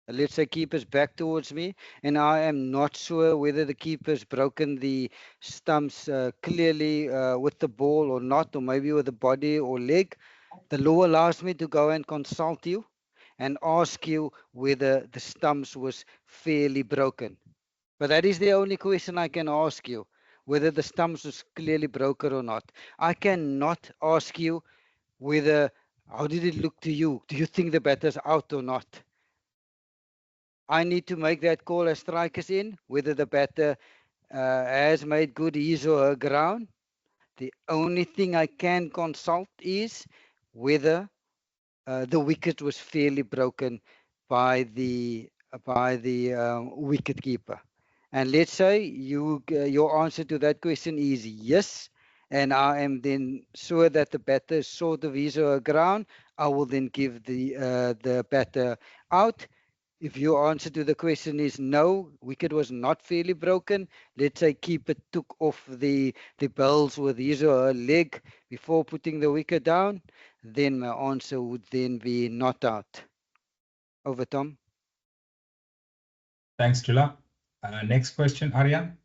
Let's say keeper's back towards me, and I am not sure whether the keeper's broken the stumps clearly with the ball or not, or maybe with the body or leg. The law allows me to go and consult you and ask you whether the stumps was fairly broken. But that is the only question I can ask you, whether the stumps was clearly broken or not. I cannot ask you whether, how did it look to you? Do you think the batter's out or not? I need to make that call as strikers in, whether the batter has made good his or her ground. The only thing I can consult is whether the wicket was fairly broken by the wicket keeper. And let's say your answer to that question is yes, and I am then sure that the batter is short of his or her ground. I will then give the batter out. If your answer to the question is no, wicket was not fairly broken, let's say keeper took off the bells with his or her leg before putting the wicket down, then my answer would then be not out. Over, Tom. Thanks, Tula. Next question, Aryan.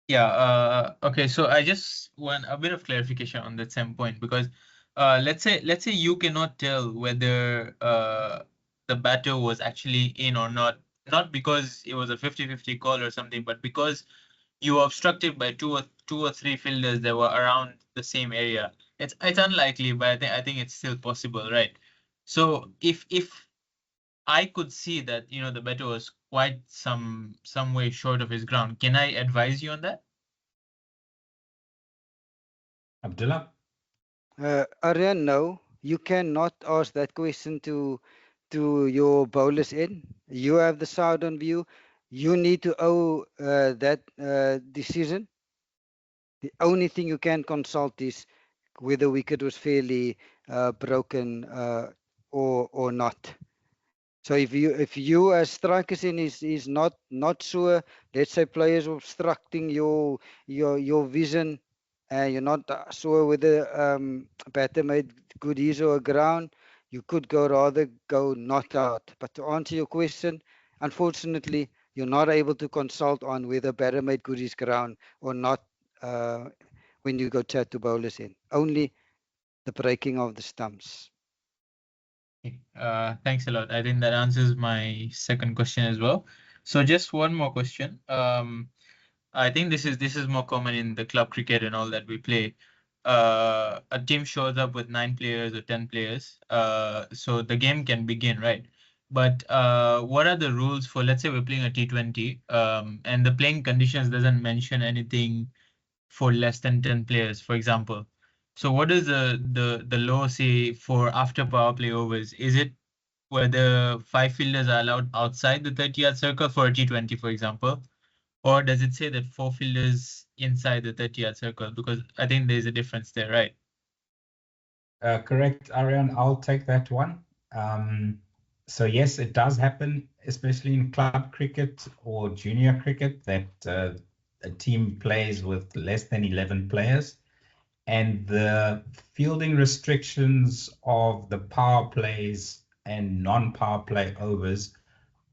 Yeah. Okay. So I just want a bit of clarification on that same point, because let's say you cannot tell whether the batter was actually in or not because it was a 50-50 call or something, but because you were obstructed by two or three fielders that were around the same area. It's unlikely, but I think it's still possible, right? So if I could see that the batter was quite some way short of his ground, can I advise you on that? Abdullah? Aryan, no, you cannot ask that question to your bowler's end. You have the side on view. You need to owe that decision. The only thing you can consult is whether wicket was fairly broken or not. So if you as strikers in is not sure, let's say players obstructing your vision, and you're not sure whether batter made good use or ground, you could rather go not out. But to answer your question, unfortunately, you're not able to consult on whether batter made good his ground or not when you go chat to bowlers in. Only the breaking of the stumps. Thanks a lot. I think that answers my second question as well. So just one more question. I think this is more common in the club cricket and all that we play. A team shows up with 9 players or 10 players. So the game can begin, right? But what are the rules for, let's say we're playing a T20, and the playing conditions doesn't mention anything for less than 10 players, for example. So what does the law say for after power play overs? Is it whether 5 fielders are allowed outside the 30-yard circle for a T20, for example? Or does it say that 4 fielders inside the 30-yard circle? Because I think there's a difference there, right? Correct, Ariane. I'll take that one. So yes, it does happen, especially in club cricket or junior cricket, that a team plays with less than 11 players, and the fielding restrictions of the power plays and non-power play overs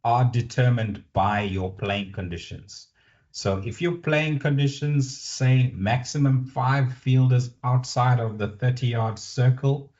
are determined by your playing conditions. So if your playing conditions say maximum 5 fielders outside of the 30-yard circle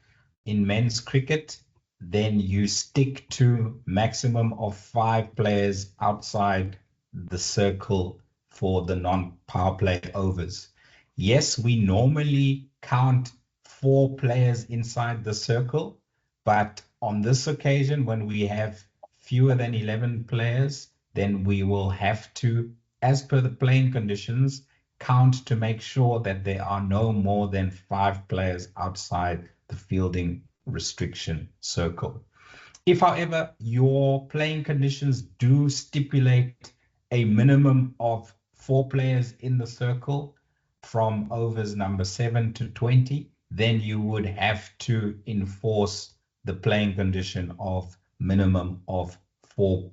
in men's cricket, then you stick to maximum of 5 players outside the circle for the non-power play overs. Yes, we normally count 4 players inside the circle, but on this occasion, when we have fewer than 11 players, then we will have to, as per the playing conditions, count to make sure that there are no more than 5 players outside the fielding restriction circle. If, however, your playing conditions do stipulate a minimum of 4 players in the circle from overs number 7 to 20, then you would have to enforce the playing condition of minimum of 4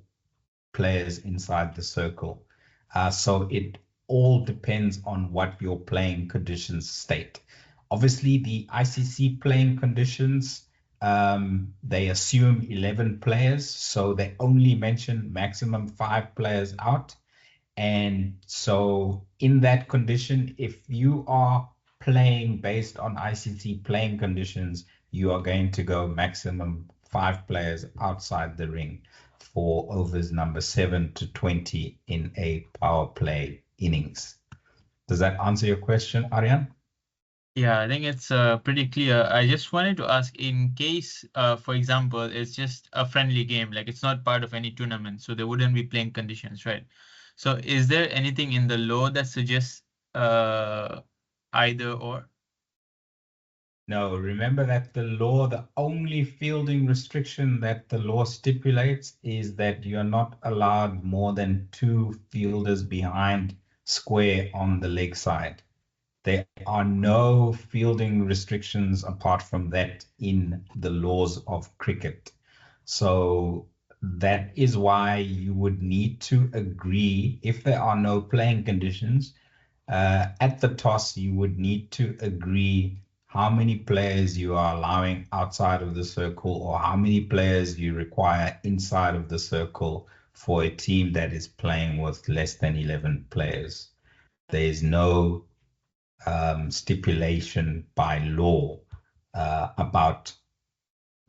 players inside the circle. So it all depends on what your playing conditions state. Obviously, the ICC playing conditions, they assume 11 players, so they only mention maximum 5 players out. And so in that condition, if you are playing based on ICC playing conditions, you are going to go maximum 5 players outside the ring for overs number 7 to 20 in a power play innings. Does that answer your question, Aryan? Yeah, I think it's pretty clear. I just wanted to ask, in case, for example, it's just a friendly game, like it's not part of any tournament, so there wouldn't be playing conditions, right? So is there anything in the law that suggests either or? No, remember that the law, the only fielding restriction that the law stipulates is that you're not allowed more than 2 fielders behind square on the leg side. There are no fielding restrictions apart from that in the laws of cricket. So that is why you would need to agree, if there are no playing conditions, at the toss, you would need to agree how many players you are allowing outside of the circle or how many players you require inside of the circle for a team that is playing with less than 11 players. There is no stipulation by law about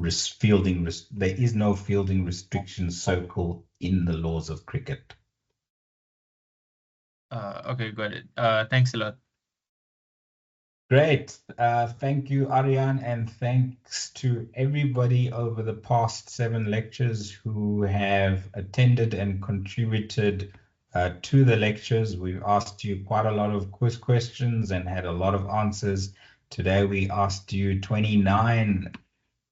fielding. There is no fielding restriction circle in the laws of cricket. Okay, got it. Thanks a lot. Great. Thank you, Aryan, and thanks to everybody over the past 7 lectures who have attended and contributed to the lectures. We've asked you quite a lot of quiz questions and had a lot of answers. Today we asked you 29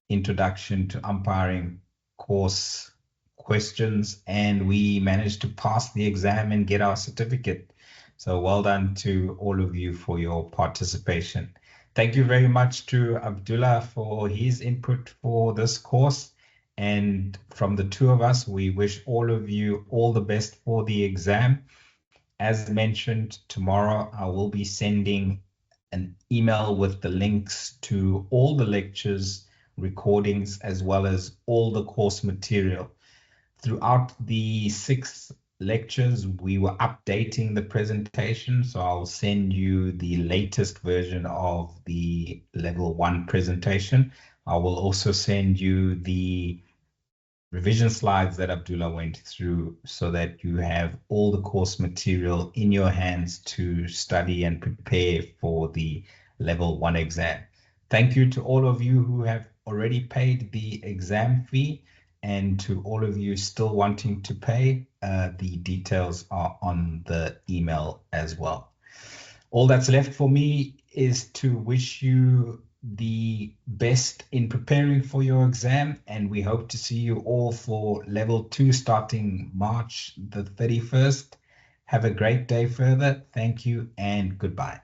introduction to umpiring course questions, and we managed to pass the exam and get our certificate. So well done to all of you for your participation. Thank you very much to Abdullah for his input for this course. And from the 2 of us, we wish all of you all the best for the exam. As mentioned, tomorrow I will be sending an email with the links to all the lectures, recordings, as well as all the course material. Throughout the 6 lectures, we were updating the presentation, so I'll send you the latest version of the level 1 presentation. I will also send you the revision slides that Abdullah went through so that you have all the course material in your hands to study and prepare for the level 1 exam. Thank you to all of you who have already paid the exam fee, and to all of you still wanting to pay, the details are on the email as well. All that's left for me is to wish you the best in preparing for your exam, and we hope to see you all for level 2 starting March the 31st. Have a great day further. Thank you and goodbye.